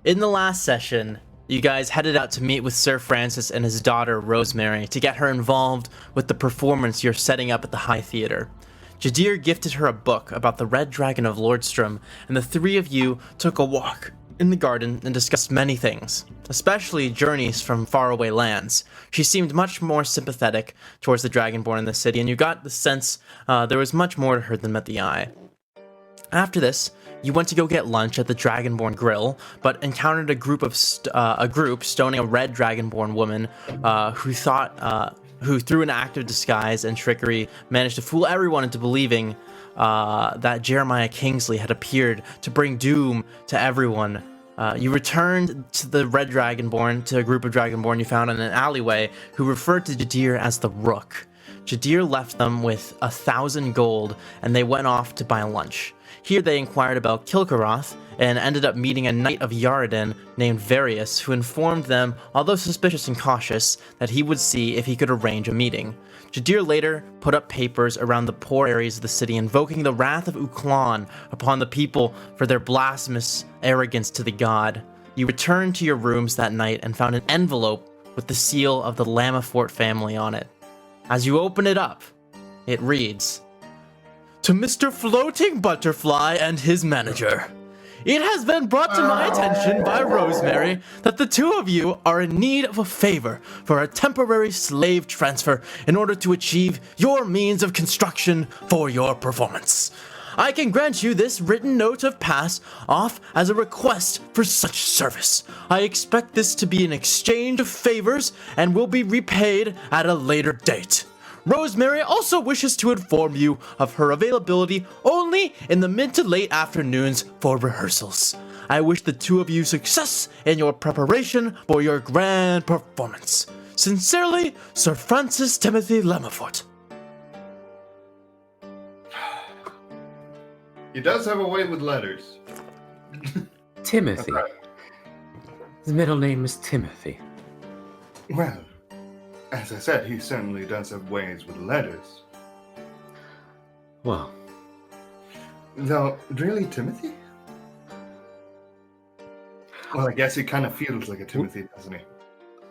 In the last session, you guys headed out to meet with Sir Francis and his daughter Rosemary to get her involved with the performance you're setting up at the High Theater. Jadir gifted her a book about the Red Dragon of Lordstrom, and the three of you took a walk in the garden and discussed many things, especially journeys from faraway lands. She seemed much more sympathetic towards the Dragonborn in the city, and you got the sense there was much more to her than met the eye. After this, you went to go get lunch at the Dragonborn Grill, but encountered a group stoning a red Dragonborn woman who through an act of disguise and trickery managed to fool everyone into believing that Jeremiah Kingsley had appeared to bring doom to everyone. You returned to the red Dragonborn, to a group of Dragonborn you found in an alleyway, who referred to Jadir as the Rook. Jadir left them with 1,000 gold, and they went off to buy lunch. Here they inquired about Kilkaroth, and ended up meeting a knight of Yaradin named Varius, who informed them, although suspicious and cautious, that he would see if he could arrange a meeting. Jadir later put up papers around the poor areas of the city, invoking the wrath of Uklan upon the people for their blasphemous arrogance to the god. You returned to your rooms that night and found an envelope with the seal of the Lamafort family on it. As you open it up, it reads, "To Mr. Floating Butterfly and his manager. It has been brought to my attention by Rosemary that the two of you are in need of a favor for a temporary slave transfer in order to achieve your means of construction for your performance. I can grant you this written note of pass off as a request for such service. I expect this to be an exchange of favors and will be repaid at a later date. Rosemary also wishes to inform you of her availability only in the mid to late afternoons for rehearsals. I wish the two of you success in your preparation for your grand performance. Sincerely, Sir Francis Timothy Lamafort." He does have a way with letters. Timothy. Right. His middle name is Timothy. Well, as I said, he certainly does have ways with letters. Well, Though, really, Timothy? Well, I guess he kind of feels like a Timothy, doesn't he?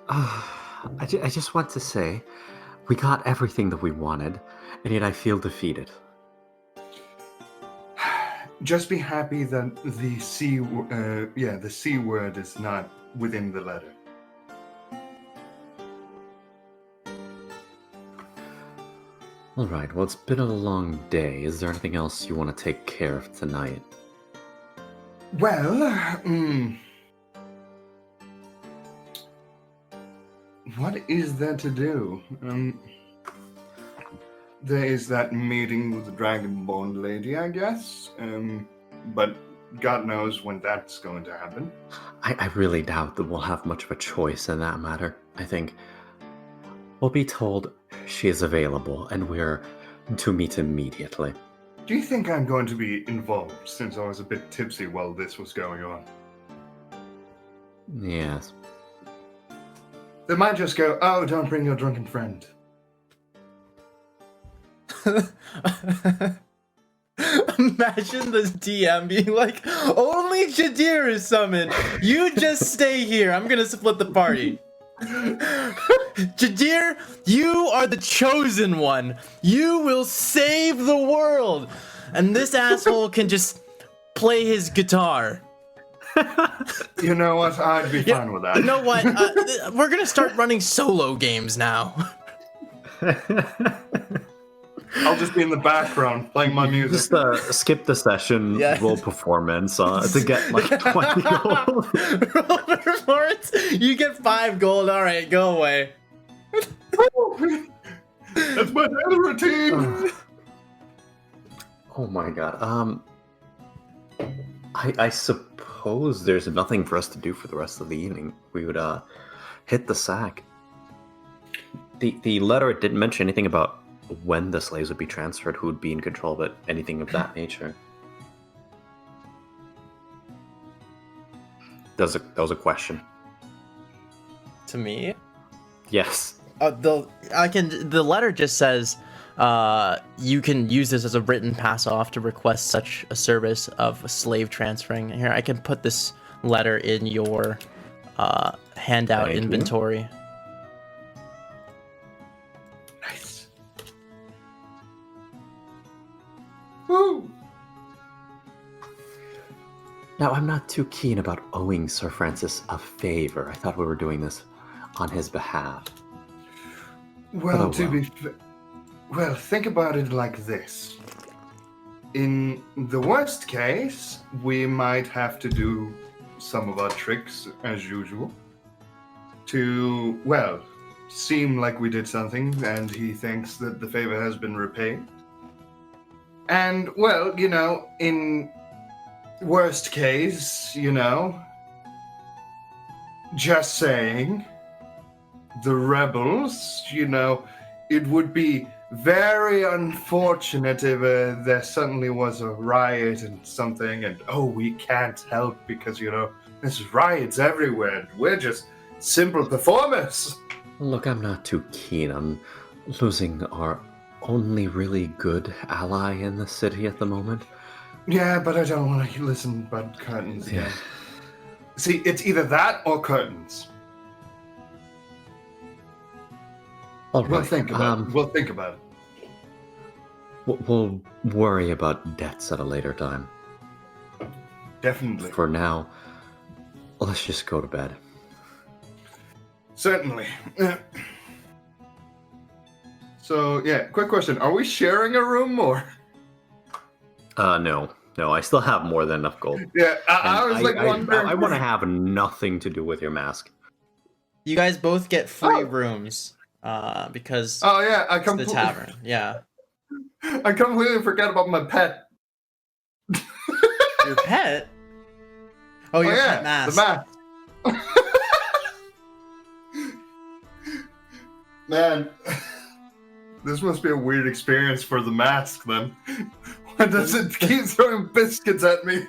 I just want to say, we got everything that we wanted, and yet I feel defeated. Just be happy that the C word is not within the letter. Alright, well, it's been a long day. Is there anything else you want to take care of tonight? Well, what is there to do? There is that meeting with the Dragonborn lady, I guess. But God knows when that's going to happen. I really doubt that we'll have much of a choice in that matter. I think we'll be told she is available, and we're to meet immediately. Do you think I'm going to be involved, since I was a bit tipsy while this was going on? Yes. They might just go, "Oh, don't bring your drunken friend." Imagine the DM being like, "Only Jadir is summoned. You just stay here. I'm gonna split the party." Jadir, you are the chosen one. You will save the world. And this asshole can just play his guitar. You know what? I'd be fine with that. You know what? We're gonna start running solo games now. I'll just be in the background playing my music. Just skip the session, roll performance to get like 20 gold. Roll performance? You get 5 gold. All right, go away. That's my daily routine. Oh my god. I suppose there's nothing for us to do for the rest of the evening. We would hit the sack. The letter didn't mention anything about when the slaves would be transferred, who would be in control of it, anything of that nature. That was a question. To me? Yes. The letter just says you can use this as a written pass off to request such a service of slave transferring. Here, I can put this letter in your handout Thank you. inventory. Nice. Woo! Now, I'm not too keen about owing Sir Francis a favor. I thought we were doing this on his behalf. Well, well. Well, think about it like this. In the worst case, we might have to do some of our tricks as usual to, well, seem like we did something and he thinks that the favor has been repaid. And, well, you know, in worst case, you know, just saying, the rebels, you know, it would be very unfortunate if there suddenly was a riot and something, and oh, we can't help because, you know, there's riots everywhere, and we're just simple performers. Look, I'm not too keen on losing our only really good ally in the city at the moment. Yeah, but I don't want to listen about curtains again. See, it's either that or curtains. All right. We'll think about it. We'll think about it. We'll worry about debts at a later time. Definitely. For now, let's just go to bed. Certainly. So, yeah, quick question. Are we sharing a room or? No, I still have more than enough gold. Yeah, I was wondering. I want to have nothing to do with your mask. You guys both get free rooms because Oh yeah, it's the tavern. Yeah. I completely forgot about my pet. Your pet? Oh, your pet mask. The mask. Man, this must be a weird experience for the mask then. Why does it keep throwing biscuits at me?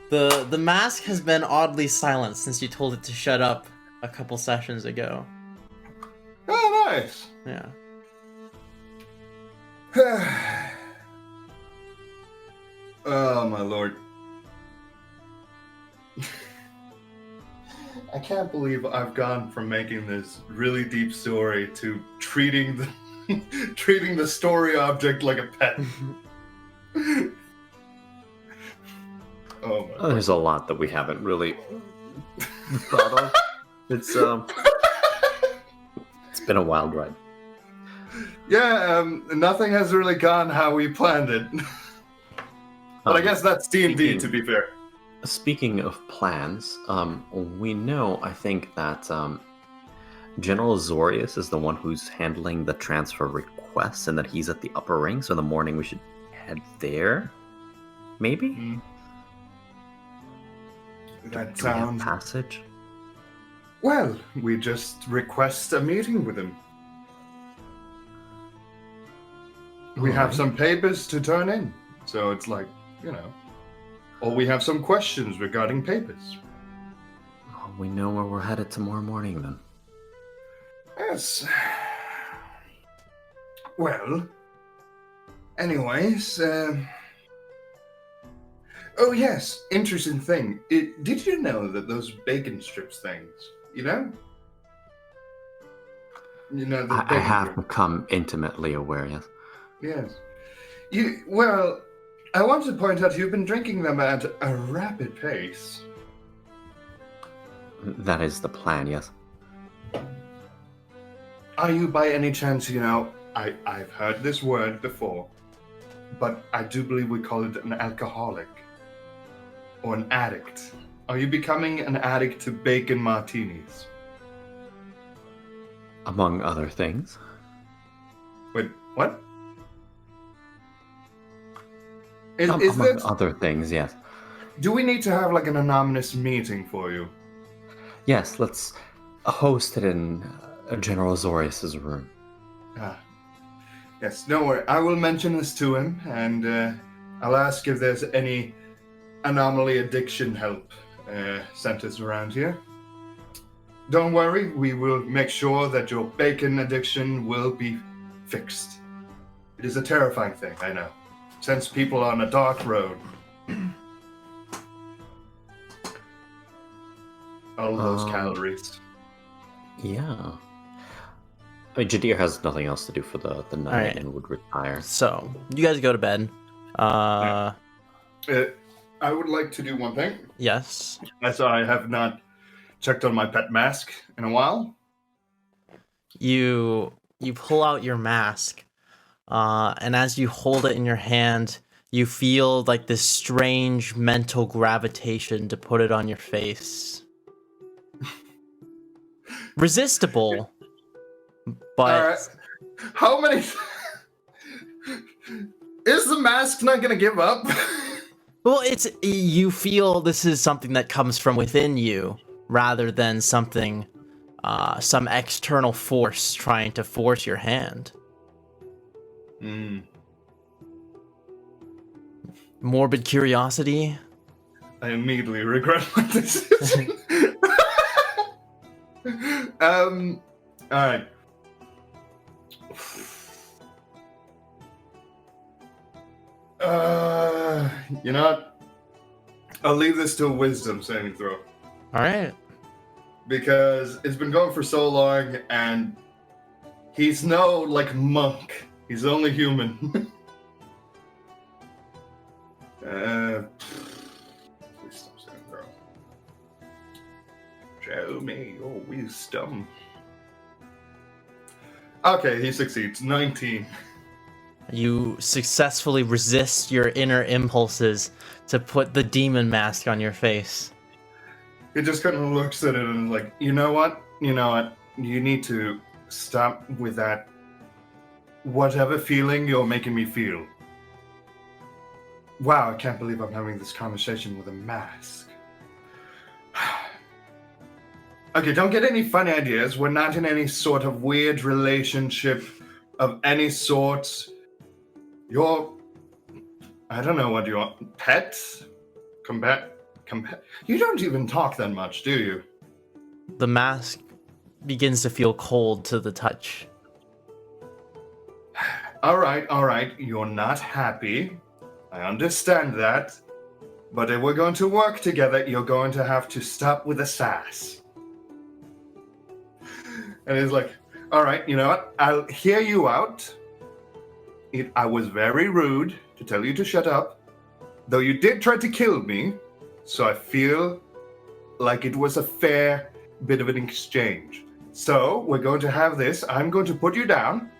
The mask has been oddly silent since you told it to shut up a couple sessions ago. Oh, nice. Yeah. Oh, my lord. I can't believe I've gone from making this really deep story to treating the story object like a pet. Oh my There's a lot that we haven't really thought of. It's been a wild ride. Yeah, nothing has really gone how we planned it. But I guess that's D&D, to be fair. Speaking of plans, we know, I think, that General Zorius is the one who's handling the transfer requests, and that he's at the upper ring, so in the morning we should head there? Maybe? Mm. That Do we have sounds... passage? Well, we just request a meeting with him. We have some papers to turn in, so it's like, you know... Or we have some questions regarding papers. Well, we know where we're headed tomorrow morning, then. Yes. Well, anyways, oh yes, interesting thing. Did you know that those bacon strips things, you know? You know, the I have become intimately aware, yes. Yes. Well, I want to point out you've been drinking them at a rapid pace. That is the plan, yes. Are you by any chance, you know, I've heard this word before, but I do believe we call it an alcoholic. Or an addict. Are you becoming an addict to bacon martinis? Among other things. Wait, what? Among this... other things, yes. Do we need to have like an anonymous meeting for you? Yes, let's host it in General Zorius' room. Yes, don't worry. I will mention this to him, and I'll ask if there's any anomaly addiction help centers around here. Don't worry, we will make sure that your bacon addiction will be fixed. It is a terrifying thing, I know. Sends people on a dark road. all those Um, calories. Yeah. I mean, Jadir has nothing else to do for the night Alright. and would retire. So you guys go to bed. I would like to do one thing, Yes. as I have not checked on my pet mask in a while. You pull out your mask, and as you hold it in your hand, you feel like this strange mental gravitation to put it on your face. Resistible, but Alright. How many... Is the mask not gonna give up? well, it's you feel this is something that comes from within you rather than something, some external force trying to force your hand. Morbid curiosity. I immediately regret my decision. Alright. You know what? I'll leave this to a wisdom saving throw. All right. Because it's been going for so long, and he's no, like, monk. He's only human. Wisdom saving throw. Show me your wisdom. Okay, he succeeds. 19. You successfully resist your inner impulses to put the demon mask on your face. He just kind of looks at it and is like, you know what? You know what? You need to stop with that whatever feeling you're making me feel. Wow, I can't believe I'm having this conversation with a mask. Okay, don't get any funny ideas. We're not in any sort of weird relationship of any sort. You're... I don't know what you are. Pet? You don't even talk that much, do you? The mask begins to feel cold to the touch. All right. You're not happy. I understand that. But if we're going to work together, you're going to have to stop with the sass. And he's like, all right, you know what? I'll hear you out. I was very rude to tell you to shut up. Though you did try to kill me. So I feel like it was a fair bit of an exchange. So we're going to have this. I'm going to put you down.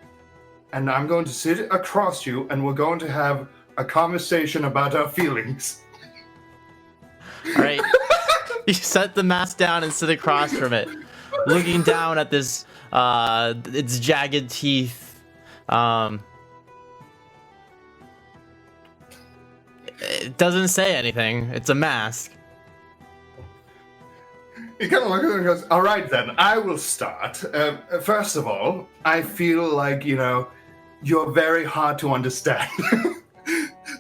And I'm going to sit across you. And we're going to have a conversation about our feelings. All right. You set the mask down and sit across from it, looking down at this, its jagged teeth. It doesn't say anything. It's a mask. He kind of looks at it and goes, all right then, I will start. First of all, I feel like, you're very hard to understand.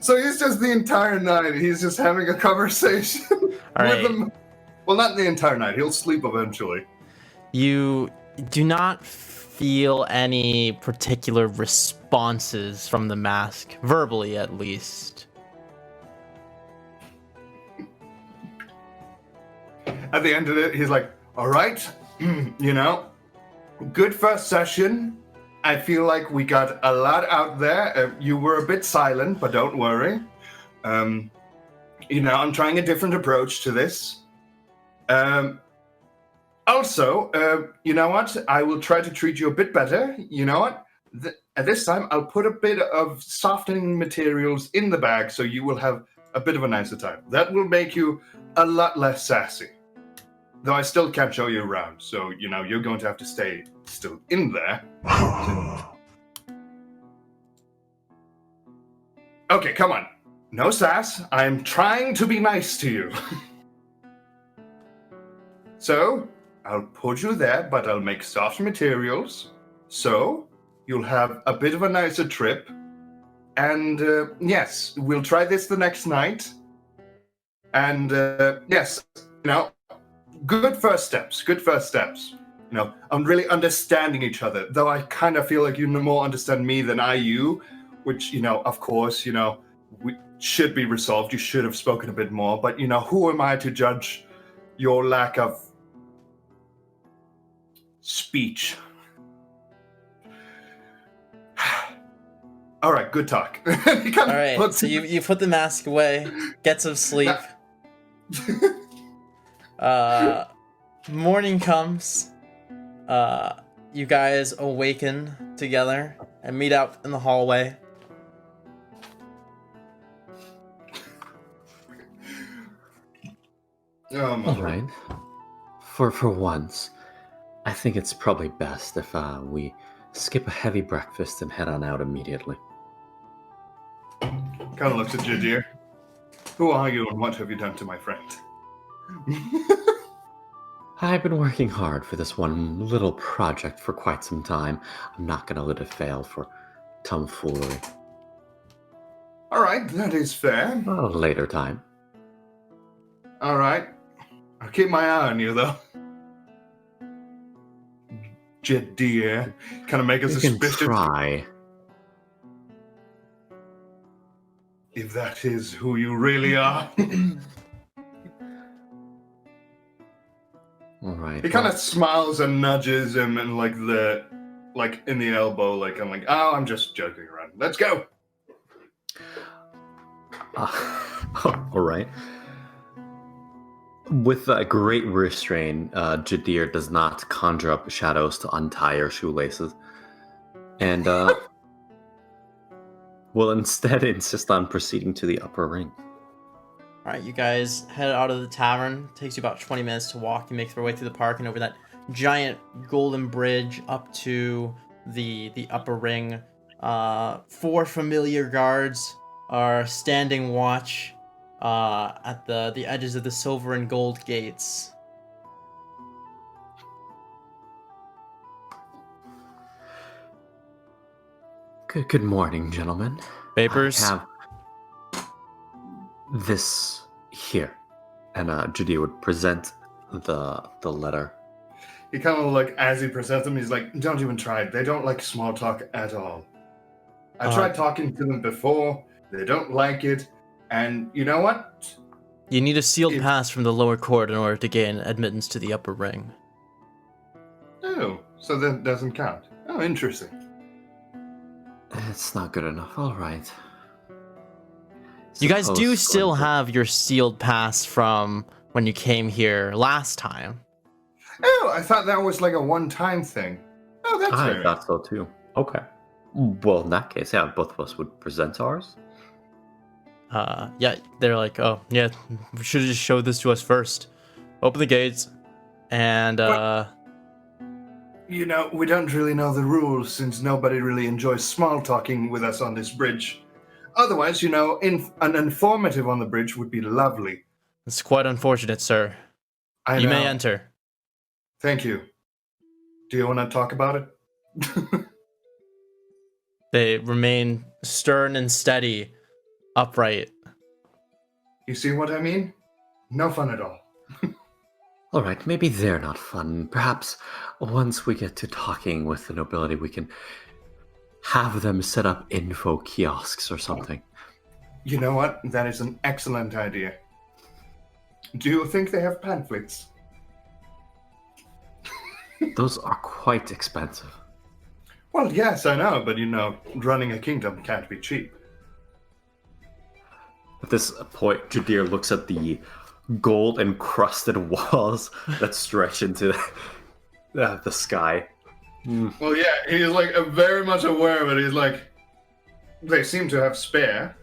So he's just the entire night, he's just having a conversation with him. Well, not the entire night, he'll sleep eventually. You do not feel any particular responses from the mask, verbally at least. At the end of it, he's like, all right, good first session. I feel like we got a lot out there. You were a bit silent, but don't worry. I'm trying a different approach to this. Also, you know what? I will try to treat you a bit better. You know what? At this time, I'll put a bit of softening materials in the bag so you will have a bit of a nicer time. That will make you a lot less sassy. Though I still can't show you around, so, you're going to have to stay still in there. Okay, come on. No sass. I'm trying to be nice to you. So, I'll put you there, but I'll make soft materials. So, you'll have a bit of a nicer trip. And, yes, we'll try this the next night. And, yes, good first steps. I'm really understanding each other, though I kind of feel like you more understand me than I you, which, of course, we should be resolved. You should have spoken a bit more, but, who am I to judge your lack of speech. All right, good talk. He kind of All right, puts so you put the mask away, get some sleep. Morning comes. You guys awaken together and meet out in the hallway. Oh, my All lord. right. For once, I think it's probably best if we skip a heavy breakfast and head on out immediately. Kind of looks at Jadir. Who are you and what have you done to my friend? I've been working hard for this one little project for quite some time. I'm not gonna let it fail for tomfoolery. All right, that is fair. A later time. All right. I'll keep my eye on you, though. Jadir. Kind of make us You can suspicious. try. If that is who you really are. All right. He kind of smiles and nudges him and like in the elbow, like I'm like, oh, I'm just joking around. Let's go. All right. With a great restraint, Jadir does not conjure up shadows to untie her shoelaces, and will instead insist on proceeding to the upper ring. All right, you guys head out of the tavern. It takes you about 20 minutes to walk. You make your way through the park and over that giant golden bridge up to the upper ring. 4 familiar guards are standing watch at the edges of the silver and gold gates. Good morning, gentlemen. Papers. I have this here, and Jadir would present the letter. He kind of like, as he presents them, he's like, don't even try it. They don't like small talk at all. I tried talking to them before. They don't like it. And you know what? You need a sealed pass from the lower court in order to gain admittance to the upper ring. Oh, so that doesn't count. Oh, interesting. It's not good enough. All right. You guys do Suppose still going to- have your sealed pass from when you came here last time. Oh, I thought that was like a one-time thing. Oh, that's I fair. thought so too. Okay. Well, in that case, yeah, both of us would present ours. Yeah, they're like, oh, yeah, we should have just showed this to us first. Open the gates, and, You know, we don't really know the rules since nobody really enjoys small talking with us on this bridge. Otherwise, you know, an informative on the bridge would be lovely. it's quite unfortunate, sir. I You know. may enter. Thank you. Do you want to talk about it? They remain stern and steady, upright. You see what I mean? No fun at all. All right, maybe they're not fun. Perhaps once we get to talking with the nobility, we can have them set up info kiosks or something. You know what? That is an excellent idea. Do you think they have pamphlets? Those are quite expensive. Well, yes, I know, but you know, running a kingdom can't be cheap. At this point, Jadir looks at the gold encrusted walls that stretch into the sky. Well, yeah, he's like very much aware of it. He's like, they seem to have spare.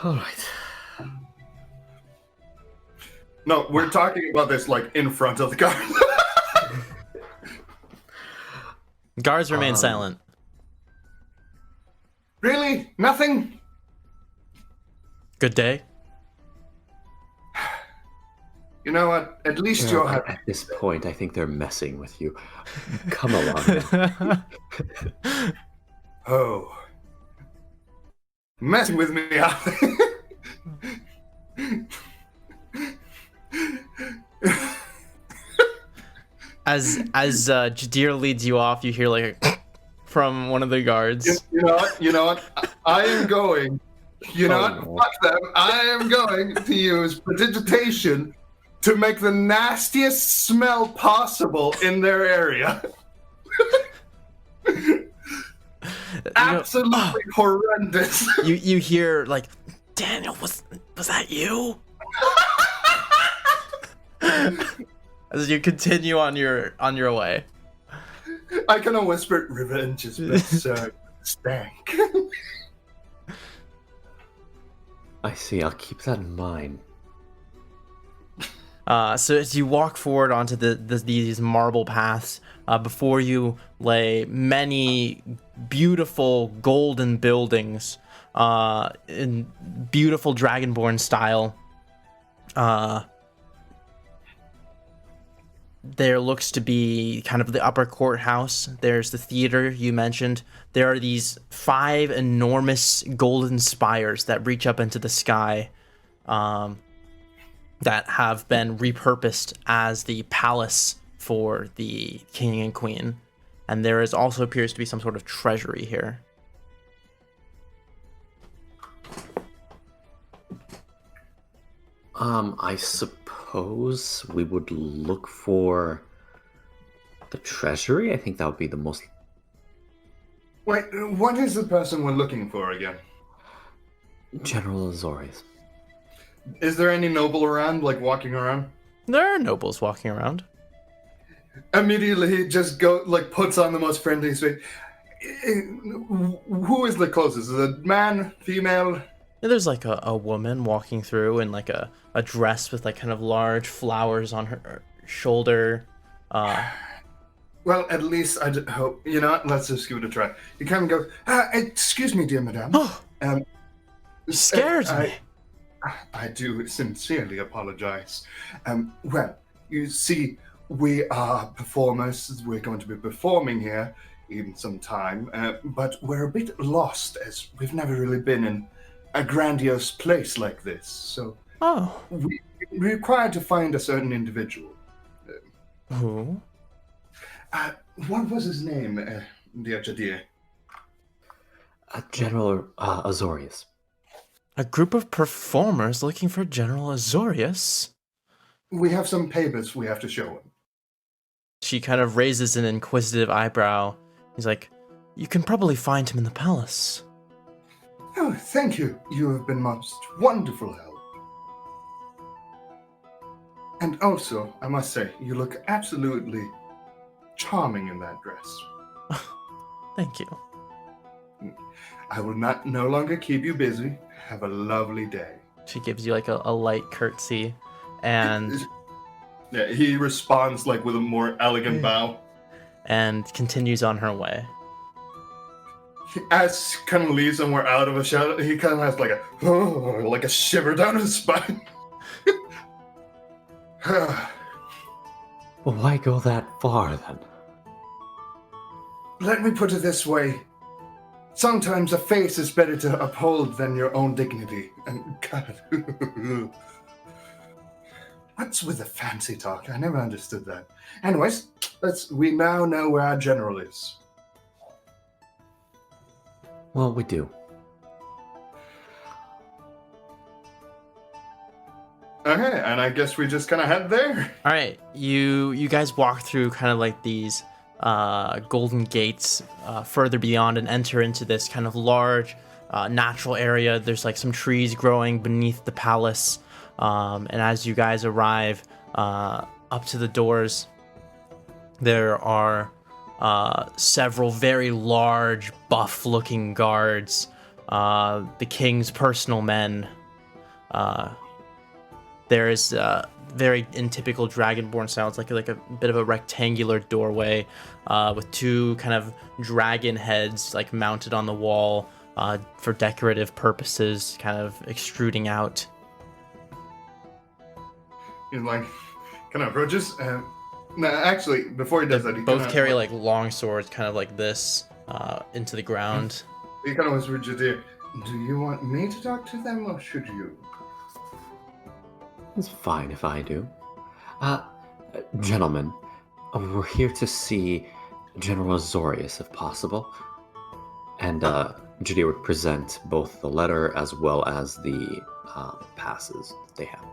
All right. No, we're talking about this like in front of the car. Guards remain silent. Really? Nothing? Good day. You know what? At least Well, you're happy. at this point, I think they're messing with you. Come along. Then. Oh. Messing with me, are they? As Jadir leads you off, you hear like a from one of the guards. You know what? You know what? I am going. You know Oh, what? Fuck them. I am going to use prestidigitation to make the nastiest smell possible in their area. Absolutely horrendous. You hear like, Daniel, was that you? As you continue on your way. I kind of whispered, "Revenge is best stank." I see. I'll keep that in mind. So as you walk forward onto these marble paths, before you lay many beautiful golden buildings in beautiful Dragonborn style. There looks to be kind of the upper courthouse. There's the theater you mentioned. There are these 5 enormous golden spires that reach up into the sky, that have been repurposed as the palace for the king and queen. And there is also appears to be some sort of treasury here. I suppose we would look for the treasury. I think that would be the most... Wait, what is the person we're looking for again? General Azorius. Is there any noble around, like walking around? There are nobles walking around. Immediately, he just puts on the most friendly face. Who is the closest? Is it man, female? There's like a woman walking through in like a dress with like kind of large flowers on her shoulder. Well, at least I hope. You know what? Let's just give it a try. He kind of goes, "Excuse me, dear madame. Scares me." I do sincerely apologize. Well, you see, we are performers. We're going to be performing here in some time, but we're a bit lost as we've never really been in a grandiose place like this. So we require to find a certain individual. Who? What was his name, dear Jadir? General Azorius. A group of performers looking for General Azorius? We have some papers we have to show him. She kind of raises an inquisitive eyebrow. He's like, "You can probably find him in the palace." Oh, thank you. You have been most wonderful help. And also, I must say, you look absolutely charming in that dress. Thank you. I will no longer keep you busy. Have a lovely day. She gives you like a light curtsy, and yeah, he responds like with a more elegant bow, and continues on her way. As kind of leaves and we're out of a shadow, he kind of has like a shiver down his spine. Well, why go that far then? Let me put it this way. Sometimes a face is better to uphold than your own dignity. And God. What's with the fancy talk? I never understood that. Anyways, we now know where our general is. Well, we do. Okay, and I guess we just kind of head there. All right, you guys walk through kind of like these golden gates further beyond and enter into this kind of large natural area. There's like some trees growing beneath the palace, and as you guys arrive up to the doors, there are several very large, buff-looking guards, the king's personal men. There is very in typical Dragonborn style. It's like a bit of a rectangular doorway with 2 kind of dragon heads like mounted on the wall for decorative purposes, kind of extruding out. He's like, kind of approaches. No, actually, before he does that, he both carry like long swords, kind of like this, into the ground. He kind of whispers to Jadir, "Do you want me to talk to them, or should you?" It's fine if I do. Gentlemen, we're here to see General Azorius, if possible. And Jadir would present both the letter as well as the passes they have.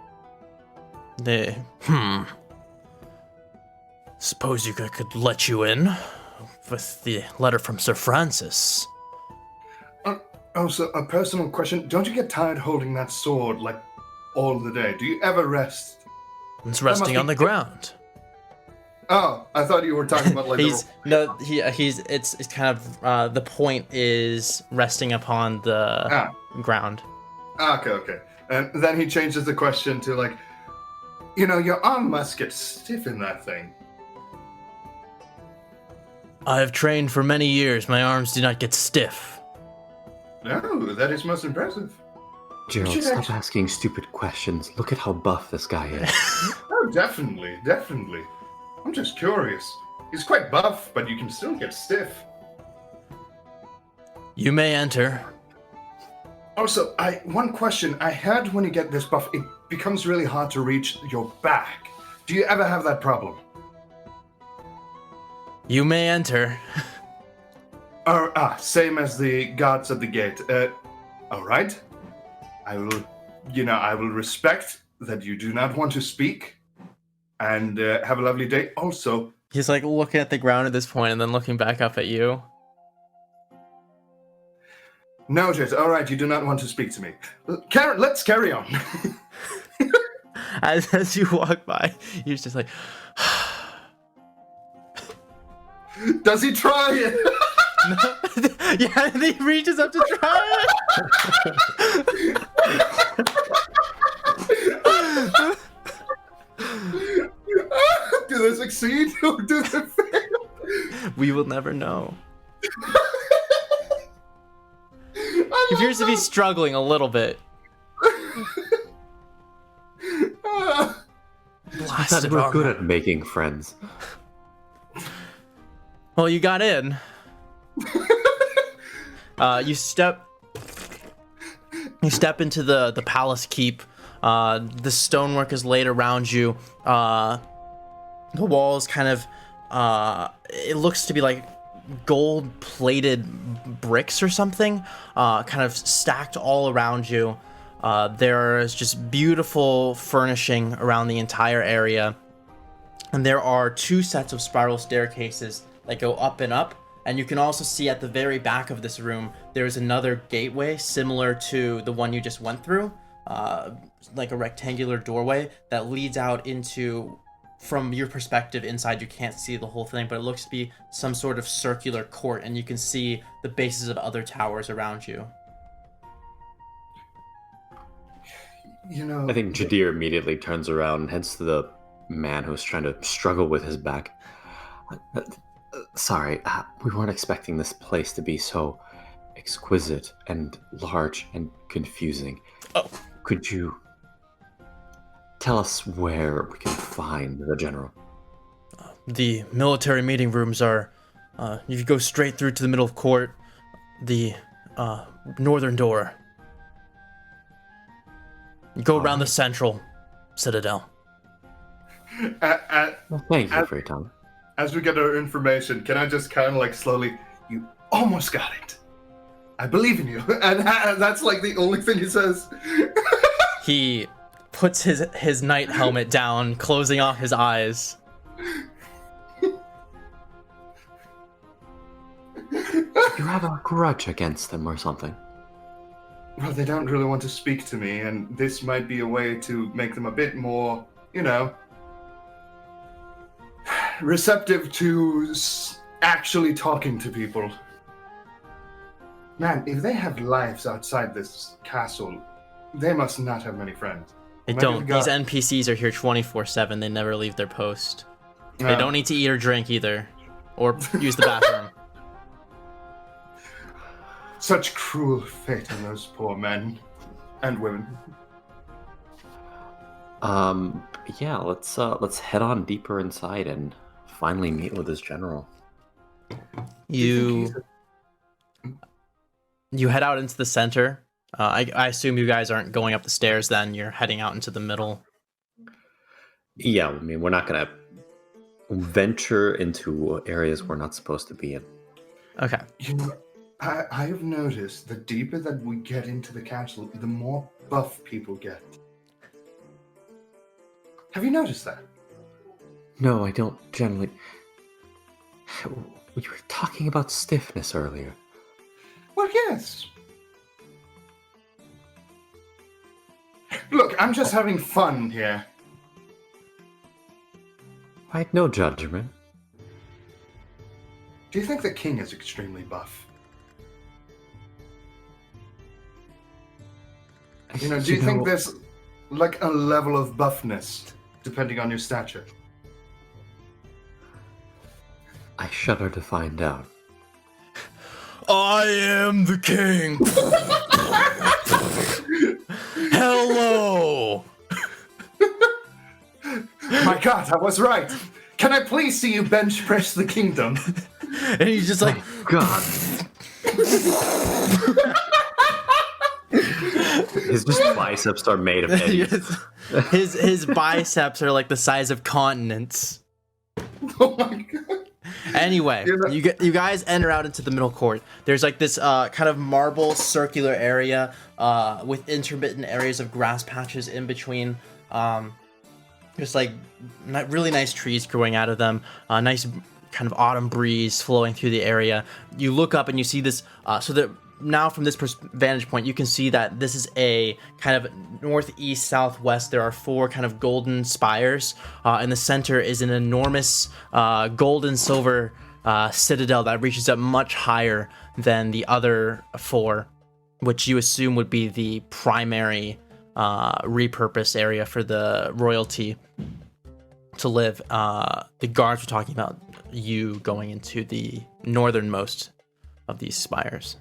Suppose I could let you in with the letter from Sir Francis. So a personal question. Don't you get tired holding that sword, like, all the day? Do you ever rest? It's resting on the ground. Oh, I thought you were talking about, like, It's kind of, the point is resting upon the ground. Okay. And then he changes the question to, like, your arm must get stiff in that thing. I have trained for many years. My arms do not get stiff. No, that is most impressive. Gerald, stop asking stupid questions. Look at how buff this guy is. Oh, definitely. I'm just curious. He's quite buff, but you can still get stiff. You may enter. Also, one question. I heard when you get this buff, it becomes really hard to reach your back. Do you ever have that problem? You may enter. Same as the guards at the gate. All right. I will respect that you do not want to speak, and have a lovely day. Also, he's like looking at the ground at this point and then looking back up at you. Noted. All right, you do not want to speak to me. Let's carry on. As you walk by, he's just like... Does he try it? No. Yeah, and he reaches up to try it. Do they succeed or do they fail? We will never know. He appears to be struggling a little bit. Blasted We're armor. good at making friends. Well, you got in. You step into the palace keep. The stonework is laid around you. The walls kind of it looks to be like gold-plated bricks or something, kind of stacked all around you. There is just beautiful furnishing around the entire area, and there are 2 sets of spiral staircases that go up and up. And you can also see at the very back of this room, there's another gateway similar to the one you just went through, like a rectangular doorway that leads out into, from your perspective inside, you can't see the whole thing, but it looks to be some sort of circular court, and you can see the bases of other towers around you. I think Jadir immediately turns around and heads to the man who's trying to struggle with his back. Sorry, we weren't expecting this place to be so exquisite and large and confusing. Oh. Could you tell us where we can find the general? The military meeting rooms are, you go straight through to the middle of court, the northern door. You go around the central citadel. Well, thank you for your time. As we get our information, can I just kind of like slowly, you almost got it. I believe in you. And that's like the only thing he says. He puts his knight helmet down, closing off his eyes. You have a grudge against them or something? Well, they don't really want to speak to me, and this might be a way to make them a bit more, receptive to actually talking to people. Man, if they have lives outside this castle, they must not have many friends. They don't. These NPCs are here 24/7. They never leave their post. They don't need to eat or drink either, or use the bathroom. Such cruel fate on those poor men and women. Yeah, let's head on deeper inside and finally meet with this general. You head out into the center. I assume you guys aren't going up the stairs then. You're heading out into the middle. Yeah, I mean, we're not going to venture into areas we're not supposed to be in. Okay. I have noticed the deeper that we get into the castle, the more buff people get. Have you noticed that? No, I don't generally. We were talking about stiffness earlier. Well, yes. Look, I'm just having fun here. Right, no judgment. Do you think the king is extremely buff? Do you think there's like a level of buffness depending on your stature? I shudder to find out. I am the king. Hello. My God, I was right. Can I please see you bench press the kingdom? And he's just like, God. His just biceps are made of eggs. his biceps are like the size of continents. Oh my God. Anyway, you guys enter out into the middle court. There's like this kind of marble circular area with intermittent areas of grass patches in between. There's like really nice trees growing out of them. Nice kind of autumn breeze flowing through the area. You look up and you see this. So that now from this vantage point, you can see that this is a kind of northeast southwest. There are 4 kind of golden spires. In the center is an enormous gold and silver citadel that reaches up much higher than the other 4, which you assume would be the primary repurposed area for the royalty to live. The guards were talking about you going into the northernmost of these spires.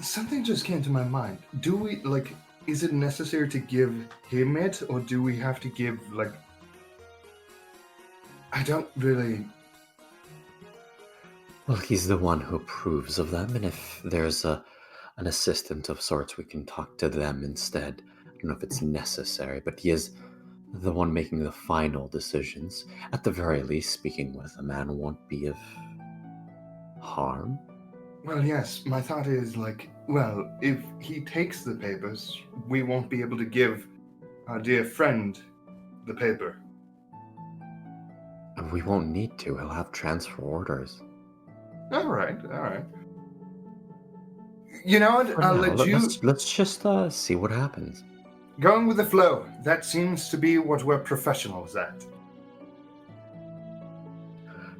Something just came to my mind. Do we, like, is it necessary to give him it, or do we have to give, like... I don't really... Well, he's the one who approves of them, and if there's an assistant of sorts, we can talk to them instead. I don't know if it's necessary, but he is the one making the final decisions. At the very least, speaking with a man won't be of harm. Well, yes, my thought is, like, well, if he takes the papers, we won't be able to give our dear friend the paper. We won't need to. He'll have transfer orders. All right. You know what? I'll let you... Let's just see what happens. Going with the flow. That seems to be what we're professionals at.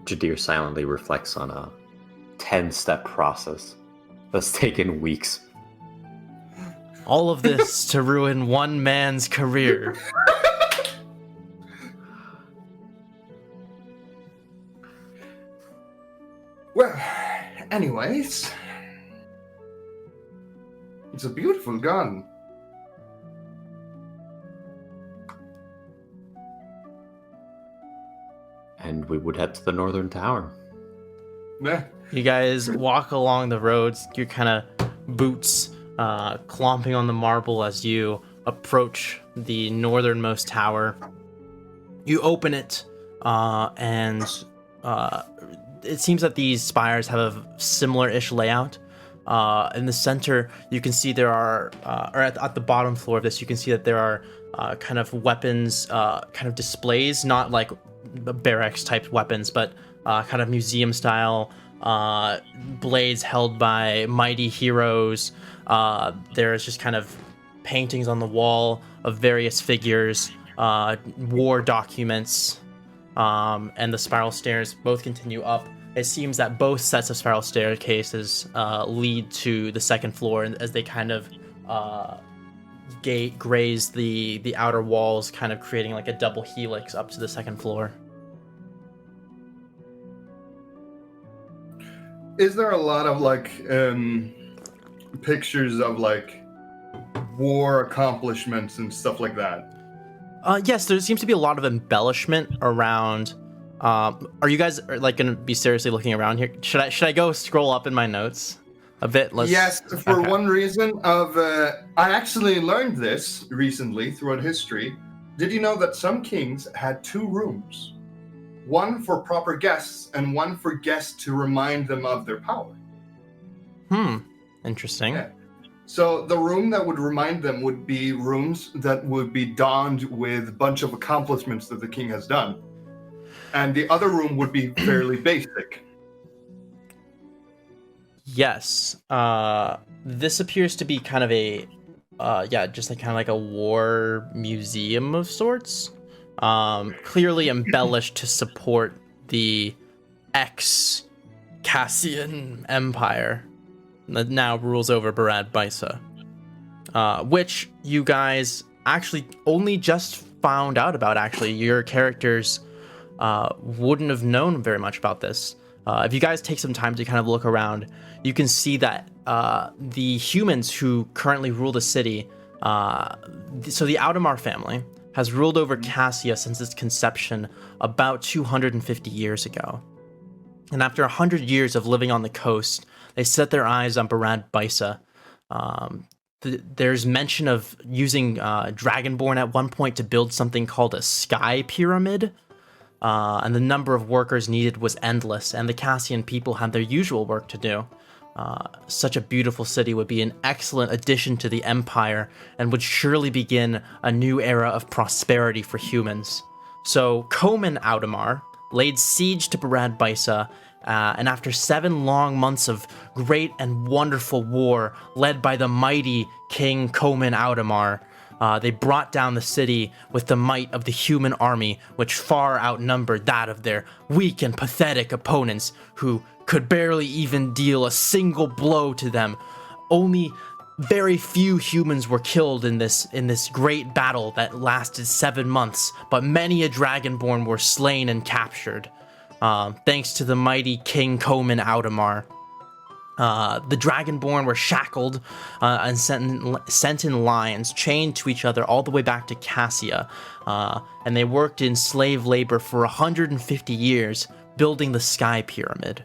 Jadir silently reflects on a 10-step process that's taken weeks. All of this to ruin one man's career. Well, anyways, it's a beautiful garden. And we would head to the northern tower. Yeah. You guys walk along the roads, your kind of boots clomping on the marble as you approach the northernmost tower. You open it, and it seems that these spires have a similar-ish layout. In the center, you can see there are, or at the bottom floor of this, you can see that there are kind of weapons, kind of displays, not like barracks type weapons, but kind of museum style blades held by mighty heroes. There's just kind of paintings on the wall of various figures, war documents, and the spiral stairs both continue up. It seems that both sets of spiral staircases lead to the second floor, and as they kind of graze the outer walls, kind of creating like a double helix up to the second floor. Is there a lot of like pictures of like war accomplishments and stuff like that? Yes, there seems to be a lot of embellishment around. Are you guys like going to be seriously looking around here? Should I go scroll up in my notes a bit? Yes, for one reason of I actually learned this recently throughout history. Did you know that some kings had 2 rooms? One for proper guests and one for guests to remind them of their power. Interesting. Yeah. So the room that would remind them would be rooms that would be donned with a bunch of accomplishments that the king has done. And the other room would be fairly basic. Yes. This appears to be kind of a, just like kind of like a war museum of sorts. Clearly embellished to support the ex-Cassian Empire that now rules over Barad Baisa. Which you guys actually only just found out about, actually. Your characters wouldn't have known very much about this. If you guys take some time to kind of look around, you can see that the humans who currently rule the city, so the Audemars family, has ruled over Cassia since its conception about 250 years ago. And after 100 years of living on the coast, they set their eyes on Barad Baisa. There's mention of using Dragonborn at one point to build something called a sky pyramid. And the number of workers needed was endless, and the Cassian people had their usual work to do. Such a beautiful city would be an excellent addition to the Empire and would surely begin a new era of prosperity for humans. So Komen Audemars laid siege to Barad Baisa, and after 7 long months of great and wonderful war led by the mighty King Komen Audemars, they brought down the city with the might of the human army, which far outnumbered that of their weak and pathetic opponents, who could barely even deal a single blow to them. Only very few humans were killed in this great battle that lasted 7 months, but many a Dragonborn were slain and captured, thanks to the mighty King Komen Audemars. The Dragonborn were shackled and sent in lines, chained to each other all the way back to Cassia, and they worked in slave labor for 150 years, building the Sky Pyramid.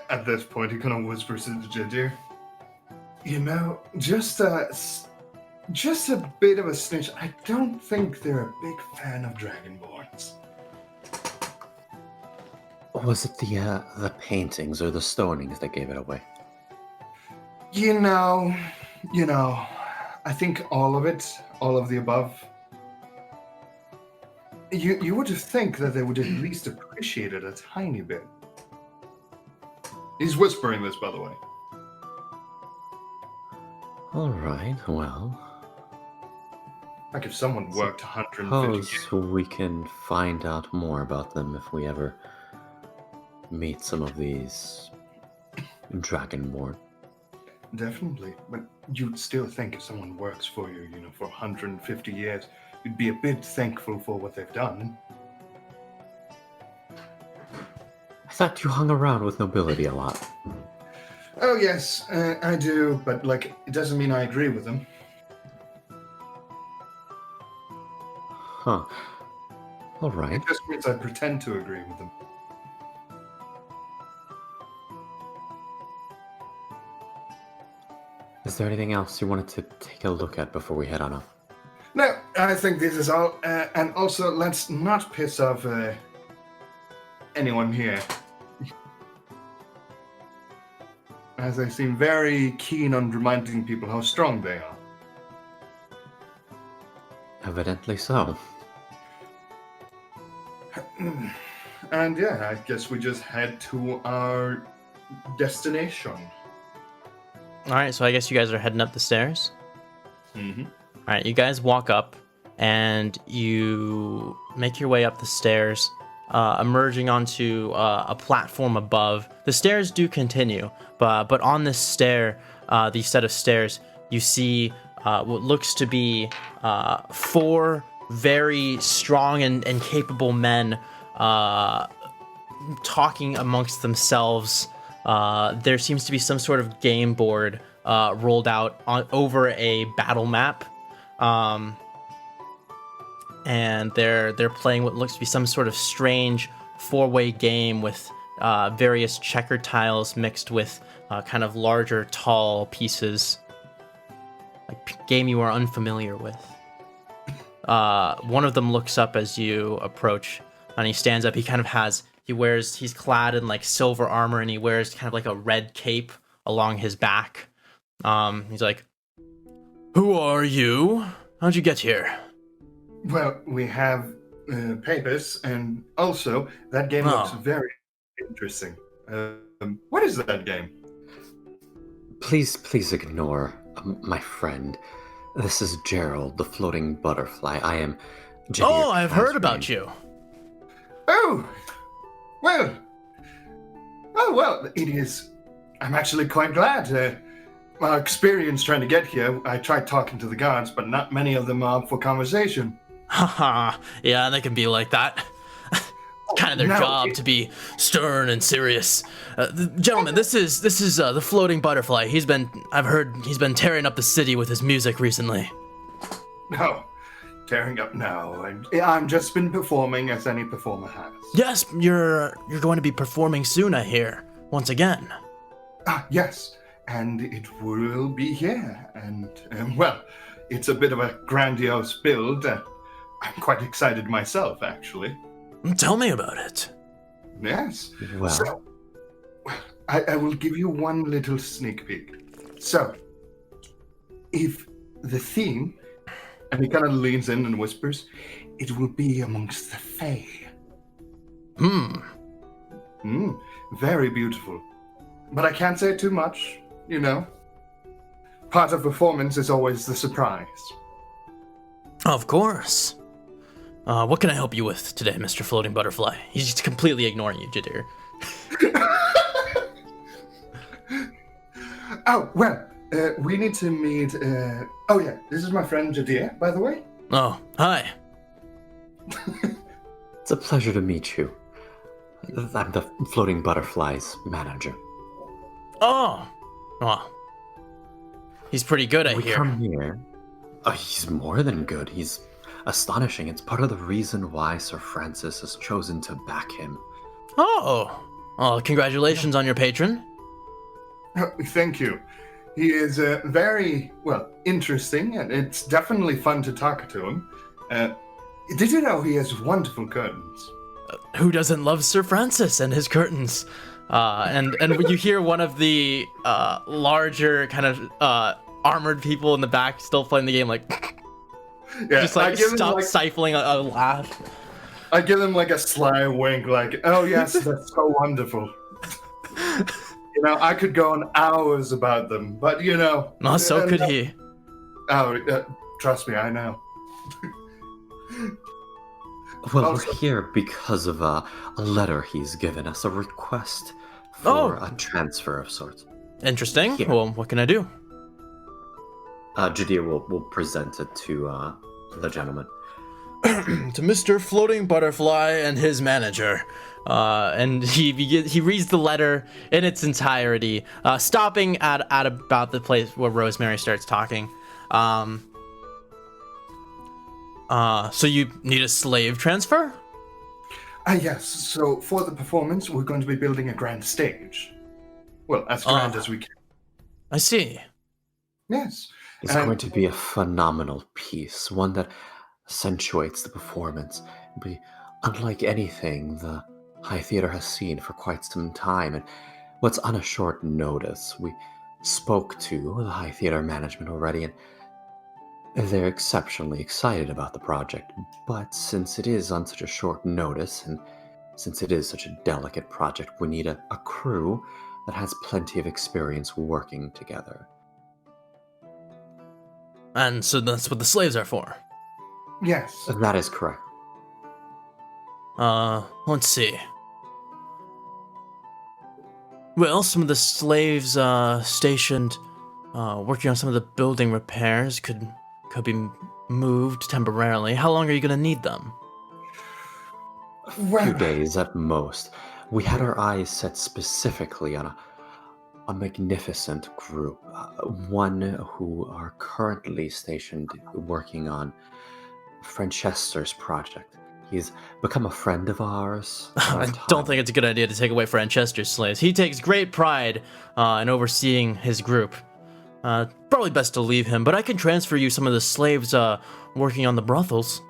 At this point, he kind of whispers into Ginger, "You know, just a bit of a snitch. I don't think they're a big fan of Dragonborns." Was it the paintings or the stonings that gave it away? You know, I think all of it, all of the above. You would think that they would at least appreciate it a tiny bit. He's whispering this, by the way. All right, well, Like if someone worked 150 years. suppose we can find out more about them if we ever meet some of these Dragonborn. Definitely, but you'd still think if someone works for you, for 150 years, you'd be a bit thankful for what they've done. I thought you hung around with nobility a lot. Oh yes, I do, but it doesn't mean I agree with them. Huh. All right. It just means I pretend to agree with them. Is there anything else you wanted to take a look at before we head on up? No, I think this is all, and also let's not piss off anyone here. As they seem very keen on reminding people how strong they are. Evidently so. And yeah, I guess we just head to our destination. Alright, so I guess you guys are heading up the stairs? Mm-hmm. Alright, you guys walk up, and you make your way up the stairs, emerging onto a platform above. The stairs do continue, but on this stair, the set of stairs, you see what looks to be 4 very strong and capable men talking amongst themselves. There seems to be some sort of game board rolled out over a battle map, and they're playing what looks to be some sort of strange 4-way game with various checker tiles mixed with kind of larger, tall pieces. Like game you are unfamiliar with. One of them looks up as you approach, and he stands up. He kind of has He's clad in like silver armor, and he wears kind of like a red cape along his back. He's like, "Who are you? How'd you get here?" Well, we have papers, and also that game looks very interesting. What is that game? Please ignore my friend. This is Gerald, the floating butterfly. I am. Oh, I've heard about you. Oh, well. Oh, well, it is. I'm actually quite glad. My experience trying to get here, I tried talking to the guards, but not many of them are up for conversation. Haha, yeah, they can be like that. Kind of their job to be stern and serious. Gentlemen, this is the floating butterfly. I've heard he's been tearing up the city with his music recently. No, tearing up now. I'm just been performing as any performer has. Yes, you're going to be performing soon, I hear. Once again. Yes, and it will be here. And, well, it's a bit of a grandiose build. I'm quite excited myself, actually. Tell me about it. Yes. Well, so, I will give you one little sneak peek. So, if the theme, and he kind of leans in and whispers, it will be amongst the Fae. Very beautiful. But I can't say too much, you know. Part of performance is always the surprise. Of course. What can I help you with today, Mr. Floating Butterfly? He's just completely ignoring you, Jadir. Oh, well, we need to meet... oh, yeah, this is my friend Jadir, by the way. Oh, hi. it's a pleasure to meet you. I'm the floating butterfly's manager. Oh, well, he's pretty good, I hear. We come here. Oh, he's more than good. He's astonishing. It's part of the reason why Sir Francis has chosen to back him. Oh, well, congratulations on your patron. Thank you. He is very, well, interesting, and it's definitely fun to talk to him. Did you know he has wonderful curtains? Who doesn't love Sir Francis and his curtains? And when you hear one of the larger kind of armored people in the back still playing the game, like, yeah, just like stop stifling a laugh. I give him like a sly wink, like, oh yes, that's so wonderful. You know, I could go on hours about them, but you know. No, so could he. Oh, trust me, I know. Well, we're here because of a letter he's given us, a request for a transfer of sorts. Interesting. Here. Well, what can I do? Jadir will present it to the gentleman. To Mr. Floating Butterfly and his manager. And he reads the letter in its entirety, stopping at about the place where Rosemary starts talking. So you need a slave transfer? Yes. So for the performance, we're going to be building a grand stage. Well, as grand as we can. I see. Yes. It's going to be a phenomenal piece, one that accentuates the performance. It'll be unlike anything the High Theater has seen for quite some time, and what's on a short notice. We spoke to the High Theater management already, and they're exceptionally excited about the project. But since it is on such a short notice, and since it is such a delicate project, we need a crew that has plenty of experience working together. And so that's what the slaves are for? Yes. That is correct. Let's see. Well, some of the slaves stationed working on some of the building repairs could be moved temporarily. How long are you going to need them? A few days at most. We had our eyes set specifically on a magnificent group, one who are currently stationed working on Franchester's project. He's become a friend of ours. I don't think it's a good idea to take away Franchester's slaves. He takes great pride in overseeing his group. Probably best to leave him, but I can transfer you some of the slaves working on the brothels.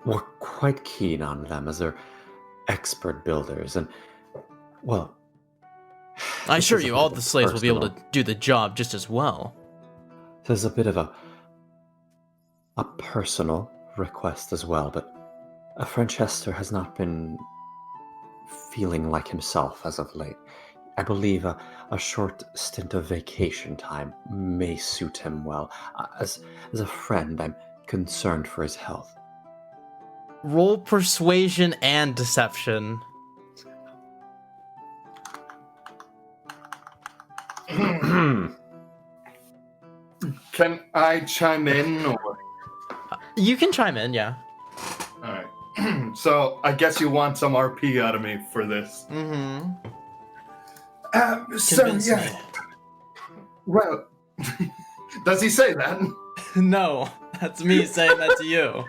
We're quite keen on them, as they're expert builders, and, well... I this assure is a you, bit all of a the slaves will be able to personal- do the job just as well. There's a bit of a personal request as well, but Franchester has not been feeling like himself as of late. I believe a short stint of vacation time may suit him well. As a friend, I'm concerned for his health. Roll persuasion and deception. Can I chime in? Or... You can chime in, yeah. All right. So I guess you want some RP out of me for this. Mm-hmm. So Convince yeah. Well, does he say that? me. No, that's me saying that to you.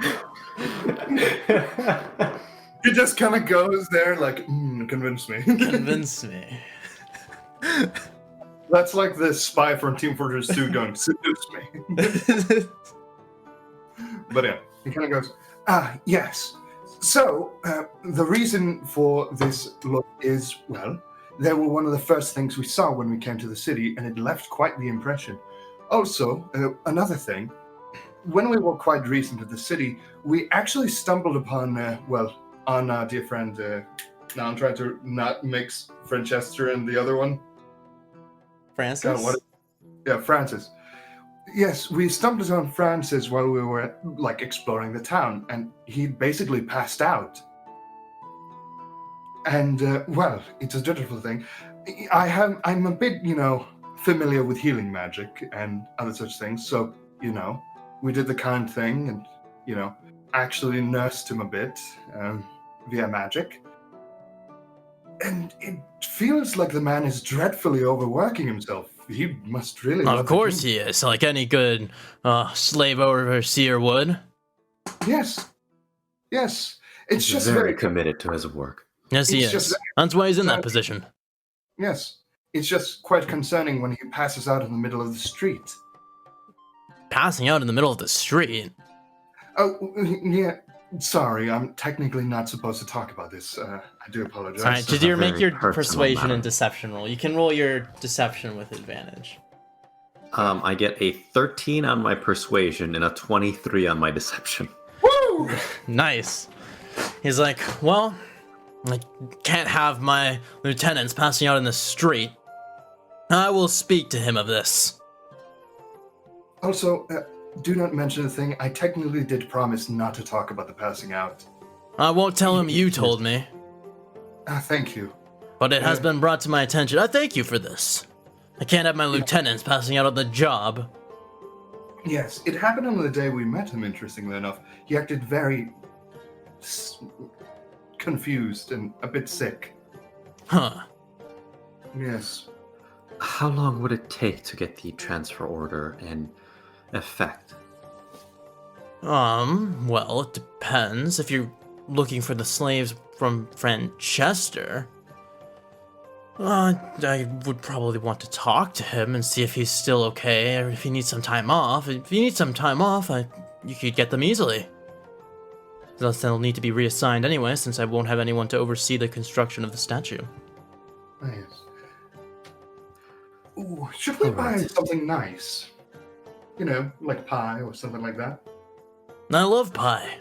He just kind of goes there like, convince me. Convince me. That's like the spy from Team Fortress 2 going, seduce me. But yeah, he kind of goes, yes. So, the reason for this look is, well, they were one of the first things we saw when we came to the city, and it left quite the impression. Also, another thing, when we were quite recent at the city, we actually stumbled upon, on our dear friend, now I'm trying to not mix Franchester and the other one. Francis? God, Francis. Yes, we stumbled on Francis while we were, exploring the town, and he'd basically passed out. And, it's a dreadful thing. I'm a bit, familiar with healing magic and other such things, so, we did the kind thing and, actually nursed him a bit via magic. And it feels like the man is dreadfully overworking himself. He must really... Of course he is, like any good slave overseer would. Yes. It's He's just very committed to his work. Yes, he It's is. just- That's why he's in that position. Yes. It's just quite concerning when he passes out in the middle of the street. Passing out in the middle of the street. Oh, yeah. Sorry, I'm technically not supposed to talk about this. I do apologize. All right, This is a Jadir, make very your personal persuasion matter. and deception roll. You can roll your deception with advantage. I get a 13 on my persuasion and a 23 on my deception. Woo! Nice. He's like, well, I can't have my lieutenants passing out in the street. I will speak to him of this. Also, do not mention a thing. I technically did promise not to talk about the passing out. I won't tell him you told me, Thank you. but it has been brought to my attention. I thank you for this. I can't have my lieutenants passing out on the job. Yes, it happened on the day we met him, interestingly enough. He acted very confused and a bit sick. Huh. Yes. How long would it take to get the transfer order in effect? Well, it depends. If you're looking for the slaves from Franchester, I would probably want to talk to him and see if he's still okay, or if he needs some time off. If you need some time off, you could get them easily. Thus, they'll need to be reassigned anyway, since I won't have anyone to oversee the construction of the statue. Yes. Ooh, should we buy Alright. something nice? Like pie or something like that? I love pie.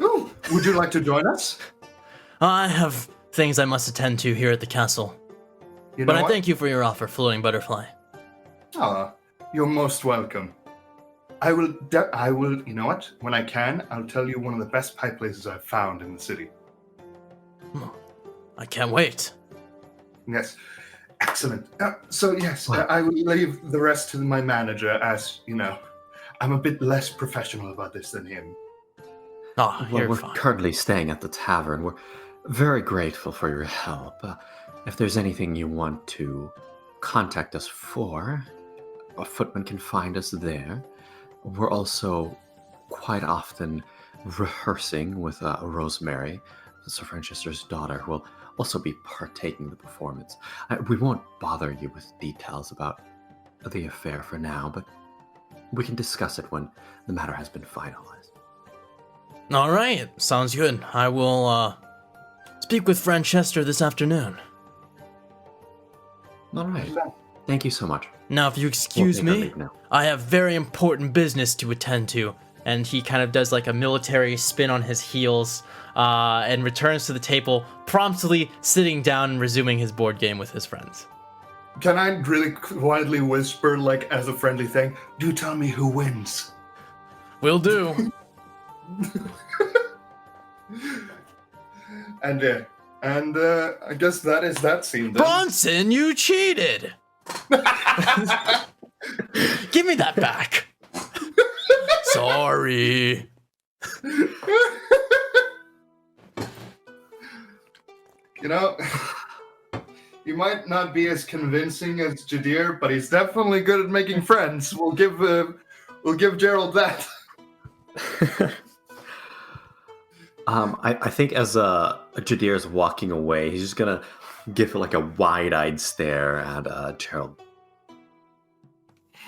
Ooh, would you like to join us? I have things I must attend to here at the castle. You know But I what? thank you for your offer, Floating Butterfly. You're most welcome. I will, you know what? When I can, I'll tell you one of the best pie places I've found in the city. I can't wait. Yes. Excellent. Yes, What? I will leave the rest to my manager as, I'm a bit less professional about this than him. Oh, Well, you're we're fine. currently staying at the tavern. We're very grateful for your help. If there's anything you want to contact us for, a footman can find us there. We're also quite often rehearsing with Rosemary, Sir Franchester's daughter, who will also be partaking in the performance. We won't bother you with details about the affair for now, but we can discuss it when the matter has been finalized. All right, sounds good. I will speak with Franchester this afternoon. All right. Thank you so much. Now, if you excuse We'll take our me, leave now. I have very important business to attend to. And he kind of does like a military spin on his heels and returns to the table, promptly sitting down and resuming his board game with his friends. Can I really quietly whisper, like, as a friendly thing, do tell me who wins? Will do. And I guess that is that scene then. Bronson, you cheated! Give me that back. Sorry. You know, he might not be as convincing as Jadir, but he's definitely good at making friends. We'll give Gerald that. I think as Jadir is walking away, he's just gonna give like a wide-eyed stare at Gerald.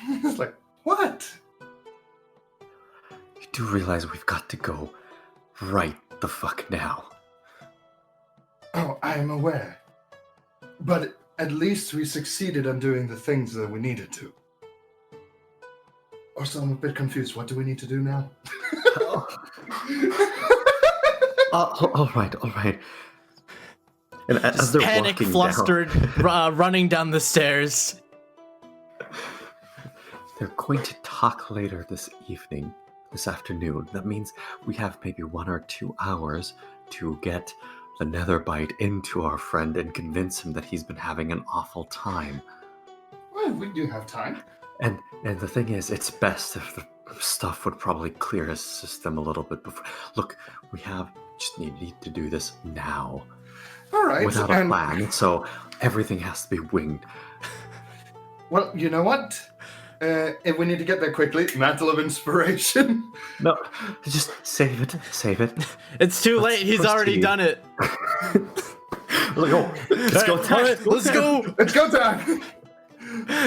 It's like, what? You do realize we've got to go right the fuck now. Oh, I am aware. But at least we succeeded on doing the things that we needed to. Also, I'm a bit confused. What do we need to do now? All right. And as they're Panic, walking flustered, running down the stairs. They're going to talk later this afternoon. That means we have maybe 1 or 2 hours to get the nether bite into our friend and convince him that he's been having an awful time. Well, we do have time. And the thing is, it's best if the stuff would probably clear his system a little bit before. Look, we just need to do this now. All right. Without a plan, so everything has to be winged. Well, you know what? If we need to get there quickly, Mantle of Inspiration. No, just save it. It's too late. He's already done it. Let's go. Let's go. Let's go. Let's go time.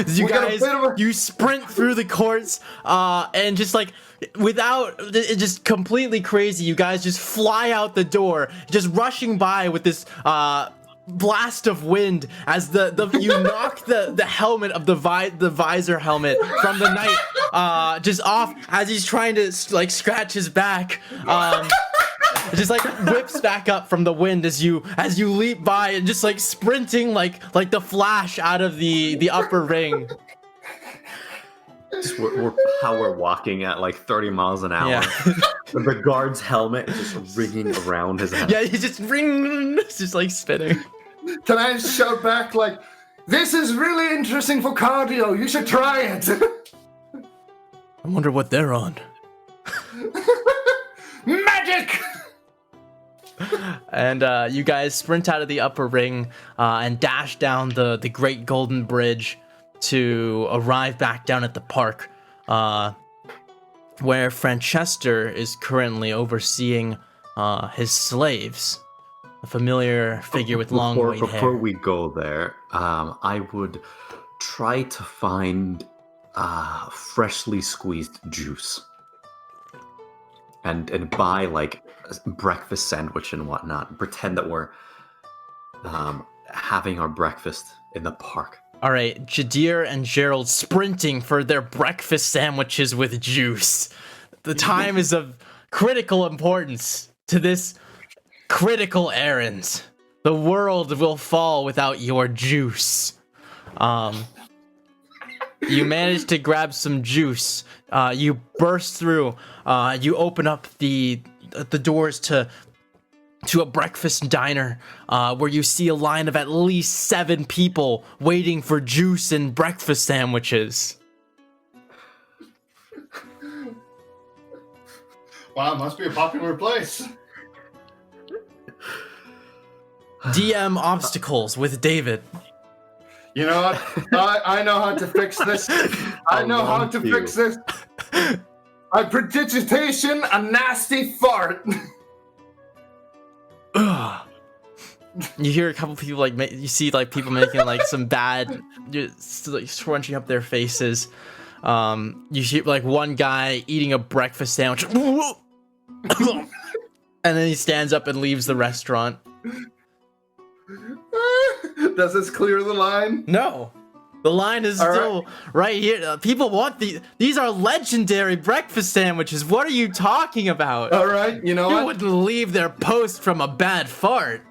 You guys, you sprint through the courts, and just like just completely crazy. You guys just fly out the door, just rushing by with this blast of wind as you knock the helmet of the visor helmet from the knight just off as he's trying to like scratch his back. It just like whips back up from the wind as you leap by and just like sprinting like the Flash out of the upper ring. How we're walking at like 30 miles an hour. Yeah. With the guard's helmet just ringing around his head. Yeah, he's just like spinning. Can I shout back like, this is really interesting for cardio. You should try it. I wonder what they're on. Magic! And you guys sprint out of the upper ring and dash down the Great Golden Bridge to arrive back down at the park, where Franchester is currently overseeing his slaves. A familiar figure with long white hair. Before we go there, I would try to find freshly squeezed juice. And buy like a breakfast sandwich and whatnot. Pretend that we're having our breakfast in the park. All right, Jadir and Gerald sprinting for their breakfast sandwiches with juice. The time is of critical importance to this critical errand. The world will fall without your juice. You manage to grab some juice. You burst through. You open up the doors to a breakfast diner where you see a line of at least 7 people waiting for juice and breakfast sandwiches. Wow, must be a popular place. DM obstacles with David. You know what? I know how to fix this. I know how to fix this. A prestidigitation, a nasty fart. Ugh. You hear a couple people like you see like people making like some bad, just like scrunching up their faces. You see like one guy eating a breakfast sandwich, and then he stands up and leaves the restaurant. Does this clear the line? No. The line is All still right here. People want these are legendary breakfast sandwiches. What are you talking about? All right, you know You what? wouldn't leave their post from a bad fart.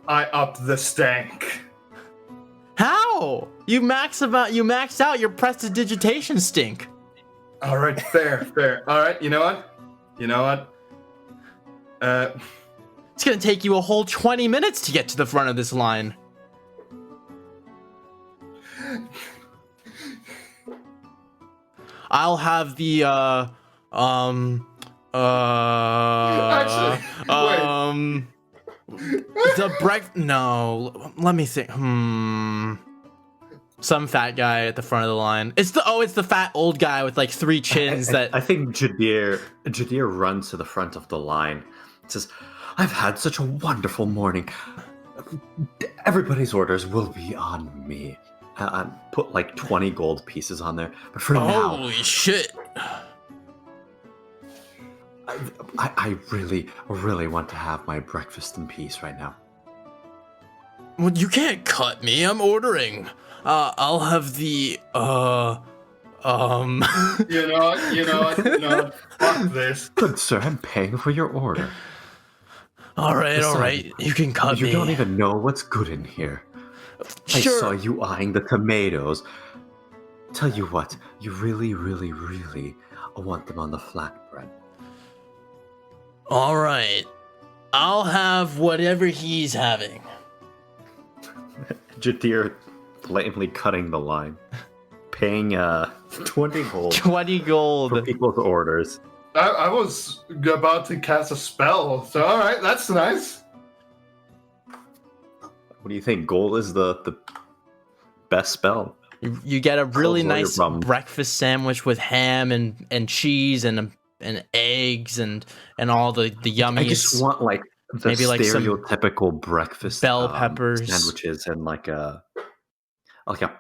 I upped the stank. How? You maxed out your prestidigitation stink. All right, fair. All right, you know what? It's gonna take you a whole 20 minutes to get to the front of this line. I'll have the no, let me think. Some fat guy at the front of the line. It's the fat old guy with like 3 chins I think Jadir runs to the front of the line. Says, "I've had such a wonderful morning. Everybody's orders will be on me." Put like 20 gold pieces on there. But for now, holy shit. I really, really want to have my breakfast in peace right now. Well, you can't cut me. I'm ordering. I'll have the You know what? Fuck this. Good sir, I'm paying for your order. All right. You can cut me. You don't even know what's good in here. Sure. I saw you eyeing the tomatoes. Tell you what, you really, really, really want them on the flatbread. All right. I'll have whatever he's having. Jadir blatantly cutting the line. Paying 20 gold 20 gold. for people's orders. I was about to cast a spell, so all right, that's nice. What do you think? Gold is the best spell. You get a really Solves all your nice problems. breakfast sandwich with ham and cheese and eggs and all the yummies. I just want like the Maybe, like, some stereotypical breakfast bell peppers. sandwiches and like a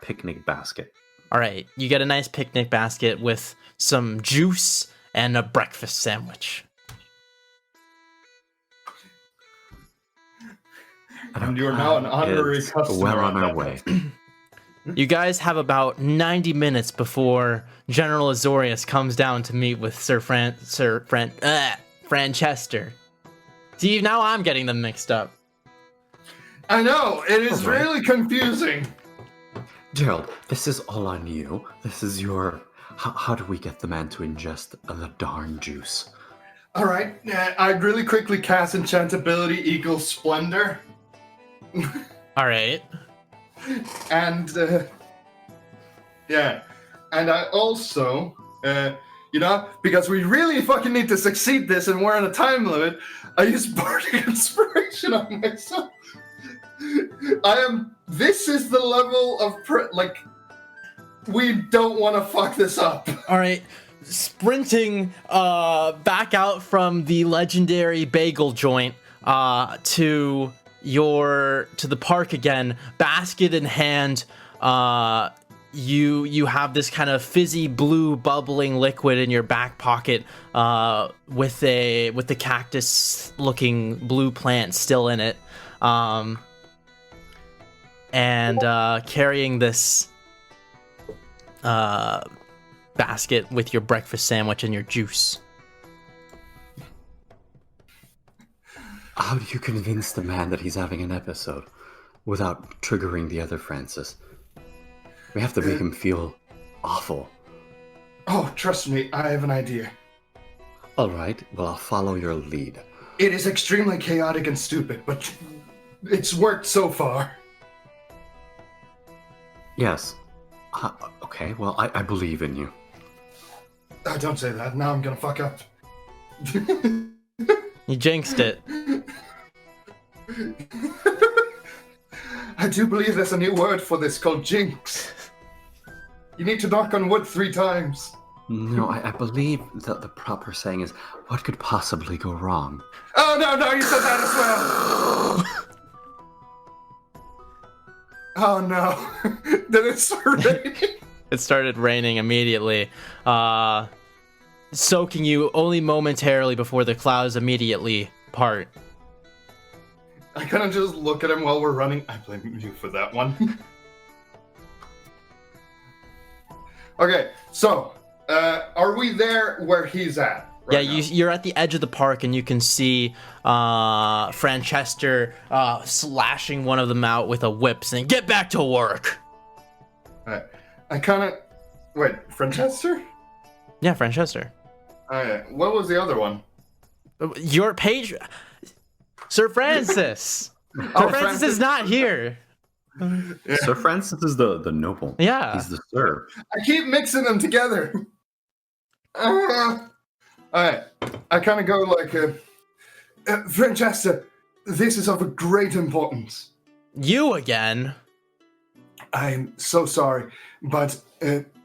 picnic basket. All right, you get a nice picnic basket with some juice and a breakfast sandwich. And you're now an honorary It's customer. well on at our that way. You guys have about 90 minutes before General Azorius comes down to meet with Franchester. See, now I'm getting them mixed up. I know, it is All right. really confusing. Gerald, this is all on you. This is your... How do we get the man to ingest the darn juice? All right, I'd really quickly cast enchantability equals splendor. All right. And, yeah. And I also, because we really fucking need to succeed this and we're on a time limit, I use Bardic Inspiration on myself. This is the level of, we don't want to fuck this up. All right. Sprinting back out from the legendary bagel joint to the park again, basket in hand. You have this kind of fizzy blue bubbling liquid in your back pocket with the cactus looking blue plant still in it, and carrying this basket with your breakfast sandwich and your juice. How do you convince the man that he's having an episode without triggering the other Francis? We have to make him feel awful. Oh, trust me, I have an idea. All right, well, I'll follow your lead. It is extremely chaotic and stupid, but it's worked so far. Yes. Okay, well, I believe in you. Oh, don't say that. Now I'm gonna fuck up. You jinxed it. I do believe there's a new word for this called jinx. You need to knock on wood 3 times. No, I believe that the proper saying is, what could possibly go wrong? Oh, no, you said that as well. Oh, no. Did it start raining? It started raining immediately, soaking you only momentarily before the clouds immediately part. I kind of just look at him while we're running. I blame you for that one. Okay, so are we there where he's at? Yeah, Right now? you're at the edge of the park, and you can see Franchester slashing one of them out with a whip, saying, "Get back to work!" Alright. I kind of... Wait, Franchester? Yeah, Franchester. Alright, what was the other one? Your page... Sir Francis! Sir Francis Francis. is not here! Sir Francis is the noble. Yeah. He's the sir. I keep mixing them together. Alright, I kind of go like, Franchester, this is of a great importance. You again? I'm so sorry, but,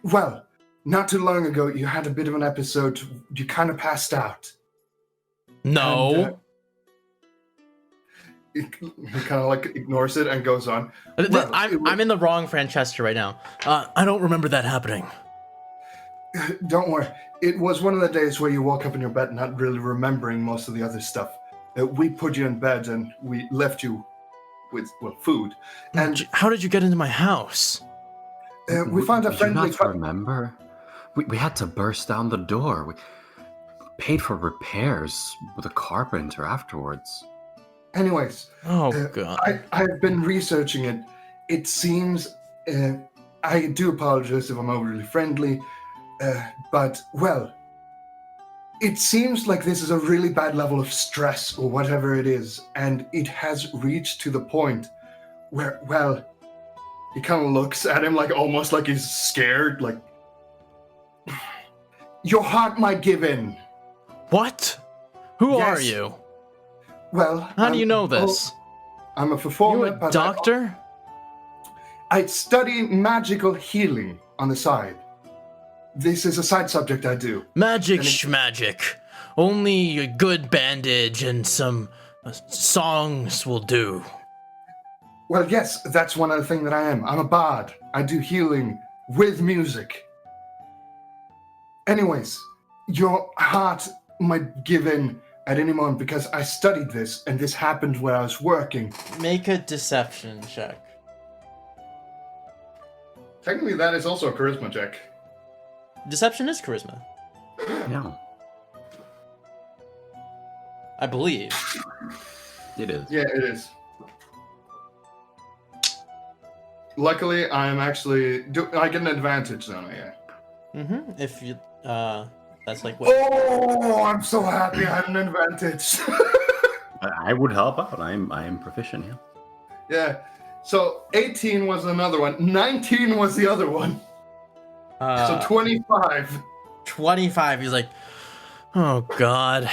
well, not too long ago, you had a bit of an episode. You kind of passed out. No. And, he kind of like ignores it and goes on. Well, I'm in the wrong Franchester right now. I don't remember that happening. Don't worry. It was one of the days where you woke up in your bed not really remembering most of the other stuff. We put you in bed and we left you with, well, food. And How did you get into my house? we found a Do you friendly... not remember? We had to burst down the door. We paid for repairs with a carpenter afterwards. Anyways, Oh, God. I've been researching it. It seems... I do apologize if I'm overly friendly, but, well... It seems like this is a really bad level of stress or whatever it is, and it has reached to the point where, well... He kind of looks at him like almost like he's scared, like... Your heart might give in. What? Who Yes. are you? Well... How do you know this? I'm a You performer, a but doctor? I study magical healing on the side. This is a side subject I do. Magic And it- schmagic. Only a good bandage and some songs will do. Well, yes, that's one other thing that I am. I'm a bard. I do healing with music. Anyways, your heart might give in at any moment because I studied this, and this happened where I was working. Make a deception check. Technically, that is also a charisma check. Deception is charisma, Yeah, I believe. it is. Yeah, it is. Luckily, I'm actually... I get an advantage, don't I? Yeah. Mm-hmm. If you, that's like what? Oh, I'm so happy I had an advantage. I would help out. I am proficient. Yeah. Yeah. So 18 was another one. 19 was the other one. So 25. 25. He's like, oh God,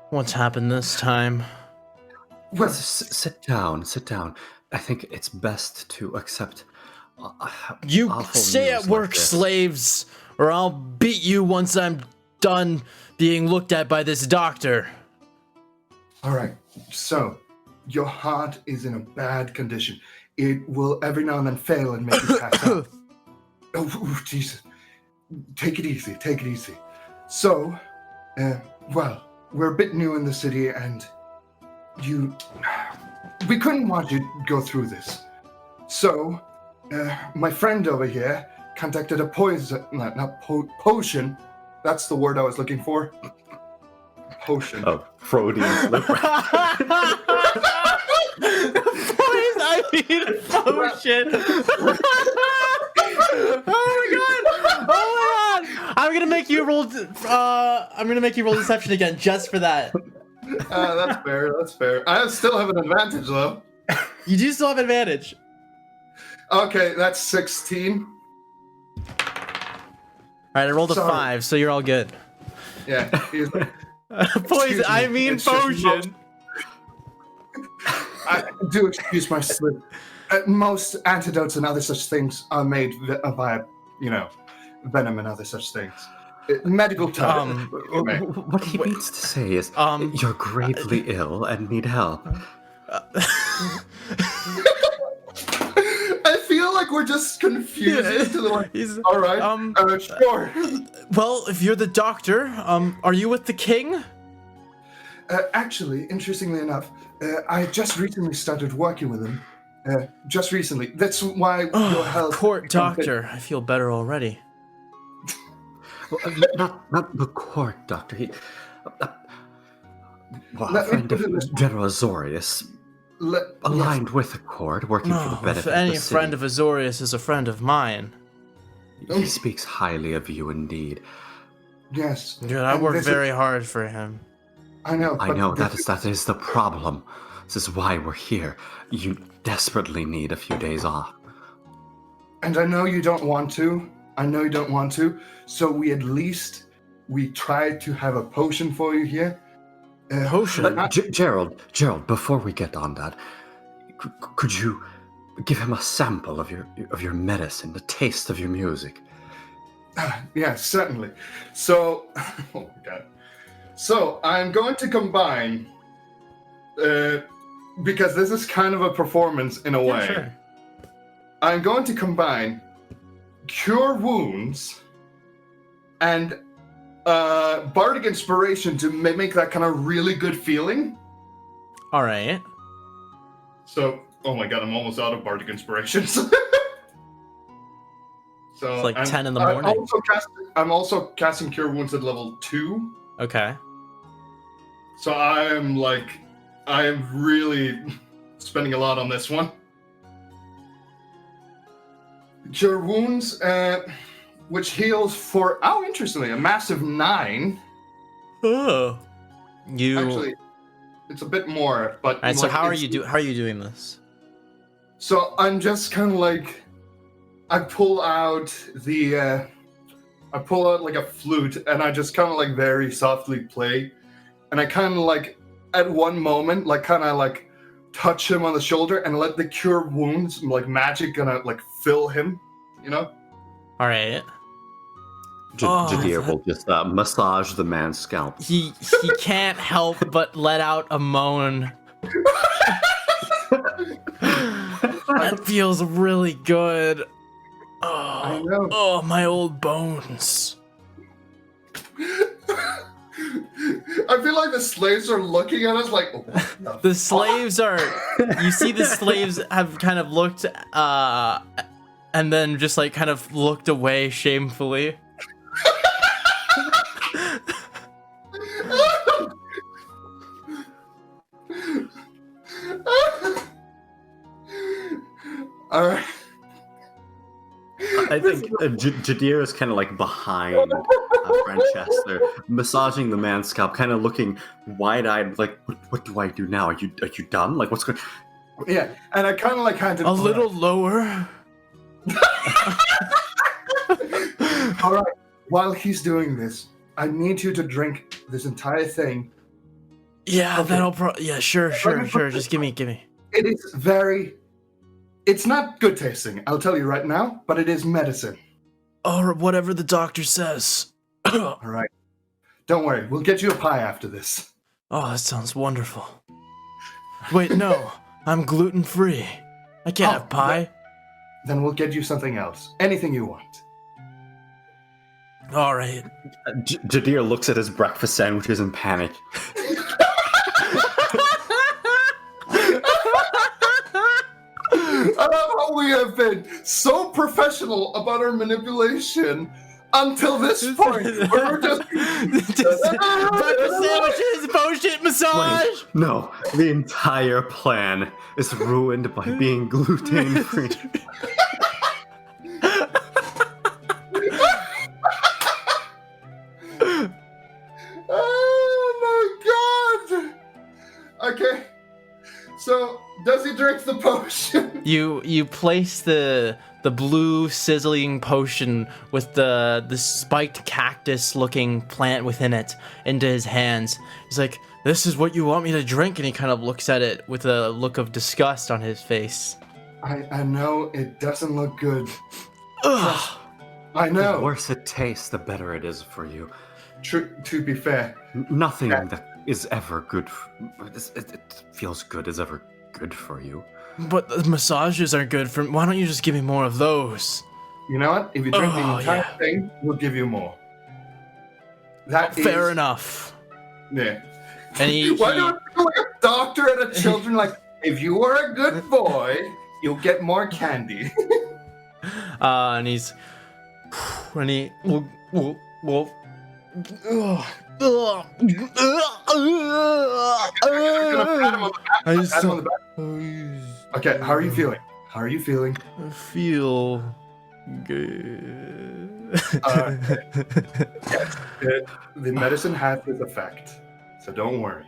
what's happened this time? Well, Sit down. Sit down. I think it's best to accept. You awful stay news at work, like this. slaves, or I'll beat you once I'm done being looked at by this doctor. all right. So your heart is in a bad condition. It will every now and then fail and make you pass out. Oh, Jesus. Take it easy. Take it easy. So, well, we're a bit new in the city, and we couldn't want you to go through this. So, my friend over here contacted a potion. That's the word I was looking for. Potion. Oh, Freudian slip. I mean, oh shit. Oh my god. I'm gonna make you roll deception again just for that. That's fair. That's fair. I still have an advantage, though. You do still have advantage. Okay, that's 16. Alright, I rolled a Sorry. 5, so you're all good. Yeah. he's- Poison, I me, mean it's just potion. I do excuse my slip. Most antidotes and other such things are made via, venom and other such things. Medical term. What he means to say is, you're gravely ill and need help. I feel like we're just confused. All right. Sure. Well, if you're the doctor, are you with the king? Actually, interestingly enough, I just recently started working with him. Just recently. That's why your Oh, health... court doctor. I feel better already. Well, not the court, Doctor. He, well, a Let me friend put of it this way. General Azorius, aligned with the court, working for the No, benefit if of any the city. friend of Azorius is a friend of mine. He speaks highly of you indeed. Yes. Dude, I And work this very hard for him. I know. I but know the that is the problem. This is why we're here. You desperately need a few days off. And I know you don't want to. So we tried to have a potion for you here. Potion? Gerald, before we get on that, could you give him a sample of your medicine, a taste of your music? Yeah, certainly. So, oh my god. So I'm going to combine, because this is kind of a performance in a way. Yeah, sure. I'm going to combine Cure Wounds and Bardic Inspiration to make that kind of really good feeling. All right. So, oh my god, I'm almost out of Bardic Inspirations. So It's like 10 in the morning. I'm also casting Cure Wounds at level 2. Okay. So I am really spending a lot on this one. Cure Wounds, which heals for, interestingly, a massive 9. Oh. You. Actually, it's a bit more, but... All right. So how are you doing this? So I'm just kind of like, I pull out like a flute, and I just kind of like very softly play, and I kind of like at one moment like kind of like touch him on the shoulder and let the Cure Wounds like magic gonna like fill him, you know? All right. Jadir will just massage the man's scalp. He can't help but let out a moan. That feels really good. Oh, I know. Oh, my old bones. I feel like the slaves are looking at us like, oh, what The slaves are. You see, the slaves have kind of looked, and then just like kind of looked away shamefully. All right. I think Jadir is kind of like behind Franchester, massaging the man's scalp, kind of looking wide-eyed, like, "What do I do now? Are you done? Like, what's going?" Yeah, and I kind of like handed A little lower. All right. While he's doing this, I need you to drink this entire thing. Yeah, Okay. Yeah, sure. Just give me. It is very... It's not good tasting, I'll tell you right now, but it is medicine. Or whatever the doctor says. All right. Don't worry, we'll get you a pie after this. Oh, that sounds wonderful. Wait, no. I'm gluten-free. I can't have pie. Then we'll get you something else. Anything you want. All right. Jadir looks at his breakfast sandwiches in panic. I love how we have been so professional about our manipulation until this point. Where we're just... Breakfast sandwiches, potion massage. Wait, no, the entire plan is ruined by being gluten-free. Oh my god! Okay, so does he drink the potion? You place the blue sizzling potion with the spiked cactus looking plant within it into his hands. He's like, "This is what you want me to drink?" And he kind of looks at it with a look of disgust on his face. I know it doesn't look good. Ugh. I The know. worse it tastes, the better it is for you. To be fair, Nothing Yeah. that is ever good. It feels good is ever good for you. But the massages are good for. Why don't you just give me more of those? you know what? If you drink the Oh, entire yeah. thing, we'll give you more. That Fair is- enough. Yeah. And he Why do I feel like a doctor and the children, like, if you are a good boy, you'll get more candy. And he will Okay, how are you feeling? How are you feeling? I feel good. Yes, the medicine has its effect, so don't worry.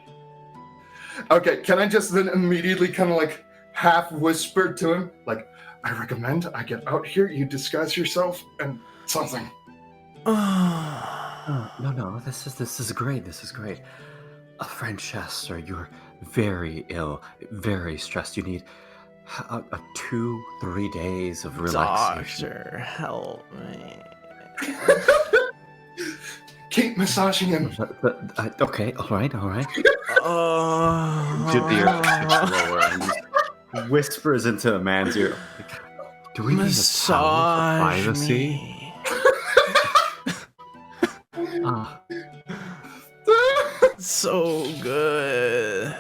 Okay, can I just then immediately kind of like half whisper to him, like, I recommend I get out here, you disguise yourself, and something. No, this is great. This is great. Franchester, you're very ill, very stressed. You need 2-3 days of relaxation. Doctor, help me. Keep massaging him. Okay, all right. Oh. Jadir sits lower and whispers into a man's ear. Do we need a towel for privacy? So good.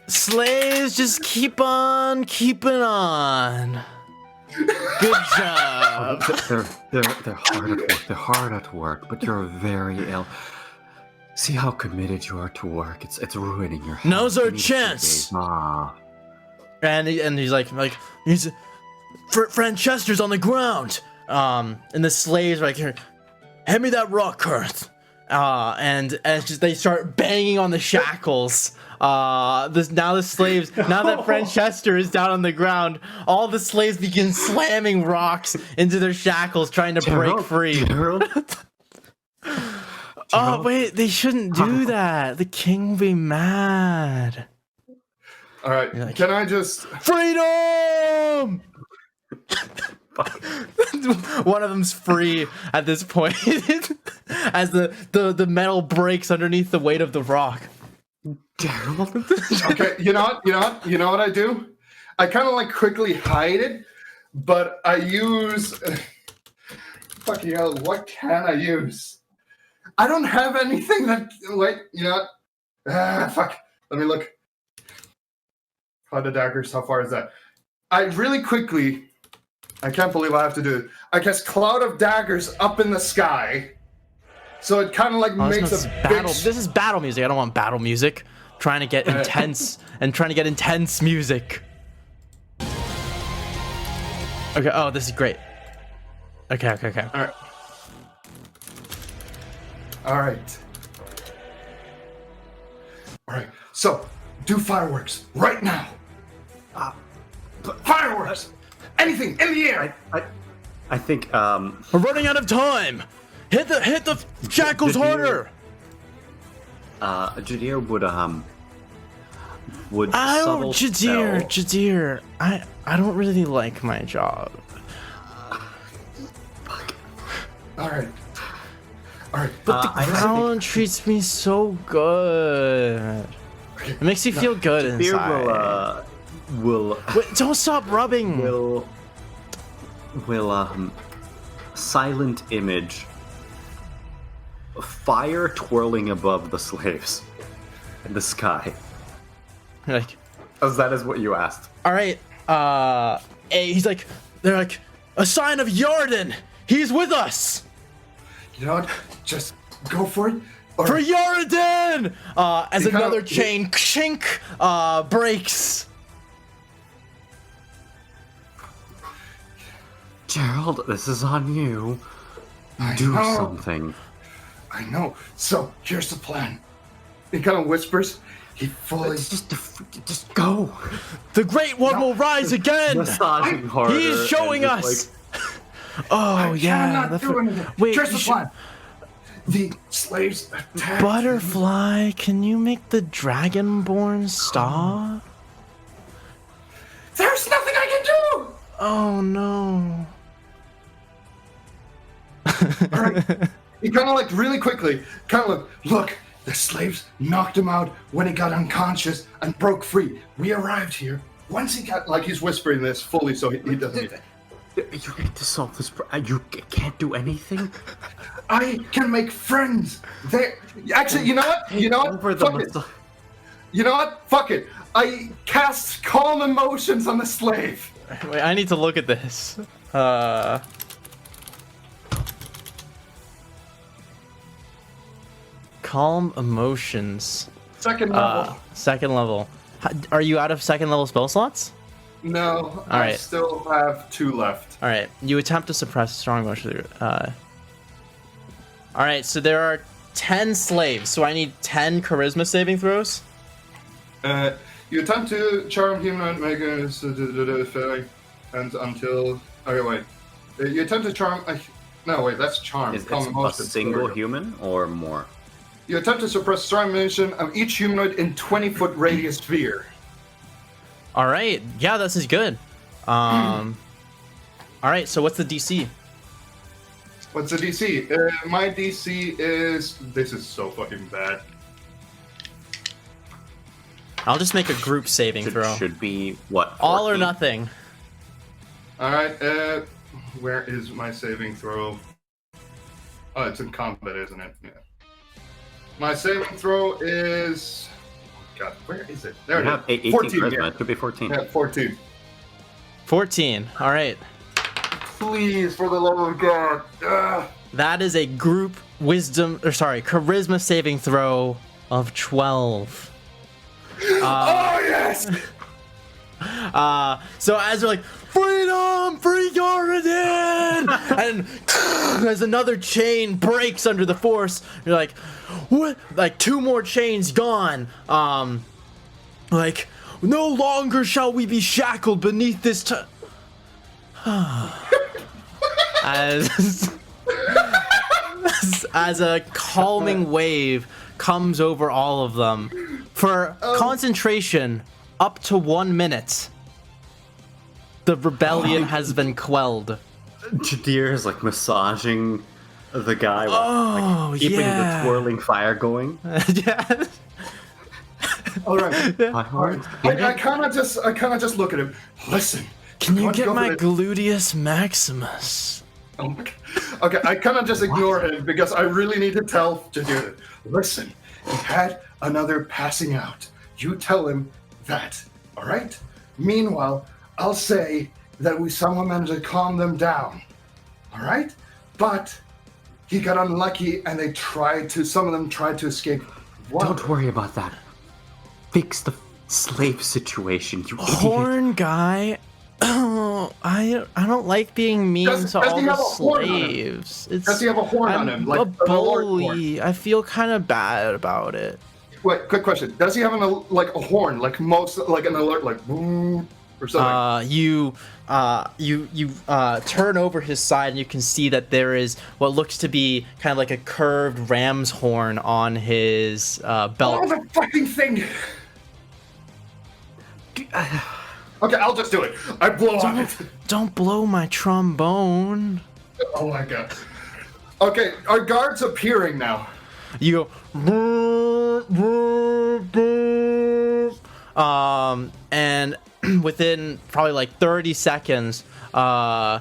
Slaves, just keep on keeping on. Good job. They're hard at work. They're hard at work, but you're very ill. See how committed you are to work. It's ruining your health. Now's our You need a few chance. days. And he's like Franchester's on the ground. And the slaves are like, here, hand me that rock, Kurth. And it's just they start banging on the shackles. Now the slaves, now that Franchester is down on the ground, all the slaves begin slamming rocks into their shackles, trying to break free. Oh wait, they shouldn't do that. The king will be mad. All right, Like, can I just... Freedom! One of them's free at this point as the metal breaks underneath the weight of the rock. Okay, you know what I do? I kind of like quickly hide it, but I use... Fucking hell, what can I use? I don't have anything that... Wait, you know what? Fuck. Let me look. Cloud of daggers, how far is that? I really quickly... I can't believe I have to do it. I cast Cloud of Daggers up in the sky. So it kind of like makes a battle. big... This is battle music. I don't want battle music. I'm trying to get intense intense music. Okay, oh, this is great. Okay. Alright. Alright, so, do fireworks right now. Fireworks! Anything in the air! I think We're running out of time. Hit the shackles harder. Jadir would subtle Jadir, I don't really like my job. Alright. But the crown treats me so good. It makes you feel good inside. Will Wait, don't stop rubbing. will silent image fire twirling above the slaves in the sky. Like, As that is what you asked. all right. He's like, they're like, a sign of Yarden. He's with us. You know what? Just go for it. For Yarden! As You kinda- another chain chink breaks. Gerald, this is on you. I Do know. something. I know. So, here's the plan. He kind of whispers. He fully... Just go. The Great One will rise again. Massaging harder. He's showing and us. just, Oh yeah. cannot do anything. Wait, Here's you the should- plan. The slaves attack. Butterfly, can you make the Dragonborn stop? There's nothing I can do! Oh no. All right. He kind of like really quickly, kind of look, the slaves knocked him out when he got unconscious and broke free. We arrived here. Once he got, like he's whispering this fully so he doesn't... You need to solve this. You can't do anything. I can make friends. They actually, you know what? You know what? Over the Fuck it. You know what? Fuck it. I cast calm emotions on the slave. Wait, I need to look at this. Calm emotions. Second level. Second level. Are you out of second level spell slots? No, I right. still have 2 left. All right. You attempt to suppress strong emotion. All right. So there are 10 slaves. So I need 10 charisma saving throws. You attempt to charm humanoid makers and until. Okay, wait. You attempt to charm. No, wait. That's charm. Is Calm it a emotions. single human or more? You attempt to suppress strong emotion of each humanoid in 20-foot radius sphere. All right. Yeah, this is good. All right. So what's the DC? What's the DC? My DC is. This is so fucking bad. I'll just make a group saving throw. Should be what? 14? All or nothing. Alright, where is my saving throw? Oh, it's in combat, isn't it? Yeah. My saving throw is. God, where is it? There You it have is. 18 14. charisma. Yeah. It should be 14. Yeah, 14. 14. All right. Please, for the love of God. That is a group charisma saving throw of 12. Oh, yes! So as they're like, freedom, free Garden! And as another chain breaks under the force, you're like, what? Like 2 more chains gone. Like, no longer shall we be shackled beneath this as a calming wave comes over all of them for concentration up to 1 minute. The rebellion has been quelled. Jadir is like massaging the guy Oh, like, keeping yeah. the twirling fire going. Yeah. All right. My heart. I kind of just look at him. Listen. Can you want to get go for my the- gluteus maximus? Oh my God. Okay, I kind of just ignore him because I really need to tell Jadir. Listen, he had another passing out. You tell him that, all right? Meanwhile, I'll say that we somehow managed to calm them down, all right? But he got unlucky and some of them tried to escape. Don't worry about that. Fix the slave situation, you idiot. Horn guy. Oh, I don't like being mean Does to he all have the a horn on him? slaves. Does he have a horn on him? Like a an alert horn? bully. I feel kind of bad about it. Wait, quick question. Does he have a horn, like an alert, like boom or something? You turn over his side and you can see that there is what looks to be kind of like a curved ram's horn on his belt. Oh, the fucking thing! Okay, I'll just do it. I blow on it. Don't blow my trombone. Oh my God. Okay, our guard's appearing now. You go, and within probably like 30 seconds, right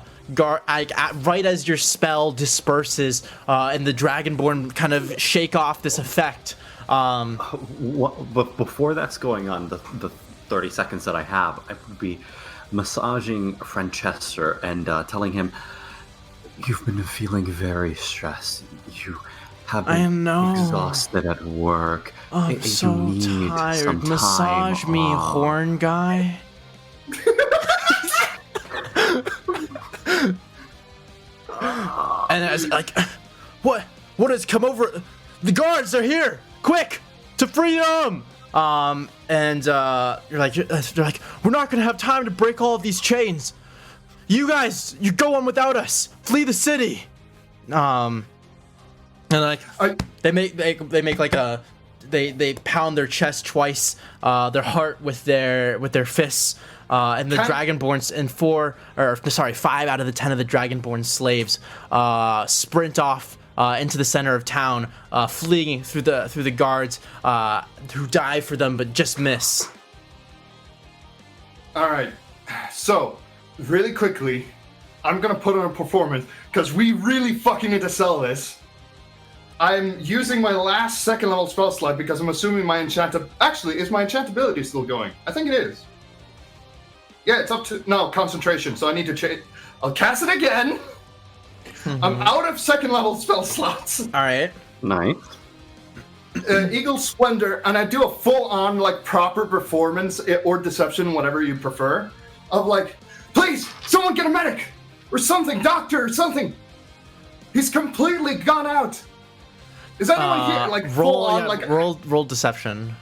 as your spell disperses, and the Dragonborn kind of shake off this effect. But before that's going on, the 30 seconds that I have, I would be massaging Franchester and telling him, you've been feeling very stressed. You have been exhausted at work. Oh, I'm so tired. Massage me, horn guy. And I was like, what has come over? The guards are here! Quick! To freedom! They're like, we're not gonna have time to break all of these chains. You guys, you go on without us. Flee the city. And like, they make like a, they pound their chest twice, their heart with their fists, and the Dragonborns and 5 out of the 10 of the Dragonborn slaves sprint off into the center of town, fleeing through the guards who dive for them but just miss. All right, so really quickly, I'm gonna put on a performance because we really fucking need to sell this. I'm using my last second level spell slot because I'm assuming my Actually, is my enchantability still going? I think it is. Yeah, it's up to... No, concentration, so I need to change... I'll cast it again! I'm out of second level spell slots. Alright. Nice. Eagle Splendor, and I do a full-on, like, proper performance, or deception, whatever you prefer, of like, please, someone get a medic! Or something, doctor, or something! He's completely gone out! Is anyone here? Like, roll, full-on, yeah, like... roll deception.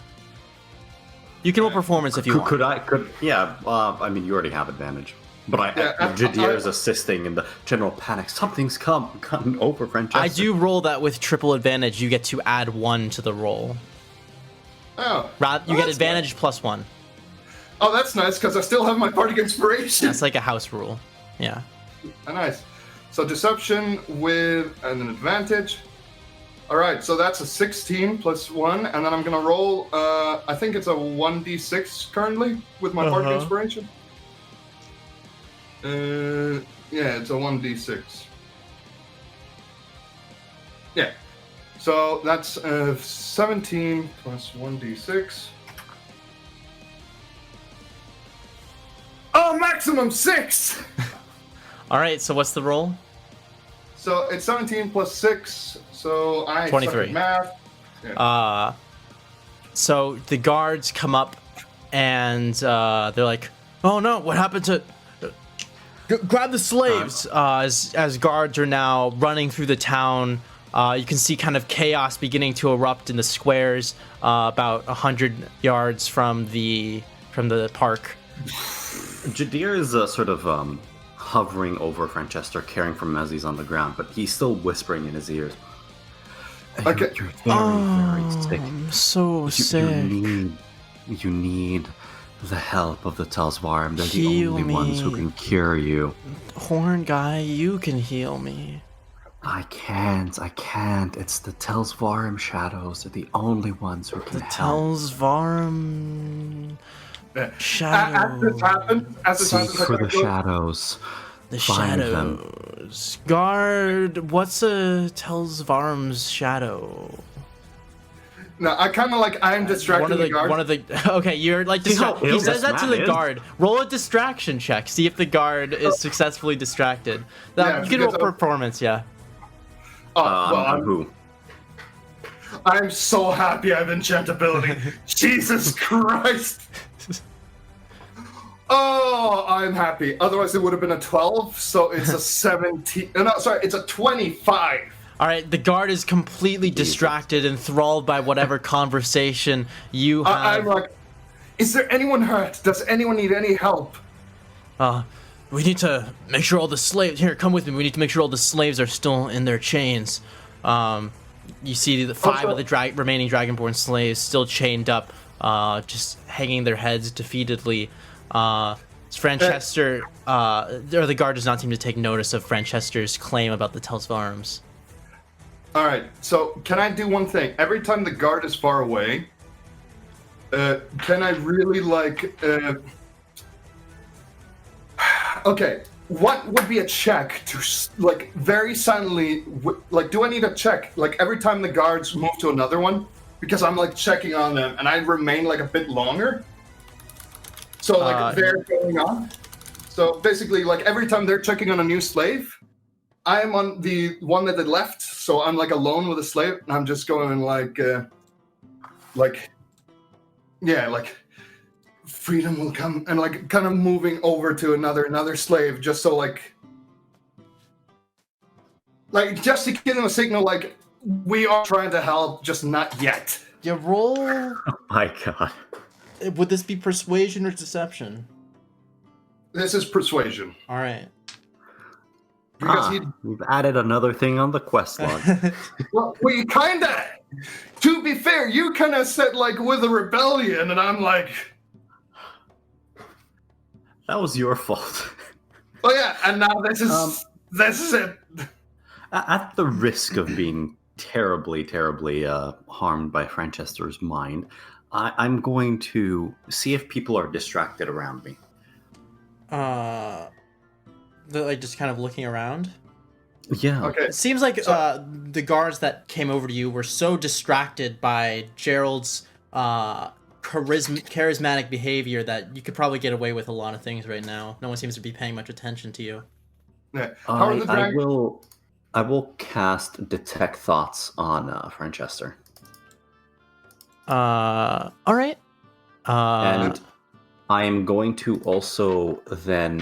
You can roll performance if you want. I mean, you already have advantage. But Jadir is assisting in the general panic. Something's come over Franchester. I do roll that with triple advantage. You get to add 1 to the roll. Oh. You get advantage plus 1. Oh, that's nice, because I still have my bardic inspiration. That's like a house rule. Yeah. Oh, nice. So deception with an advantage. All right, so that's a 16 plus 1, and then I'm going to roll, I think it's a 1d6 currently with my bardic inspiration. Yeah, it's a 1d6. Yeah. So that's 17 plus 1d6. Oh, maximum 6! Alright, so what's the roll? So it's 17 plus 6, so I 23. suck at math. Yeah. So the guards come up and they're like, oh no, what happened to... Grab the slaves! As guards are now running through the town, you can see kind of chaos beginning to erupt in the squares about 100 yards from the park. Jadir is sort of hovering over Franchester, caring for him as he's on the ground, but he's still whispering in his ears. Okay. You're very sick. I'm so sick. You need the help of the Telsvarm. They're Heal the only ones who me. can cure you. Horn guy, you can heal me. I can't. It's the Telsvarm shadows. They're the only ones who can help. Telsvarm As this happens, Seek for the shadows. The Find them. shadows. Guard, what's a Telsvarm's shadow? No, I kind of like I'm distracting the guard. Okay, you're like distracted. He says that to the guard. Roll a distraction check. See if the guard is successfully distracted. Yeah, You can roll because performance, yeah. Oh, well, Who? I'm so happy I have enchantability. Jesus Christ. Oh, I'm happy. Otherwise, it would have been a 12, so it's a 17. No, sorry, it's a 25. All right, the guard is completely distracted, enthralled by whatever conversation you have. I'm like, is there anyone hurt? Does anyone need any help? We need to make sure all the slaves... Here, come with me. We need to make sure all the slaves are still in their chains. You see the 5 of the remaining Dragonborn slaves still chained up, just hanging their heads defeatedly. Franchester... or the guard does not seem to take notice of Franchester's claim about the Telsvarms. All right, so can I do one thing? Every time the guard is far away, can I really, like... Okay, what would be a check to, like, very silently... Like, do I need a check? Like, every time the guards move to another one? Because I'm, like, checking on them, and I remain, like, a bit longer? So, like, they're going on? So, basically, like, every time they're checking on a new slave... I am on the one that they left, so I'm like alone with a slave, and I'm just going like freedom will come, and like kind of moving over to another slave, just so like just to give them a signal, like we are trying to help, just not yet. You roll. Oh my god. Would this be persuasion or deception? This is persuasion. All right. Because we've added another thing on the quest log. Well, we kinda. To be fair, you kind of said like with a rebellion, and I'm like, that was your fault. Oh yeah, and now this is it. At the risk of being terribly harmed by Franchester's mind, I'm going to see if people are distracted around me. They're like just kind of looking around? Yeah. Okay. It seems like the guards that came over to you were so distracted by Gerald's charismatic behavior that you could probably get away with a lot of things right now. No one seems to be paying much attention to you. Yeah. How are the I dragons? will cast detect thoughts on Franchester. All right. And I am going to also then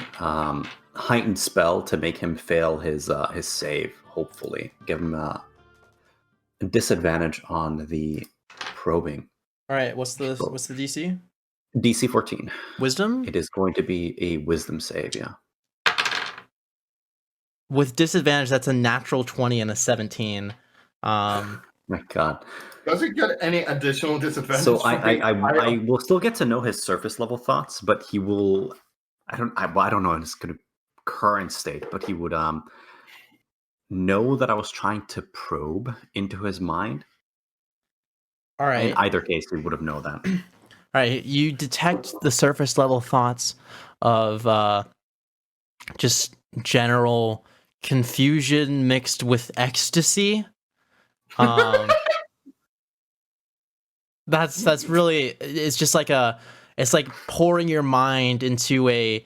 heighten spell to make him fail his save. Hopefully, give him a disadvantage on the probing. All right. What's the DC? DC 14. Wisdom? It is going to be a wisdom save. Yeah. With disadvantage, that's a natural 20 and a 17. My God. Does he get any additional disadvantage? So for being I higher? will still get to know his surface level thoughts, but he will. I don't know in his current state, but he would know that I was trying to probe into his mind. All right. In either case, he would have known that. All right. You detect the surface level thoughts of just general confusion mixed with ecstasy. That's really, it's just like it's like pouring your mind into a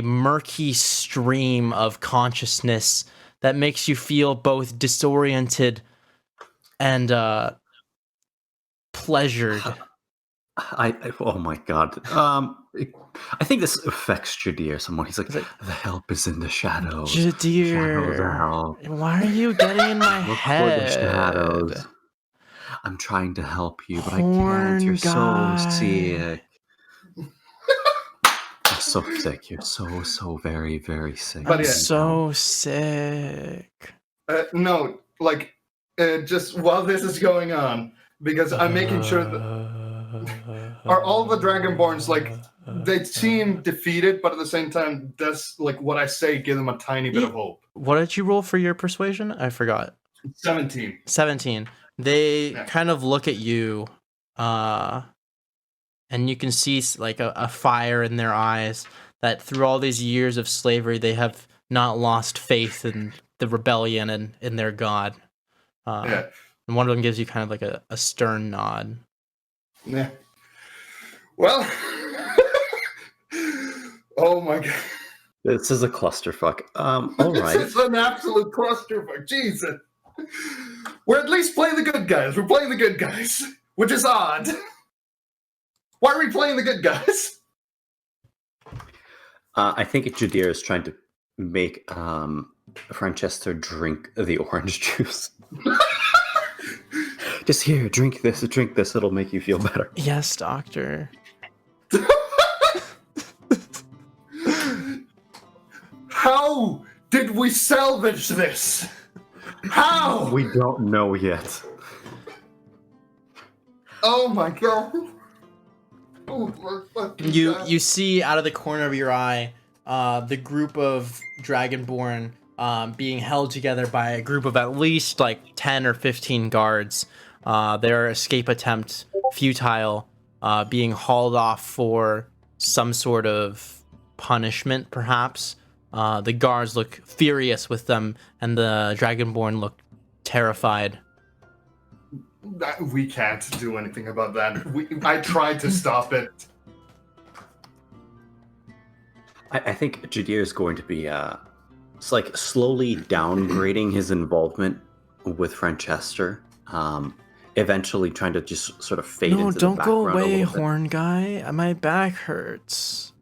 murky stream of consciousness that makes you feel both disoriented and pleasured. Oh my God. I think this affects Jadir somewhat. He's like, the help is in the shadows. Jadir, Shadows are help. why are you getting in my Look head? for the shadows. I'm trying to help you, but Horn I can't. You're guy. so sick. You're so sick. You're so very, very sick. But I'm yeah. so sick. No, like, just while this is going on, because I'm making sure that are all the Dragonborns, like, they seem defeated, but at the same time, does, like, what I say give them a tiny bit of hope. What did you roll for your persuasion? I forgot. 17. 17. They Yeah. kind of look at you, and you can see like a fire in their eyes that through all these years of slavery, they have not lost faith in the rebellion and in their god. Yeah. And one of them gives you kind of like a stern nod. Yeah. Well, oh my God. This is a clusterfuck. All This right. is an absolute clusterfuck. Jesus. We're at least playing the good guys. We're playing the good guys, which is odd. Why are we playing the good guys? I think Jadir is trying to make Franchester drink the orange juice. Just here, drink this. It'll make you feel better. Yes, doctor. How did we salvage this? How? We don't know yet. Oh my God. Oh my fucking God. You see out of the corner of your eye the group of Dragonborn being held together by a group of at least like 10 or 15 guards. Their escape attempt futile, being hauled off for some sort of punishment, perhaps. The guards look furious with them, and the Dragonborn look terrified. We can't do anything about that. I tried to stop it. I think Jadir is going to be it's like slowly downgrading his involvement with Franchester. Eventually trying to just sort of fade No, into the don't go background a away, little bit. horn guy. My back hurts.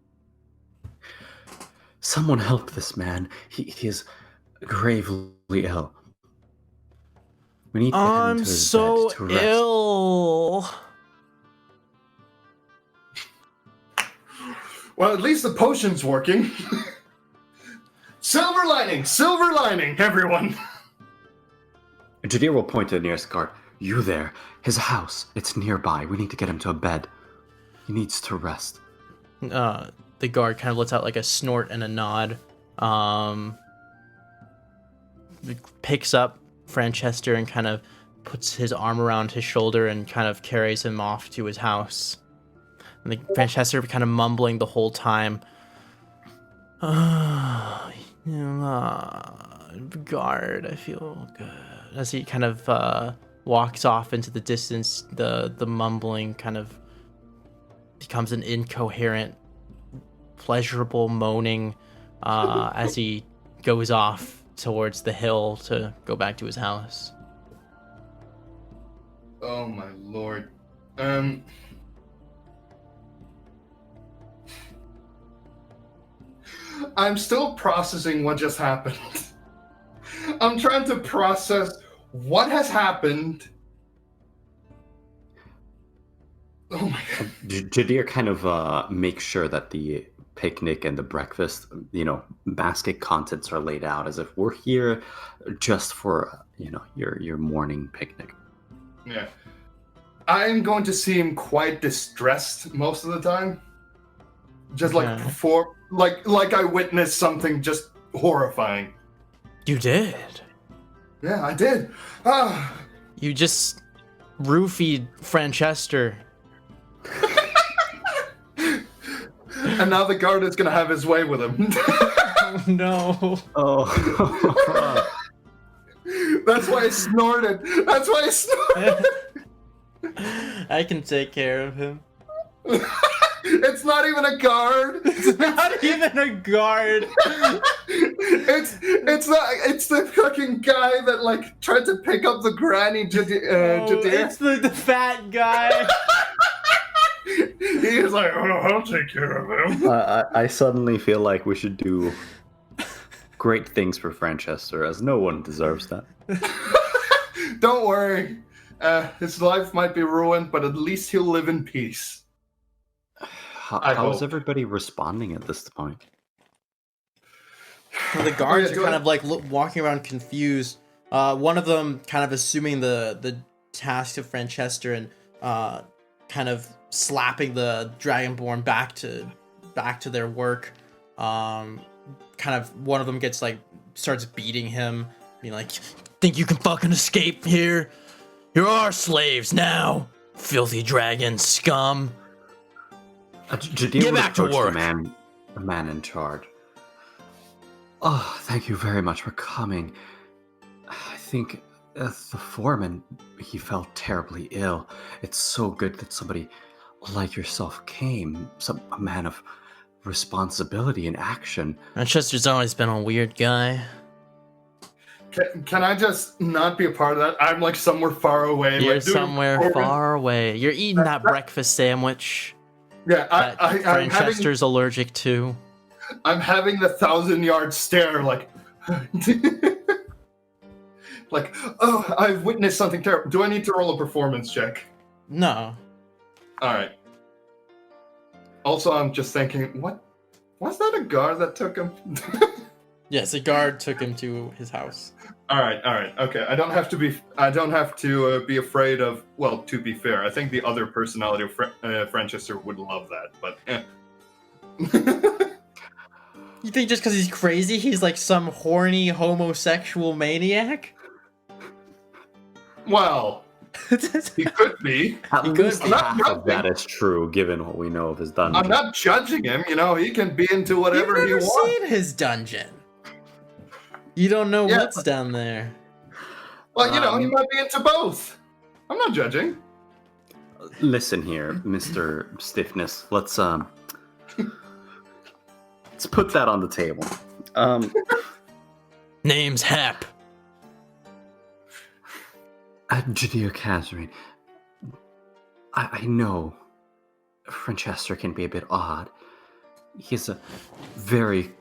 Someone help this man. He is gravely ill. We need to get him I'm to his so bed to rest. ill. Well, at least the potion's working. Silver lining, everyone. Jadir will point to the nearest guard. You there. His house. It's nearby. We need to get him to a bed. He needs to rest. The guard kind of lets out like a snort and a nod. Picks up Franchester and kind of puts his arm around his shoulder and kind of carries him off to his house. And the Franchester kind of mumbling the whole time. guard, I feel good. As he kind of walks off into the distance, the mumbling kind of becomes an incoherent, pleasurable moaning as he goes off towards the hill to go back to his house. Oh my lord. I'm still processing what just happened. I'm trying to process what has happened. Oh my god. Jadir kind of makes sure that the picnic and the breakfast, basket contents are laid out as if we're here just for, your morning picnic. Yeah. I'm going to seem quite distressed most of the time. Just like Okay. before, like I witnessed something just horrifying. You did. Yeah, I did. Ah. You just roofied Franchester. And now the guard is gonna have his way with him. Oh no. Oh. That's why I snorted. That's why I snorted. I can take care of him. It's not even a guard. It's not even a guard. It's the fucking guy that like tried to pick up the granny Jadir. It's the fat guy. He is like, oh, I'll take care of him. I suddenly feel like we should do great things for Franchester, as no one deserves that. Don't worry. His life might be ruined, but at least he'll live in peace. How is everybody responding at this point? Well, the guards are kind of like walking around confused. One of them kind of assuming the task of Franchester and kind of slapping the Dragonborn back to their work. Kind of one of them starts beating him, being like, "Think you can fucking escape here? You're our slaves now, filthy dragon scum." Jadir Get would back to approach work. The man in charge. Oh, thank you very much for coming. I think the foreman, he felt terribly ill. It's so good that somebody like yourself came, a man of responsibility and action. Manchester's always been a weird guy. Can I just not be a part of that? I'm like somewhere far away. You're like, doing somewhere performance. far away. You're eating that breakfast sandwich Yeah, that I'm Franchester's allergic to. I'm having the 1,000-yard stare, like, like, oh, I've witnessed something terrible. Do I need to roll a performance check? No. All right. Also, I'm just thinking, what? Was that a guard that took him? Yes, a guard took him to his house. All right, okay. I don't have to be afraid of. Well, to be fair, I think the other personality of Franchester would love that, but. You think just because he's crazy, he's like some horny homosexual maniac? Well, he could be. At He least could be. half of that is true, given what we know of his dungeon. I'm not judging him. He can be into whatever You've he never wants. seen his dungeon. You don't know Yeah. what's down there. Well, he might be into both. I'm not judging. Listen here, Mr. Stiffness. Let's put that on the table. Name's Hep. Jadir Kazrin, I know Franchester can be a bit odd. He's a very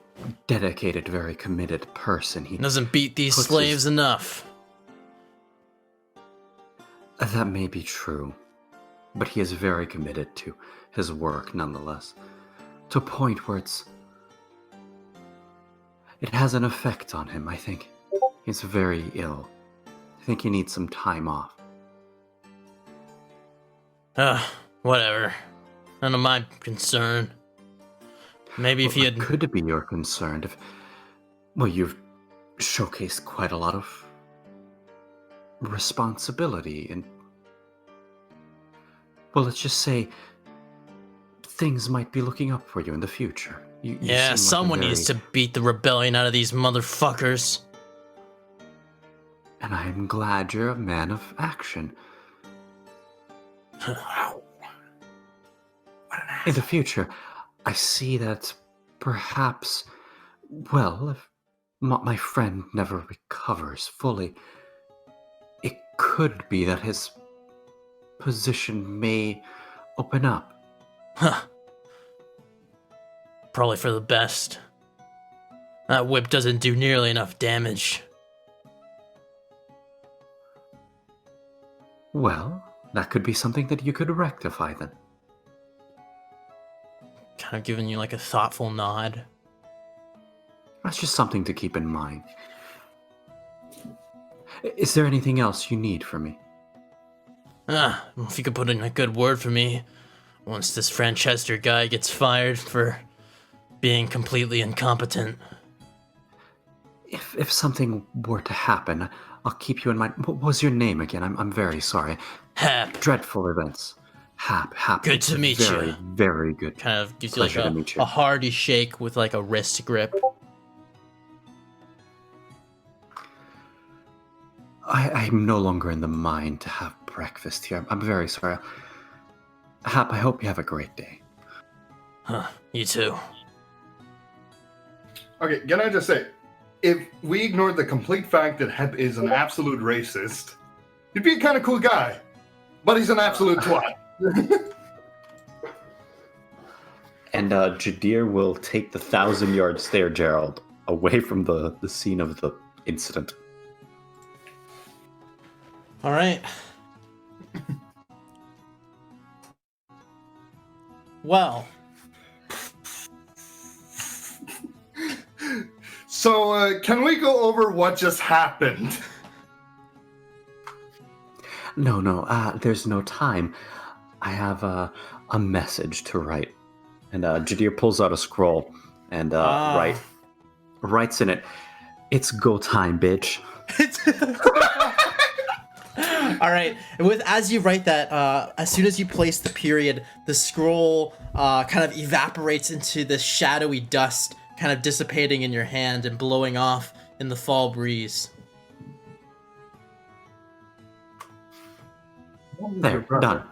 dedicated, very committed person. He Doesn't beat these puts slaves enough. That may be true, but he is very committed to his work nonetheless, to a point where it has an effect on him, I think. He's very ill. I think he needs some time off. Whatever. None of my concern. Maybe if he had... Could it be your concern if... Well, you've showcased quite a lot of responsibility and... Well, let's just say things might be looking up for you in the future. You seem Yeah, like a someone very- needs to beat the rebellion out of these motherfuckers. And I am glad you're a man of action. Wow. What an In the asshole. future, I see that perhaps, well, if my friend never recovers fully, it could be that his position may open up. Huh. Probably for the best. That whip doesn't do nearly enough damage. Well, that could be something that you could rectify then. Kind of giving you like a thoughtful nod. That's just something to keep in mind. Is there anything else you need from me? If you could put in a good word for me once this Franchester guy gets fired for being completely incompetent. If something were to happen, I'll keep you in mind. What was your name again? I'm very sorry. Hap. Dreadful events. Hap. Good to meet very, you. Very good. Kind of gives you like Pleasure to meet you. a hearty shake with like a wrist grip. I'm no longer in the mind to have breakfast here. I'm very sorry. Hap, I hope you have a great day. You too. Okay, can I just say, if we ignored the complete fact that Hep is an absolute racist, he'd be a kind of cool guy. But he's an absolute twat. And Jadir will take the 1,000-yard stare, Gerald, away from the scene of the incident. All right. Well. So, can we go over what just happened? No, there's no time. I have a message to write. And Jadir pulls out a scroll and writes in it, "It's go time, bitch." All right. As you write that, as soon as you place the period, the scroll kind of evaporates into this shadowy dust, kind of dissipating in your hand and blowing off in the fall breeze. There, done.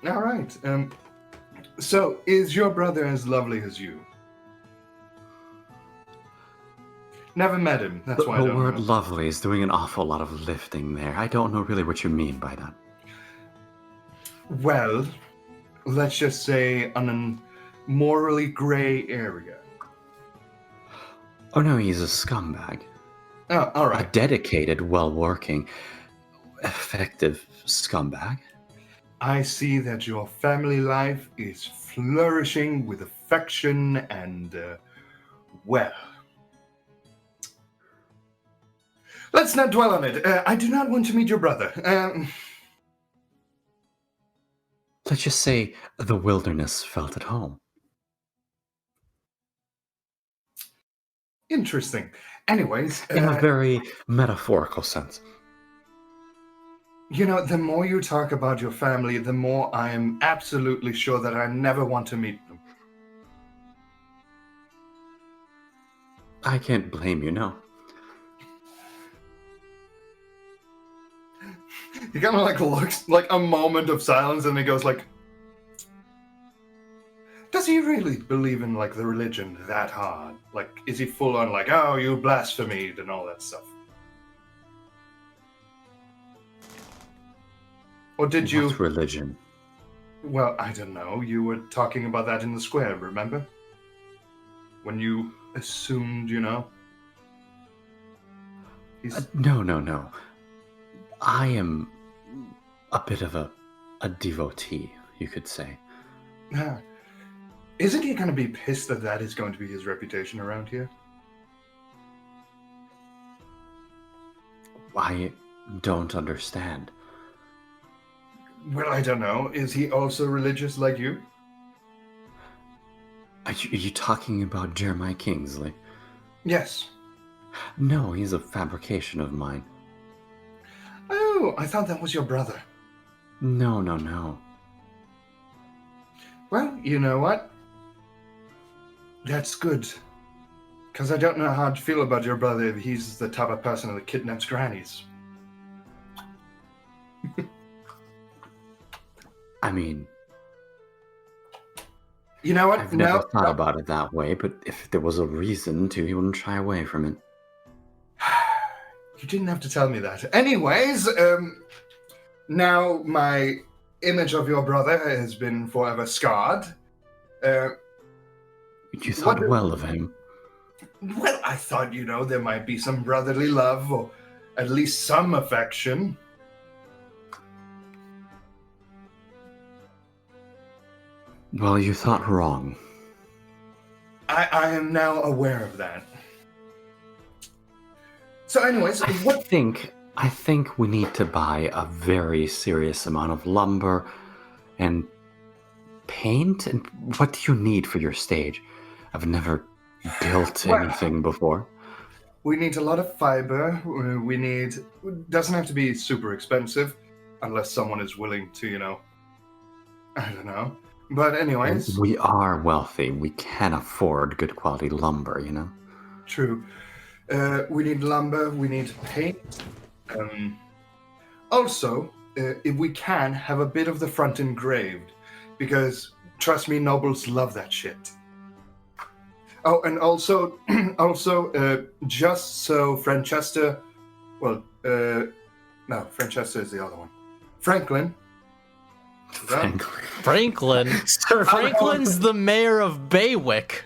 All right. So, is your brother as lovely as you? Never met him. That's why I The don't word know. lovely is doing an awful lot of lifting there. I don't know really what you mean by that. Well, let's just say on a morally gray area. Oh no, he's a scumbag. Oh, all A right. dedicated, well-working, effective scumbag. I see that your family life is flourishing with affection and, well. Let's not dwell on it. I do not want to meet your brother. Let's just say the wilderness felt at home. Interesting. Anyways, In a very metaphorical sense. you know, the more you talk about your family, the more I am absolutely sure that I never want to meet them. I can't blame you, no. He kind of like looks like a moment of silence and he goes like, does he really believe in like the religion that hard? Like, is he full on like, oh, you blasphemed and all that stuff? Or did you? What's religion? Well, I don't know. You were talking about that in the square, remember? When you assumed, you know? He's... No. I am a bit of a devotee, you could say. Isn't he going to be pissed that that is going to be his reputation around here? I don't understand. Well, I don't know. Is he also religious like you? Are you talking about Jeremiah Kingsley? Yes. No, he's a fabrication of mine. Oh, I thought that was your brother. No. Well, you know what? That's good. Because I don't know how to feel about your brother if he's the type of person that kidnaps grannies. I mean, You know what? I've never thought about it that way, but if there was a reason to, he wouldn't shy away from it. You didn't have to tell me that. Anyways, now my image of your brother has been forever scarred. You thought well of him. Well, I thought, there might be some brotherly love, or at least some affection. Well, you thought wrong. I am now aware of that. So anyways, I think we need to buy a very serious amount of lumber and paint. And what do you need for your stage? I've never built anything before. We need a lot of fiber. Doesn't have to be super expensive, unless someone is willing to, I don't know. But anyways. We are wealthy. We can afford good quality lumber, True. We need lumber, we need paint. Also, if we can, have a bit of the front engraved. Because, trust me, nobles love that shit. Oh, and also, just so Franchester... Well, no, Franchester is the other one. Franklin. Franklin? Sir, Franklin's the mayor of Baywick.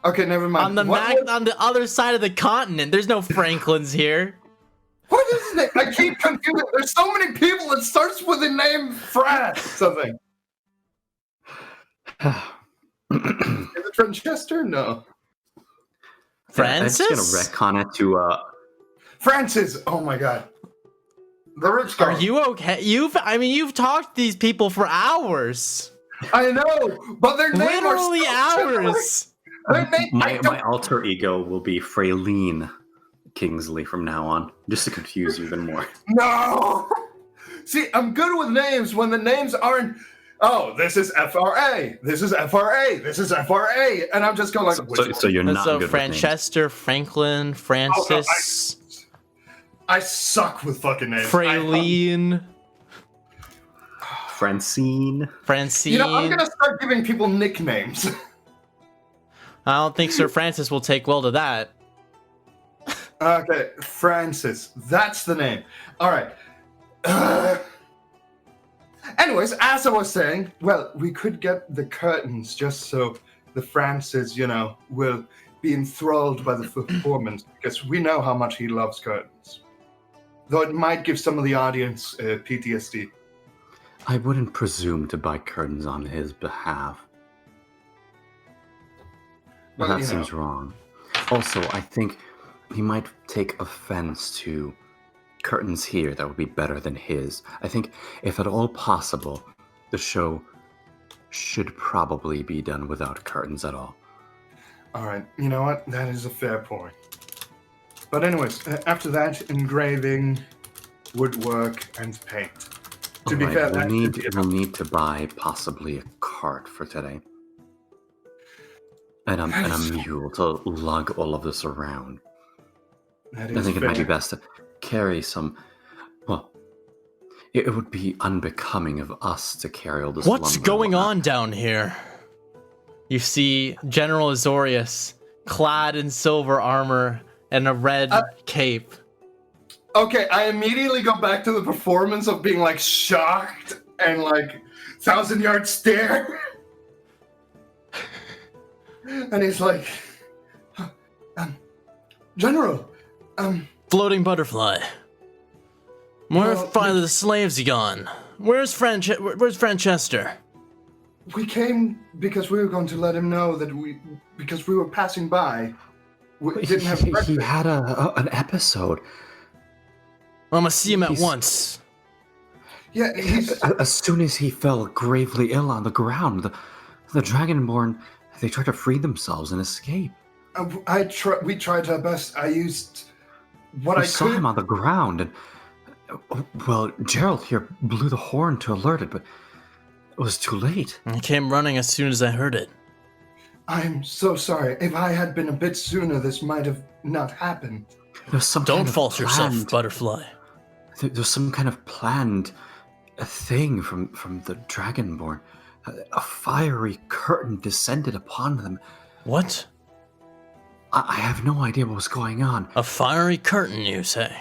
Okay, never mind. On the other side of the continent. There's no Franklins here. What is it? I keep confusing. There's so many people. It starts with the name Fran something. Is it Franchester? No. Francis? I'm just gonna retcon it to Francis. Oh my god. The rich guy. Are you okay? You've talked to these people for hours. I know, but their names are literally hours. My alter ego will be Fraylene Kingsley from now on, just to confuse you even more. No! See, I'm good with names when the names aren't, oh, this is FRA, this is FRA, this is FRA, and I'm just going like, so you're not good Franchester, with names. Franklin, Francis... I suck with fucking names. Fraylene. Francine. I'm gonna start giving people nicknames. I don't think Sir Francis will take well to that. Okay, Francis. That's the name. All right. Anyways, as I was saying, well, we could get the curtains just so the Francis, will be enthralled by the performance, because we know how much he loves curtains. Though it might give some of the audience PTSD. I wouldn't presume to buy curtains on his behalf. Well, that seems wrong. Also, I think he might take offense to curtains here that would be better than his. I think, if at all possible, the show should probably be done without curtains at all. Alright, you know what? That is a fair point. But anyways, after that, engraving, woodwork, and paint. To be fair, we'll need to buy possibly a cart for today. And a mule to lug all of this around. I think it might be best to carry some... Well, it would be unbecoming of us to carry all this lumber. What's going on down here? You see General Azorius, clad in silver armor and a red cape. Okay, I immediately go back to the performance of being, shocked and, 1,000-yard stare. And he's like, General, Floating butterfly. Where finally the slaves gone? Where's Franchester? We came because we were going to let him know that because we were passing by. We didn't have breakfast. He had an episode. I'm gonna see him at once. Yeah, as soon as he fell gravely ill on the ground, the Dragonborn, they tried to free themselves and escape. We tried our best. I used what I could. Saw him on the ground, and Gerald here blew the horn to alert it, but it was too late. I came running as soon as I heard it. I'm so sorry. If I had been a bit sooner, this might have not happened. There's some Don't kind of false yourself, planned- Butterfly. There's some kind of planned thing from the Dragonborn. A fiery curtain descended upon them. What? I have no idea what was going on. A fiery curtain, you say?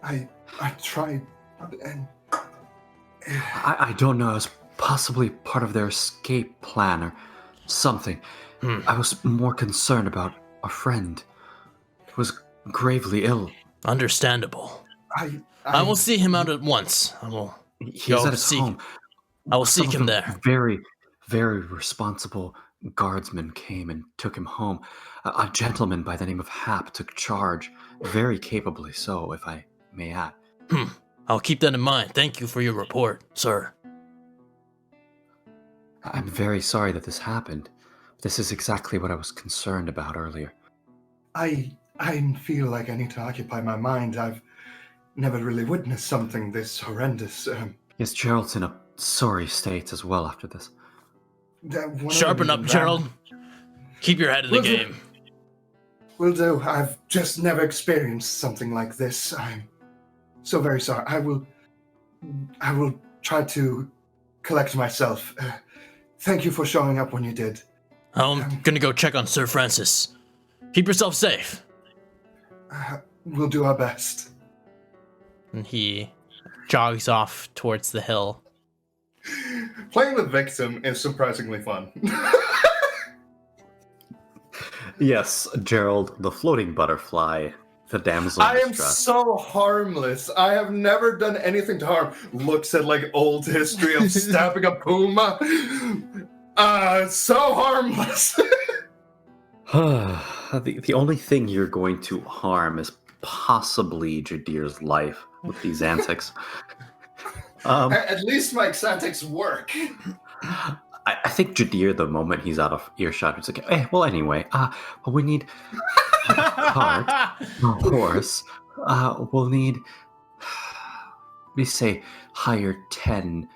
I tried, and I don't know. It was possibly part of their escape plan or something. I was more concerned about a friend who was gravely ill. Understandable. I will see him out at once. I will He's go at his seek. home. I will Some seek of him the there. Very, very responsible guardsmen came and took him home. A gentleman by the name of Hap took charge, very capably so, if I may add. I'll keep that in mind. Thank you for your report, sir. I'm very sorry that this happened. This is exactly what I was concerned about earlier. I feel like I need to occupy my mind. I've never really witnessed something this horrendous. Yes, Gerald's in a sorry state as well after this. Sharpen up, Gerald. Keep your head in the game. Will do. I've just never experienced something like this. I'm so very sorry. I will try to collect myself. Thank you for showing up when you did. I'm gonna go check on Sir Francis. Keep yourself safe. We'll do our best. And he jogs off towards the hill. Playing the victim is surprisingly fun. Yes, Gerald, the floating butterfly, the damsel in I am distress. so harmless. I have never done anything to harm. Looks at like old history of stabbing a puma. So harmless. The only thing you're going to harm is possibly Jadir's life with these antics. At least my antics work. I think Jadir, the moment he's out of earshot, is like, well, anyway, we need a cart, a horse. We'll need, we say, hire 10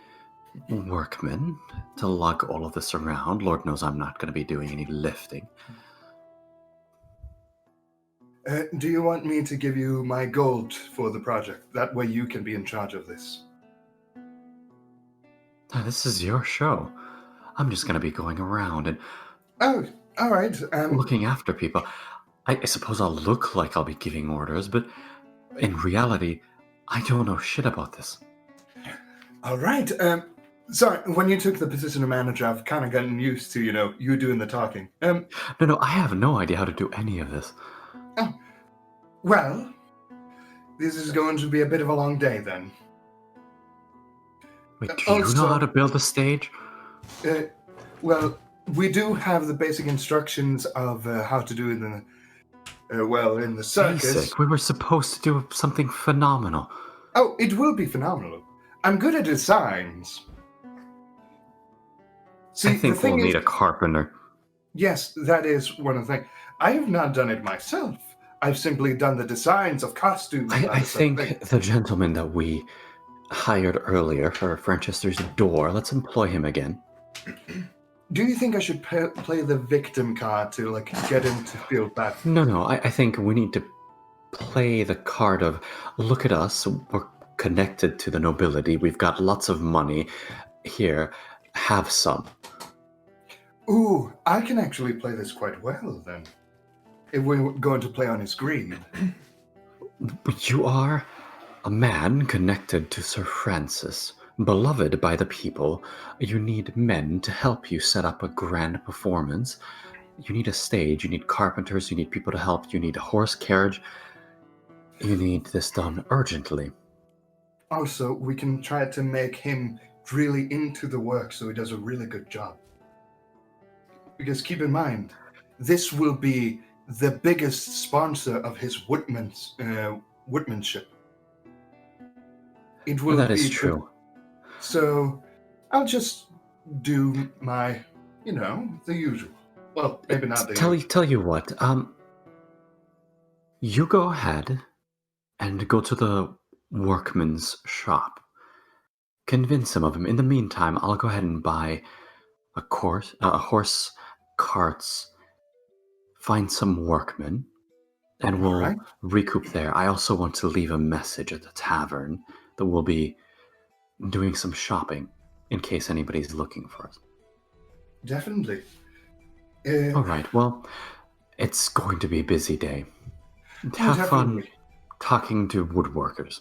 workmen to lug all of this around. Lord knows I'm not going to be doing any lifting. Do you want me to give you my gold for the project? That way you can be in charge of this. This is your show. I'm just going to be going around and Oh, all right. looking after people. I suppose I'll look like I'll be giving orders, but in reality, I don't know shit about this. All right. Sorry, when you took the position of manager, I've kind of gotten used to, you doing the talking. No, I have no idea how to do any of this. Well, this is going to be a bit of a long day then. Wait, do you know how to build a stage? Well, we do have the basic instructions of how to do it in the circus. Basic. We were supposed to do something phenomenal. Oh, it will be phenomenal. I'm good at designs. See, I think the thing we'll is, need a carpenter. Yes, that is one of the things. I have not done it myself. I've simply done the designs of costumes. I think the gentleman that we hired earlier for Franchester's door, let's employ him again. Do you think I should play the victim card to get him to feel bad? No, I think we need to play the card of, look at us, we're connected to the nobility, we've got lots of money, here, have some. Ooh, I can actually play this quite well then. If we're going to play on his greed. You are a man connected to Sir Francis, beloved by the people. You need men to help you set up a grand performance. You need a stage, you need carpenters, you need people to help, you need a horse carriage. You need this done urgently. Also, we can try to make him really into the work so he does a really good job. Because keep in mind, this will be the biggest sponsor of his woodmanship. It will That be is true. So I'll just do my, the usual. Well, maybe not the usual. Tell you what, you go ahead and go to the workman's shop. Convince some of them. In the meantime, I'll go ahead and buy a horse carts, find some workmen, and we'll Alright. recoup there. I also want to leave a message at the tavern that we'll be doing some shopping in case anybody's looking for us. Definitely. All right, well, it's going to be a busy day. Oh, Have fun definitely. talking to woodworkers.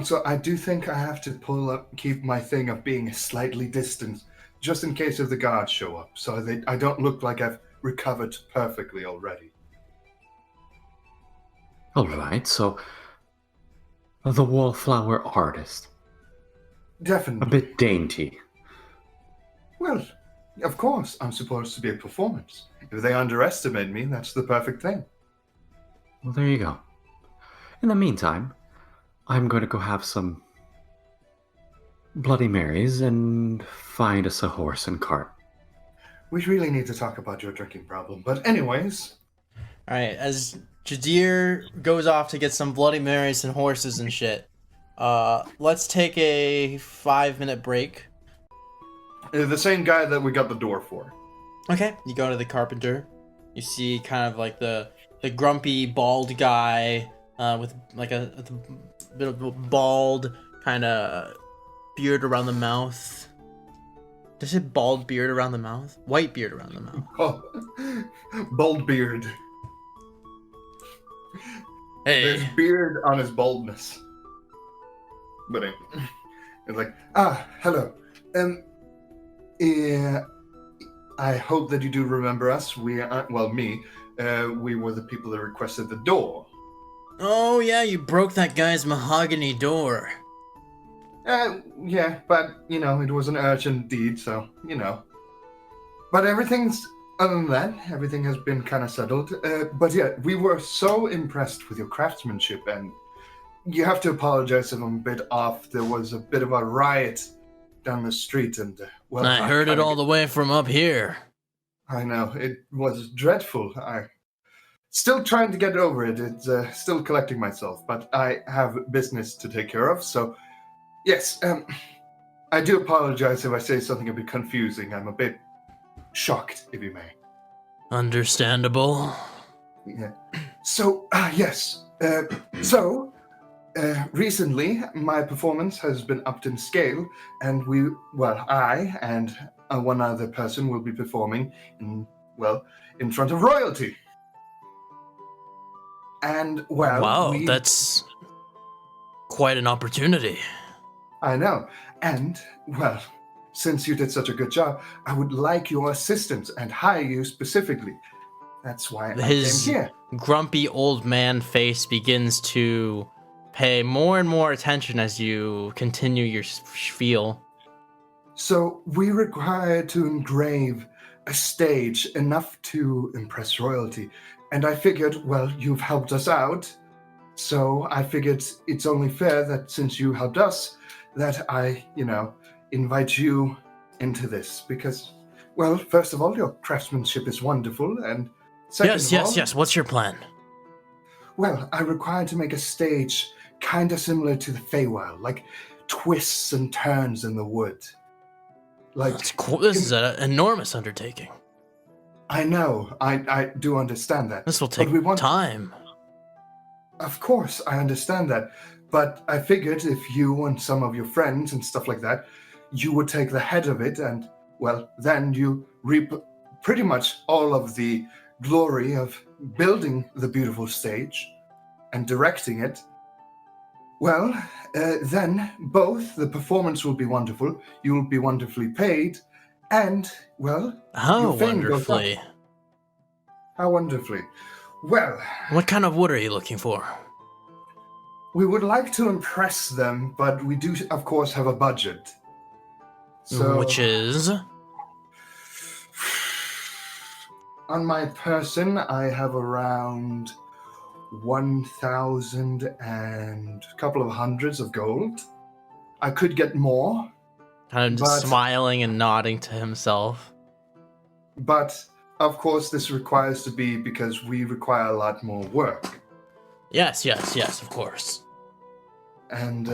So I do think I have to keep my thing of being slightly distant, just in case if the guards show up, so I don't look like I've recovered perfectly already. All right, so the wallflower artist. A Definitely. bit dainty. Well, of course, I'm supposed to be a performance. If they underestimate me, that's the perfect thing. Well, there you go. In the meantime, I'm going to go have some Bloody Marys and find us a horse and cart. We really need to talk about your drinking problem. But anyways, All right, as Jadir goes off to get some Bloody Marys and horses and shit, let's take a 5-minute break. the same guy that we got the door for. Okay, you go to the carpenter. You see kind of like the grumpy bald guy with like a bit of a bald kind of beard around the mouth. Does it bald beard around the mouth? White beard around the mouth. Oh, bald beard. Hey. There's beard on his baldness. But it's like, hello. Yeah, I hope that you do remember us. We are, well, me. We were the people that requested the door. Oh yeah, you broke that guy's mahogany door. Yeah, but, it was an urgent deed, so, But other than that, everything has been kind of settled. But yeah, we were so impressed with your craftsmanship, and you have to apologize if I'm a bit off. There was a bit of a riot down the street, and, well... I heard it all the way from up here. I know, it was dreadful. I'm still trying to get over it. It's still collecting myself, but I have business to take care of, so... Yes, I do apologize if I say something a bit confusing. I'm a bit shocked, if you may. Understandable. Yeah. So, yes. Recently, my performance has been upped in scale, and I and one other person will be performing in front of royalty. And, Wow, that's quite an opportunity. I know. And, since you did such a good job, I would like your assistance and hire you specifically. That's why I came here. Grumpy old man face begins to pay more and more attention as you continue your spiel. So we require to engrave a stage enough to impress royalty. And I figured, you've helped us out. So I figured it's only fair that since you helped us, that I, invite you into this. Because, first of all, your craftsmanship is wonderful. And second of all... Yes. What's your plan? Well, I require to make a stage kind of similar to the Feywild, like twists and turns in the wood. That's cool. This is an enormous undertaking. I know. I do understand that. This will take time. Of course, I understand that. But I figured if you and some of your friends and stuff like that, you would take the head of it and, then you reap pretty much all of the glory of building the beautiful stage and directing it. Then both the performance will be wonderful, you will be wonderfully paid, and, How your fame goes wonderfully? up. How wonderfully. Well... What kind of wood are you looking for? We would like to impress them, but we do, of course, have a budget. So, which is? On my person, I have around 1,000 and a couple of hundreds of gold. I could get more. Kind of just smiling and nodding to himself. But, of course, this requires to be because we require a lot more work. Yes, of course. And,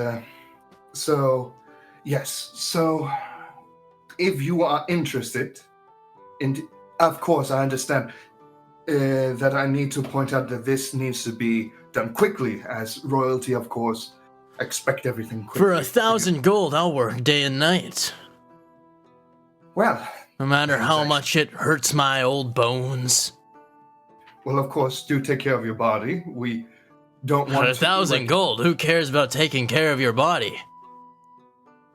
yes. So, if you are interested in Of course, I understand that I need to point out that this needs to be done quickly, as royalty, of course, expect everything quickly. For 1,000 gold, I'll work day and night. Well, No matter how much it hurts my old bones. well, of course, do take care of your body. We don't want For 1,000 gold, who cares about taking care of your body?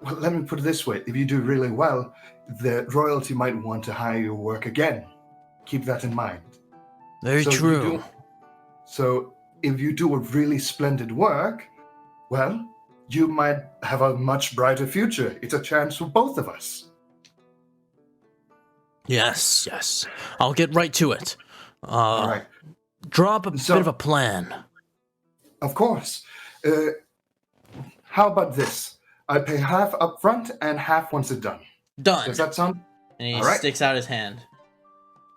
Well, let me put it this way. If you do really well, the royalty might want to hire you to work again. Keep that in mind. Very true. So if you do a really splendid work, well, you might have a much brighter future. It's a chance for both of us. Yes, yes. I'll get right to it. All right. Draw up a bit of a plan. Of course. How about this? I pay half up front and half once it's done. Done. Does that sound? And he All right. sticks out his hand.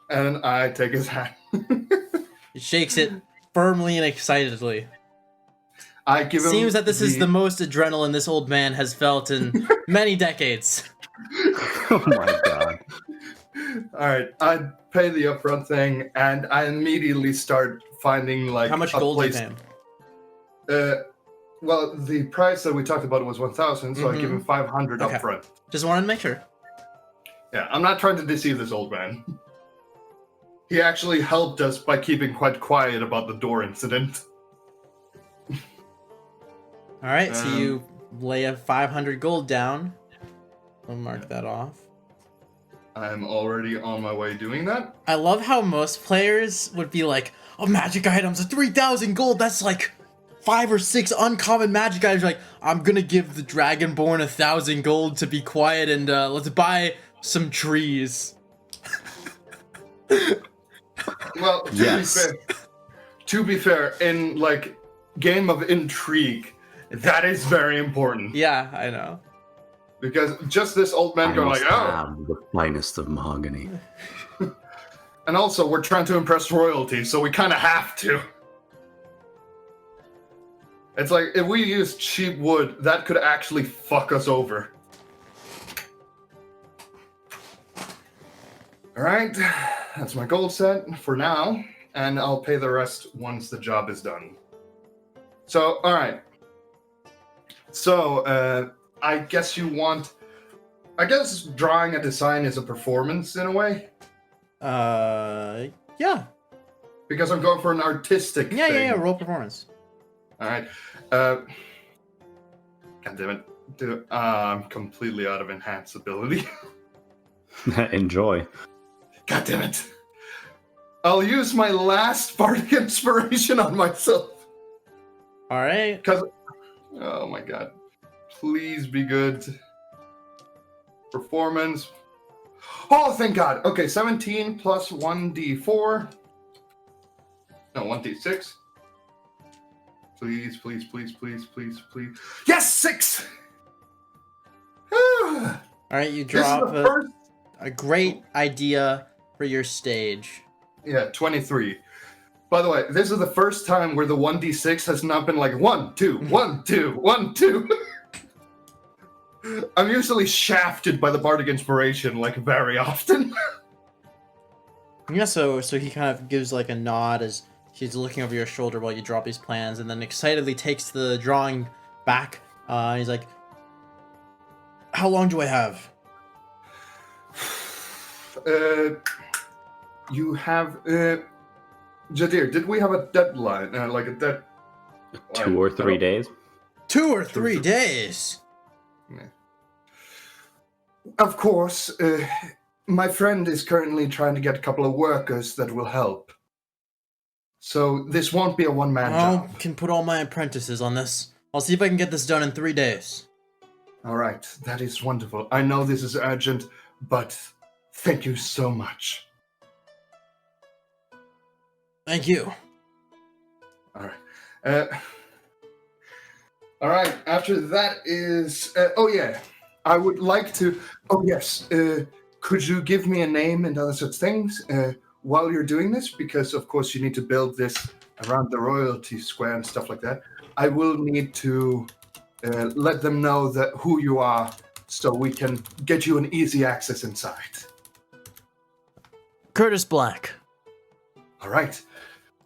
And I take his hand. He shakes it firmly and excitedly. I give him. Seems that this is the most adrenaline this old man has felt in many decades. Oh my god. All right, I pay the upfront thing, and I immediately start finding like How much a gold do you place. pay him? Well, the price that we talked about was 1,000, so I give him 500 Okay. upfront. Just wanted to make sure. Yeah, I'm not trying to deceive this old man. He actually helped us by keeping quite quiet about the door incident. All right, so you lay a 500 gold down. I'll mark that off. I'm already on my way doing that. I love how most players would be like, oh, magic items, 3,000 gold, that's like 5 or 6 uncommon magic items. Like, I'm gonna give the Dragonborn 1,000 gold to be quiet and let's buy some trees. Well, to be fair, in like game of intrigue, that is very important. Yeah, I know. Because just this old man going like, oh. Have the finest of mahogany. And also, we're trying to impress royalty, so we kind of have to. It's like, if we use cheap wood, that could actually fuck us over. Alright, that's my gold set for now, and I'll pay the rest once the job is done. So, alright. So, I guess you want... I guess drawing a design is a performance in a way. Yeah. Because I'm going for an artistic thing. Yeah, roll performance. Alright. God damn it. I'm completely out of enhanced ability. Enjoy. God damn it. I'll use my last bardic inspiration on myself. Alright. Because... Oh my god. Please be good. Performance. Oh, thank god. Okay, 17 plus 1d4. No, 1d6. Please, please, please, please, please, please. Yes, 6! Alright, you draw up a great idea for your stage. Yeah, 23. By the way, this is the first time where the 1d6 has not been like 1, 2, 1, 2, 1, 2. I'm usually shafted by the bardic inspiration like very often. Yeah, so he kind of gives like a nod as he's looking over your shoulder while you draw up these plans, and then excitedly takes the drawing back. And he's like, "How long do I have?" You have Jadir. Did we have a deadline? Like a dead? 2 or 3 days. 2 or 3 days. Yeah. Of course, my friend is currently trying to get a couple of workers that will help. So this won't be a one-man job. I can put all my apprentices on this. I'll see if I can get this done in 3 days. All right, that is wonderful. I know this is urgent, but thank you so much. Thank you. All right. All right. After that is. Oh yeah, I would like to. Oh yes. Could you give me a name and other such things while you're doing this? Because of course you need to build this around the royalty square and stuff like that. I will need to let them know that who you are, so we can get you an easy access inside. Curtis Black. All right.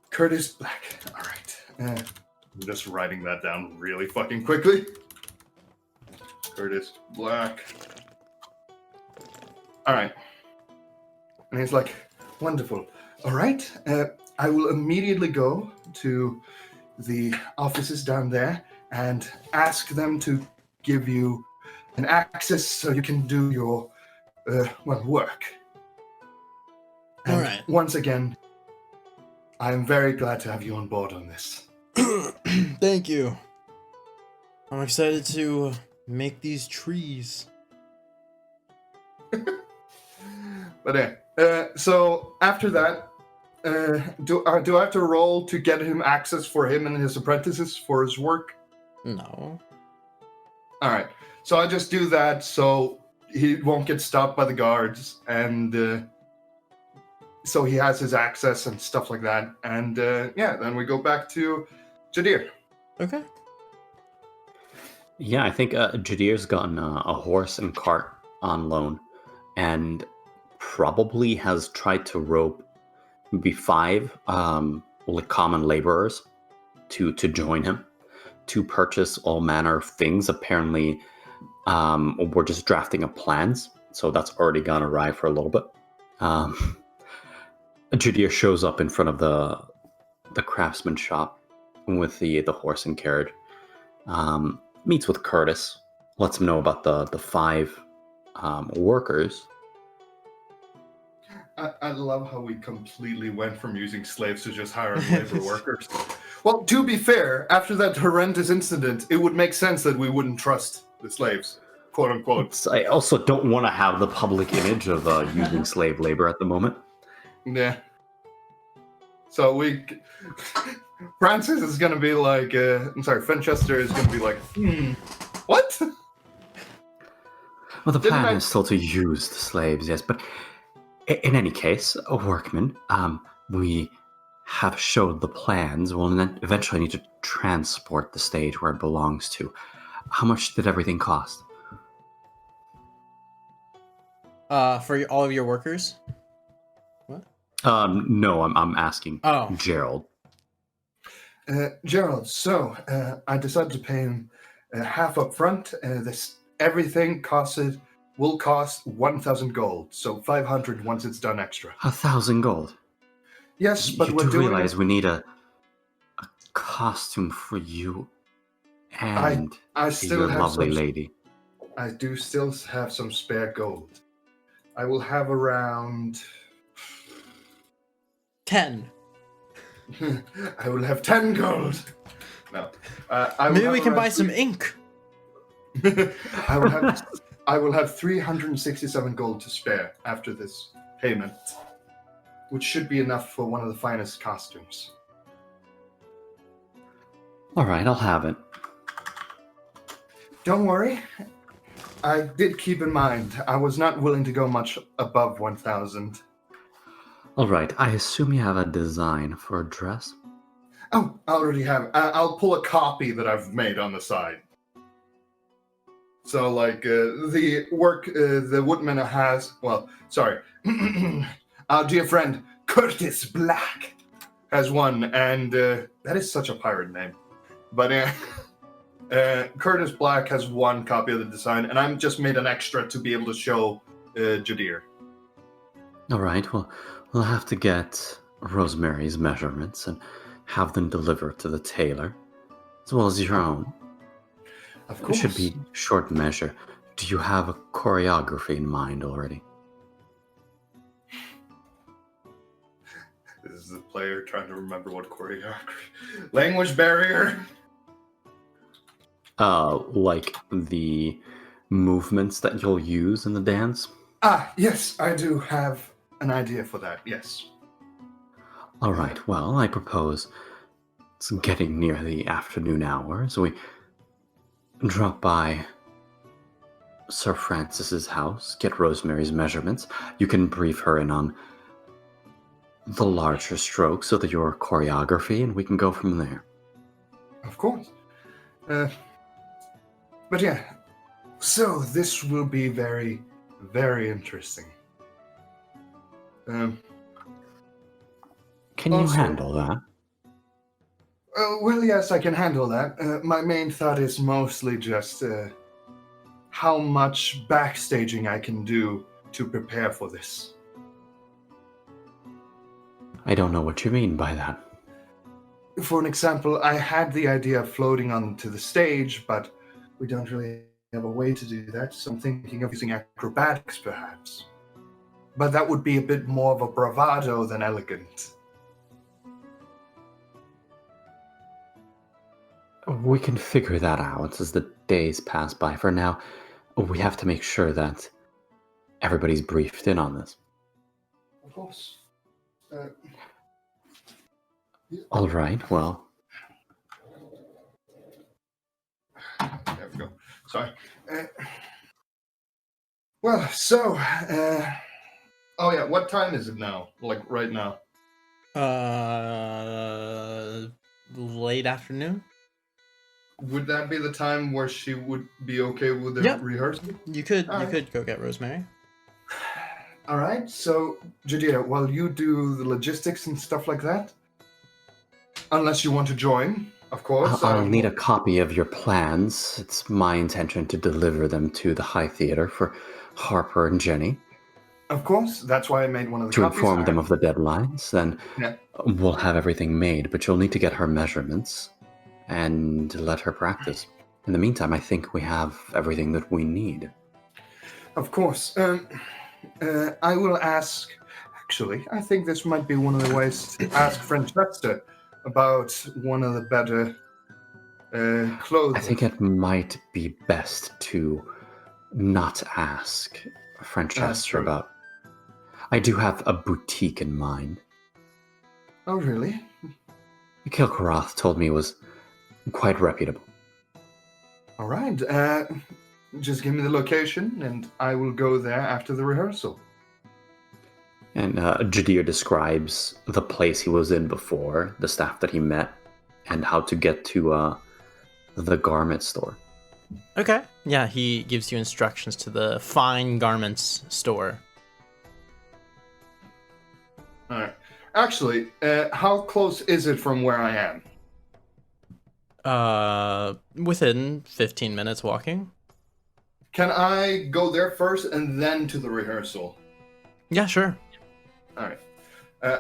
Curtis Black. All right. I'm just writing that down really fucking quickly. Curtis Black. All right. And he's like, wonderful. All right. I will immediately go to the offices down there and ask them to give you an access so you can do your, work. And All right. once again, I am very glad to have you on board on this. Thank you. I'm excited to make these trees. But so after that, do I have to roll to get him access for him and his apprentices for his work? No. All right. So I just do that so he won't get stopped by the guards, and so he has his access and stuff like that. And then we go back to Jadir. Okay. Yeah, I think Jadir's gotten a horse and cart on loan, and probably has tried to rope maybe 5 common laborers to join him to purchase all manner of things. Apparently, we're just drafting up plans, so that's already gone awry for a little bit. Jadir shows up in front of the craftsman shop with the horse and carriage. Meets with Curtis, lets him know about the 5 workers. I love how we completely went from using slaves to just hiring labor workers. Well, to be fair, after that horrendous incident, it would make sense that we wouldn't trust the slaves, quote unquote. I also don't want to have the public image of using slave labor at the moment. Yeah. So Francis is going to be like, Franchester is going to be like, what? Well, the plan is still to use the slaves, yes, but in any case, a workman, we have showed the plans. We'll then eventually need to transport the stage where it belongs to. How much did everything cost? For all of your workers? What? No, I'm asking Gerald. Gerald, so I decided to pay him half up front. Everything will cost 1,000 gold, so 500 once it's done extra. 1,000 gold? Yes, but you do realize we need a costume for you and I still your have lovely lady. I do still have some spare gold. I will have around 10. I will have 10 gold. No. Maybe we can buy some ink. I will have 367 gold to spare after this payment, which should be enough for one of the finest costumes. All right, I'll have it. Don't worry. I did keep in mind, I was not willing to go much above 1,000. All right, I assume you have a design for a dress? Oh, I already have. I'll pull a copy that I've made on the side. So, the woodman has... Well, sorry. Our dear friend, Curtis Black, has one, and that is such a pirate name. But Curtis Black has one copy of the design, and I've just made an extra to be able to show Jadir. All right, well, we'll have to get Rosemary's measurements and have them delivered to the tailor, as well as your own. Of course. It should be short measure. Do you have a choreography in mind already? This is the player trying to remember what choreography... Language barrier? Like the movements that you'll use in the dance? Ah, yes, I do have an idea for that, yes. All right, well, I propose it's getting near the afternoon hours. We drop by Sir Francis's house, get Rosemary's measurements. You can brief her in on the larger strokes of your choreography, and we can go from there. Of course. But yeah, so this will be very, very interesting. Can you Also- handle that? Well, yes, I can handle that. My main thought is mostly just how much backstaging I can do to prepare for this. I don't know what you mean by that. For an example, I had the idea of floating onto the stage, but we don't really have a way to do that, so I'm thinking of using acrobatics, perhaps. But that would be a bit more of a bravado than elegant. We can figure that out as the days pass by. For now, we have to make sure that everybody's briefed in on this. Of course. All right, well, There we go. Sorry. Well, so, oh yeah, what time is it now? Like right now? Late afternoon. Would that be the time where she would be okay with the Yep. rehearsal? You could All right. could go get Rosemary. All right. So, Jadira, while you do the logistics and stuff like that, unless you want to join, of course. I'll need a copy of your plans. It's my intention to deliver them to the High Theater for Harper and Jenny Of course. That's why I made one of the to copies. inform them of the deadlines. Then Yeah. we'll have everything made, but you'll need to get her measurements and let her practice. In the meantime, I think we have everything that we need. Of course. I will ask. Actually, I think this might be one of the ways to ask Franchester about one of the better clothes. I think it might be best to not ask Franchester true. about. I do have a boutique in mind. Oh, really? Kilkoroth told me it was quite reputable. All right. Just give me the location, and I will go there after the rehearsal. And Jadir describes the place he was in before, the staff that he met, and how to get to the garment store. Okay. Yeah, he gives you instructions to the fine garments store. All right. Actually, how close is it from where I am? Within 15 minutes walking. Can I go there first and then to the rehearsal? Yeah, sure. All right.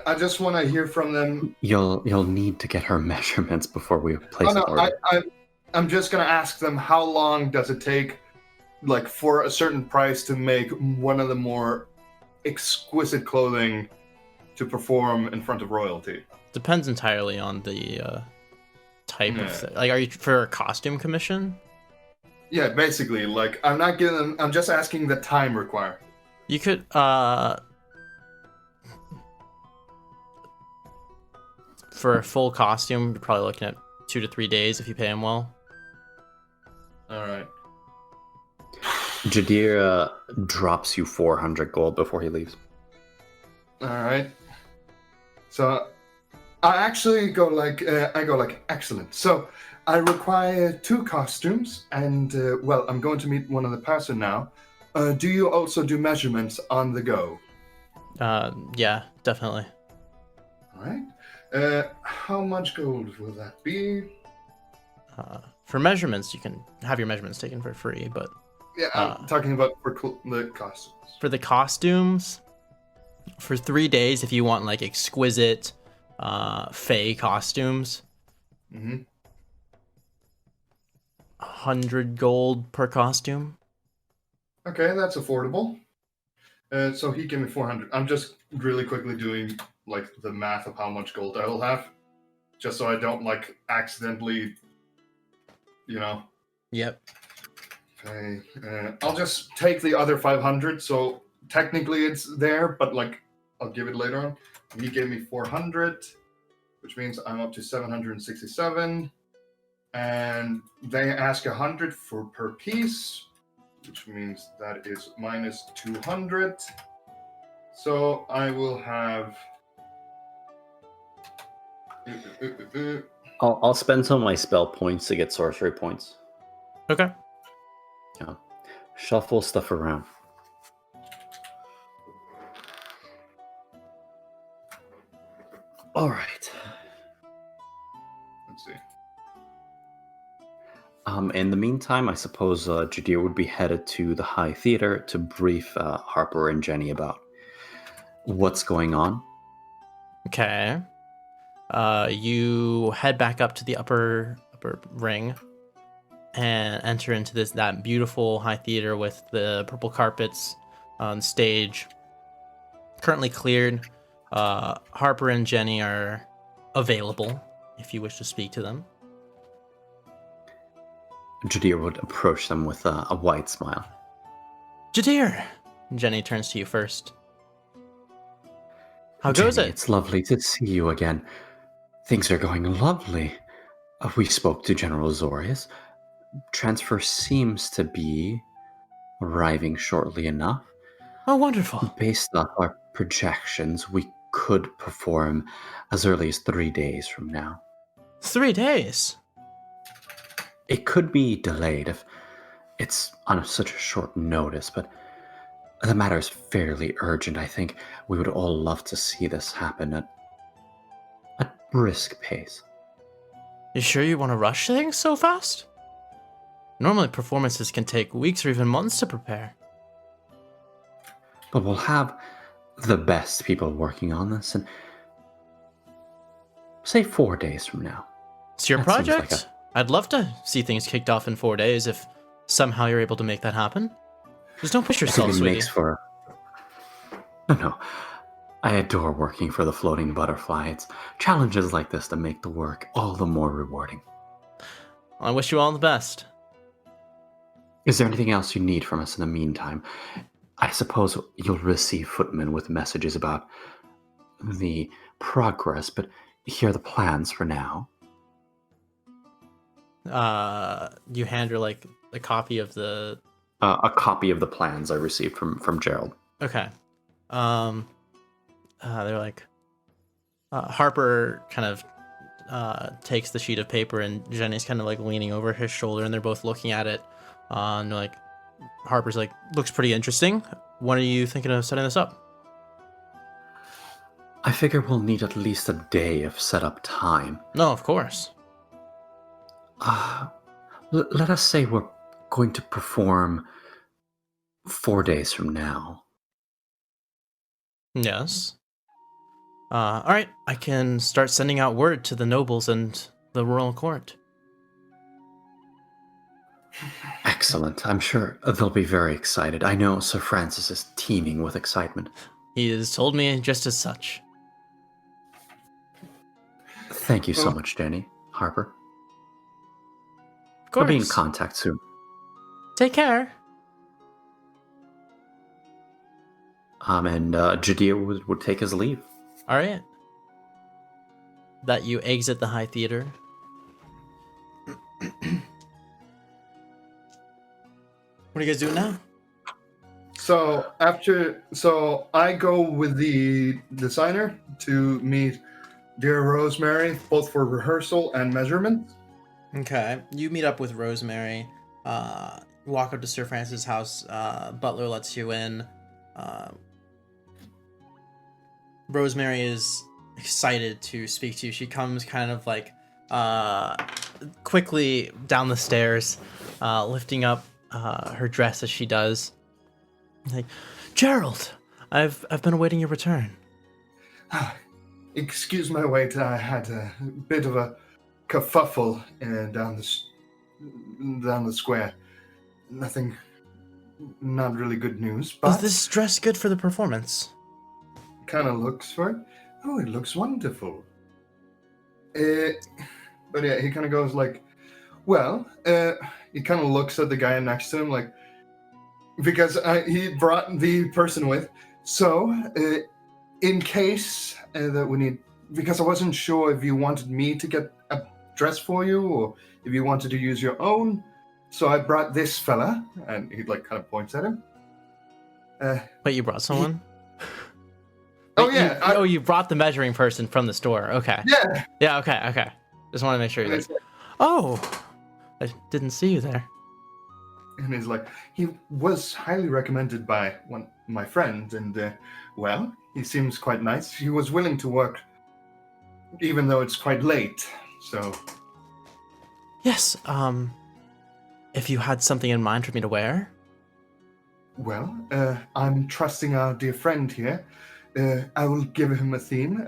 I just want to hear from them. You'll need to get her measurements before we place Oh, no, an order. I'm just gonna ask them how long does it take, like for a certain price, to make one of the more exquisite clothing to perform in front of royalty. Depends entirely on the type Yeah. of thing. Like, are you for a costume commission? Yeah, basically, like I'm not giving them. I'm just asking the time required. You could for a full costume, you're probably looking at 2 to 3 days if you pay him well. All right. Jadir drops you 400 gold before he leaves. All right. So I actually go like excellent. So I require 2 costumes, and well, I'm going to meet one of the person now. Do you also do measurements on the go? Yeah, definitely. All right. How much gold will that be? For measurements, you can have your measurements taken for free, but Yeah, I'm talking about for the costumes. for the costumes, for 3 days, if you want like exquisite fae costumes, Mm-hmm. 100 gold per costume. Okay, that's affordable. So he gave me 400. I'm just really quickly doing like the math of how much gold I will have, just so I don't like accidentally, you know. Yep. Okay, I'll just take the other 500. So technically it's there, but like I'll give it later on. He gave me 400, which means I'm up to 767, and they ask 100 for per piece, which means that is minus 200. So I will have. I'll spend some of my spell points to get sorcery points. Okay. Yeah. Shuffle stuff around. All right. Let's see. In the meantime, I suppose Jadir would be headed to the High Theater to brief Harper and Jenny about what's going on. Okay. You head back up to the upper ring and enter into that beautiful High Theater with the purple carpets on stage. Currently cleared. Harper and Jenny are available if you wish to speak to them. Jadir would approach them with a wide smile. Jadir! Jenny turns to you first. How goes Jenny, it? It's lovely to see you again. Things are going lovely. We spoke to General Zorius. Transfer seems to be arriving shortly enough. Oh, wonderful. Based off our projections, we could perform as early as 3 days from now. 3 days? It could be delayed if it's on such a short notice, but the matter is fairly urgent. I think we would all love to see this happen at a brisk pace. You sure you want to rush things so fast? Normally performances can take weeks or even months to prepare. But we'll have the best people working on this, and say 4 days from now. It's your That seems project. like I'd love to see things kicked off in 4 days if somehow you're able to make that happen. Just don't push I think yourself, it sweetie. makes for... No. I adore working for the Floating Butterfly. It's challenges like this that make the work all the more rewarding. I wish you all the best. Is there anything else you need from us in the meantime? I suppose you'll receive footmen with messages about the progress, but here are the plans for now. You hand her like a copy of the. A copy of the plans I received from Gerald. Okay. They're like. Harper kind of takes the sheet of paper, and Jenny's kind of like leaning over his shoulder, and they're both looking at it. And like, Harper's like, looks pretty interesting. When are you thinking of setting this up? I figure we'll need at least a day of setup time. No, of course. Let us say we're going to perform 4 days from now. Yes. All right, I can start sending out word to the nobles and the royal court. Excellent. I'm sure they'll be very excited. I know Sir Francis is teeming with excitement. He has told me just as such. Thank you so much, Jenny. Harper. Of course. We'll be in contact soon. Take care. And Jadir would take his leave. All right. That you exit the High Theater. What are you guys doing now? So I go with the designer to meet dear Rosemary, both for rehearsal and measurement. Okay. You meet up with Rosemary. Walk up to Sir Francis' house. Butler lets you in. Rosemary is excited to speak to you. She comes kind of like quickly down the stairs, lifting up her dress as she does. Like, Gerald, I've been awaiting your return. Excuse my wait. I had a bit of a kerfuffle down the square. Nothing, not really good news. But Is this dress good for the performance? kind of looks for it. Oh, it looks wonderful. But yeah, he kind of goes like, well, he kind of looks at the guy next to him like, because he brought the person with. So, in case that we need, because I wasn't sure if you wanted me to get a dress for you or if you wanted to use your own. So I brought this fella, and he like kind of points at him. Wait, you brought someone? Oh Wait, yeah, you brought the measuring person from the store. Okay. yeah. Yeah, okay. Just want to make sure And you're it's like, oh, I didn't see you there. And he's like, he was highly recommended by my friend, and well, he seems quite nice. He was willing to work even though it's quite late. So, Yes, if you had something in mind for me to wear. well, I'm trusting our dear friend here. I will give him a theme.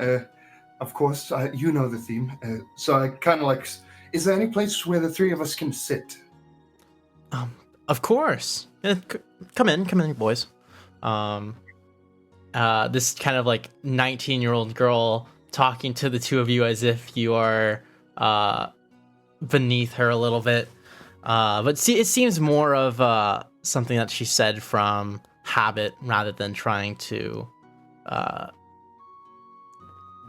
Of course, you know the theme. So I kind of like, is there any place where the three of us can sit? Of course. Come in, boys. This kind of like 19-year-old girl talking to the two of you as if you are beneath her a little bit. But see, it seems more of something that she said from habit rather than trying to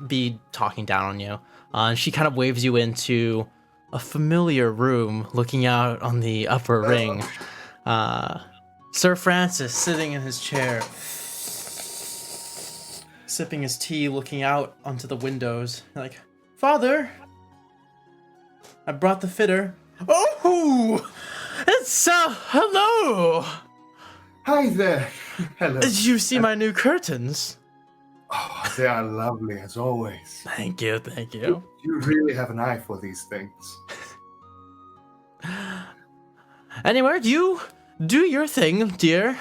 be talking down on you. And she kind of waves you into a familiar room looking out on the upper ring. Sir Francis sitting in his chair, sipping his tea, looking out onto the windows. Like, Father, I brought the fitter. Oh, it's hello. Hi there. Hello. Did you see my new curtains? Oh, they are lovely as always. Thank you. You really have an eye for these things. Anyway, you do your thing, dear.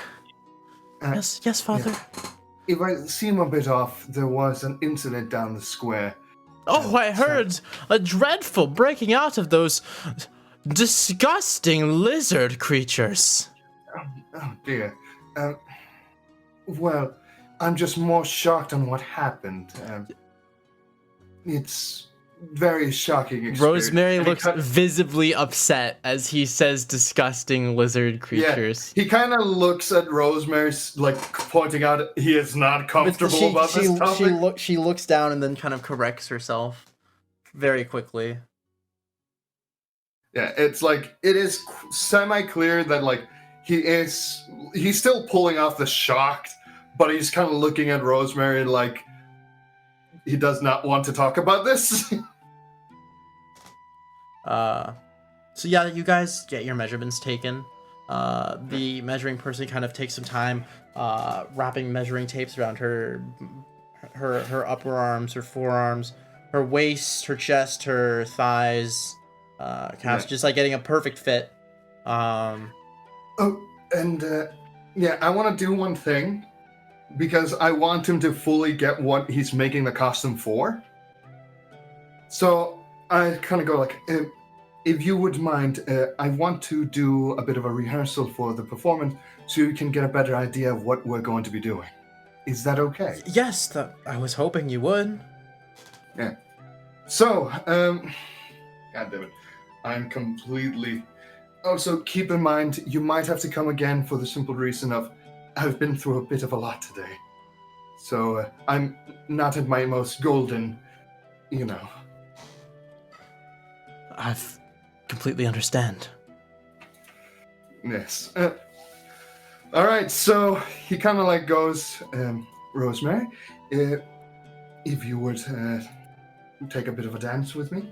Yes, Father. Yeah. If I seem a bit off, there was an incident down the square. Oh, I heard a dreadful breaking out of those disgusting lizard creatures. Oh dear. Well, I'm just more shocked on what happened. It's very shocking experience. Rosemary looks visibly upset as he says disgusting lizard creatures. Yeah, he kind of looks at Rosemary, like pointing out he is not comfortable about this topic. She looks down and then kind of corrects herself very quickly. Yeah, it's like, it is semi-clear that like he's still pulling off the shocked, but he's kind of looking at Rosemary like he does not want to talk about this. So yeah, you guys get your measurements taken. The measuring person kind of takes some time wrapping measuring tapes around her upper arms, her forearms, her waist, her chest, her thighs, calves, just like getting a perfect fit. Oh, and yeah, I want to do one thing because I want him to fully get what he's making the costume for. So I kind of go like, if you would mind, I want to do a bit of a rehearsal for the performance so you can get a better idea of what we're going to be doing. Is that okay? Yes, I was hoping you would. Yeah. So, God damn it. I'm completely... Also, keep in mind, you might have to come again for the simple reason of I've been through a bit of a lot today. So, I'm not at my most golden, you know. I've completely understand. Yes. All right, so he kind of like goes, Rosemary, if you would take a bit of a dance with me.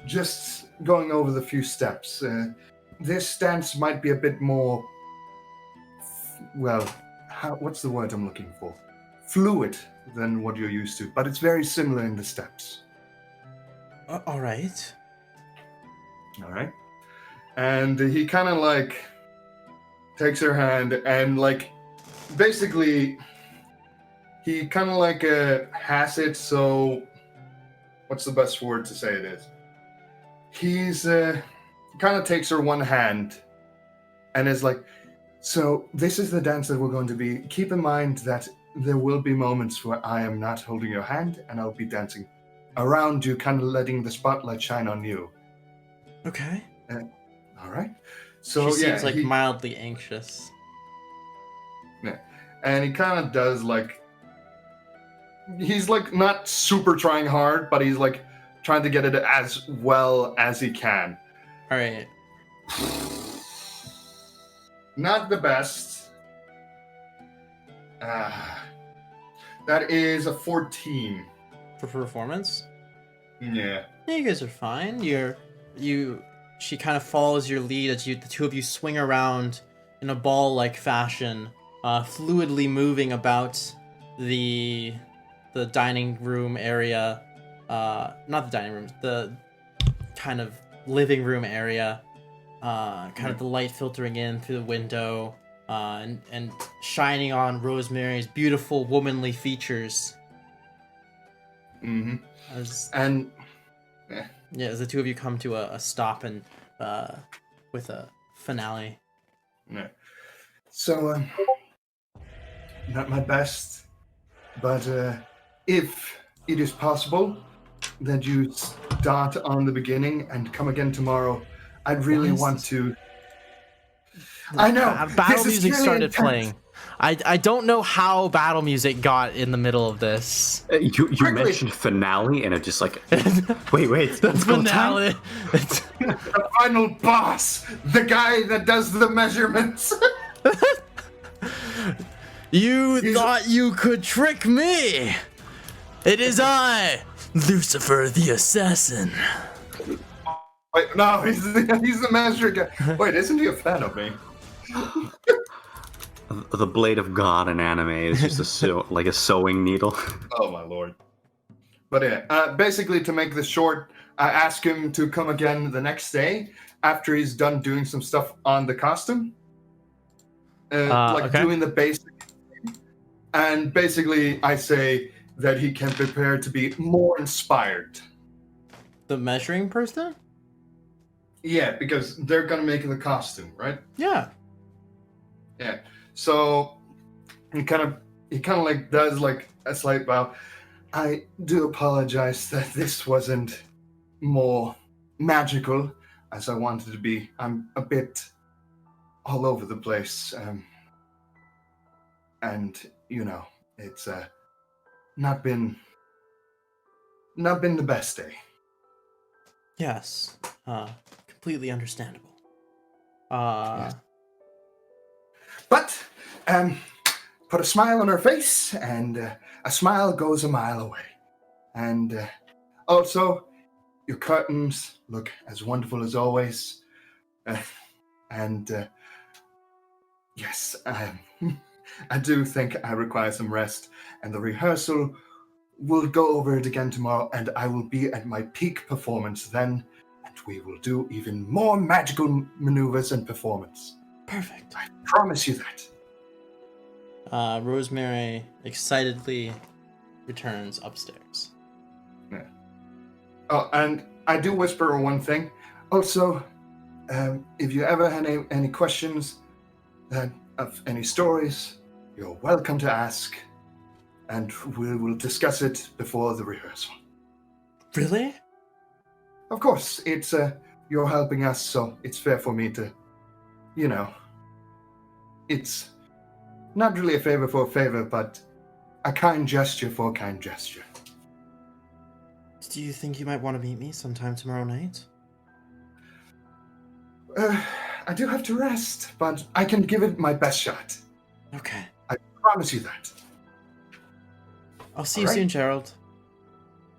Just going over the few steps. This dance might be a bit more, well, what's the word I'm looking for? Fluid than what you're used to, but it's very similar in the steps. All right. All right. And he kind of like takes her hand and like basically he kind of like has it, so what's the best word to say it is? He's kind of takes her one hand and is like, so this is the dance that we're going to be. Keep in mind that there will be moments where I am not holding your hand and I'll be dancing around you, kind of letting the spotlight shine on you. Okay. All right. So she seems like he, mildly anxious. Yeah, and he kind of does like, he's like not super trying hard, but he's like trying to get it as well as he can. All right. Not the best. That is a 14. For performance? Yeah. Yeah, you guys are fine. She kind of follows your lead as the two of you swing around in a ball-like fashion, fluidly moving about the dining room area, not the dining room, the kind of living room area, kind of the light filtering in through the window, and shining on Rosemary's beautiful womanly features. Mm-hmm. As And yeah. yeah, as the two of you come to a stop and with a finale. Yeah. So, not my best, but if it is possible that you start on the beginning and come again tomorrow, I'd really Why is want this- to. I know. Battle this is music really started intense. playing. I don't know how battle music got in the middle of this. You Quickly. mentioned finale, and it just like wait, The let's go time. finale. It's- The final boss, the guy that does the measurements. You He's- thought you could trick me! It is I, Lucifer the Assassin. Wait, no, he's the measure guy. Wait, isn't he a fan of me? The blade of God in anime is just like a sewing needle. Oh my lord. But yeah, basically to make this short, I ask him to come again the next day after he's done doing some stuff on the costume. Like okay. doing the basic. And basically I say that he can prepare to be more inspired. The measuring person? Yeah, because they're gonna make the costume, right? Yeah. Yeah. So he kind of like does like a slight bow. I do apologize that this wasn't more magical as I wanted to be. I'm a bit all over the place, and you know, it's not been the best day. Yes. Completely understandable. Yes. But put a smile on her face, and a smile goes a mile away. And also, your curtains look as wonderful as always. And yes, I do think I require some rest. And the rehearsal, we'll go over it again tomorrow, and I will be at my peak performance then. And we will do even more magical maneuvers and performance. Perfect. I promise you that. Rosemary excitedly returns upstairs. Oh, and I do whisper one thing. Also, if you ever had any questions of any stories, you're welcome to ask, and we will discuss it before the rehearsal. Really? Of course, it's you're helping us, so it's fair for me to, you know, it's not really a favor for a favor, but a kind gesture for a kind gesture. Do you think you might want to meet me sometime tomorrow night? I do have to rest, but I can give it my best shot. Okay. I promise you that. I'll see you Alright. soon, Gerald.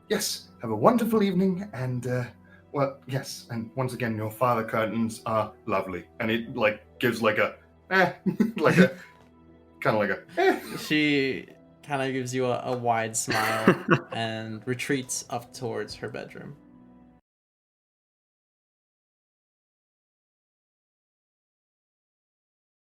Yes, have a wonderful evening, and, well, yes, and once again, your father curtains are lovely. And it, like, gives, like a, like a, kind of like a, She kind of gives you a wide smile and retreats up towards her bedroom.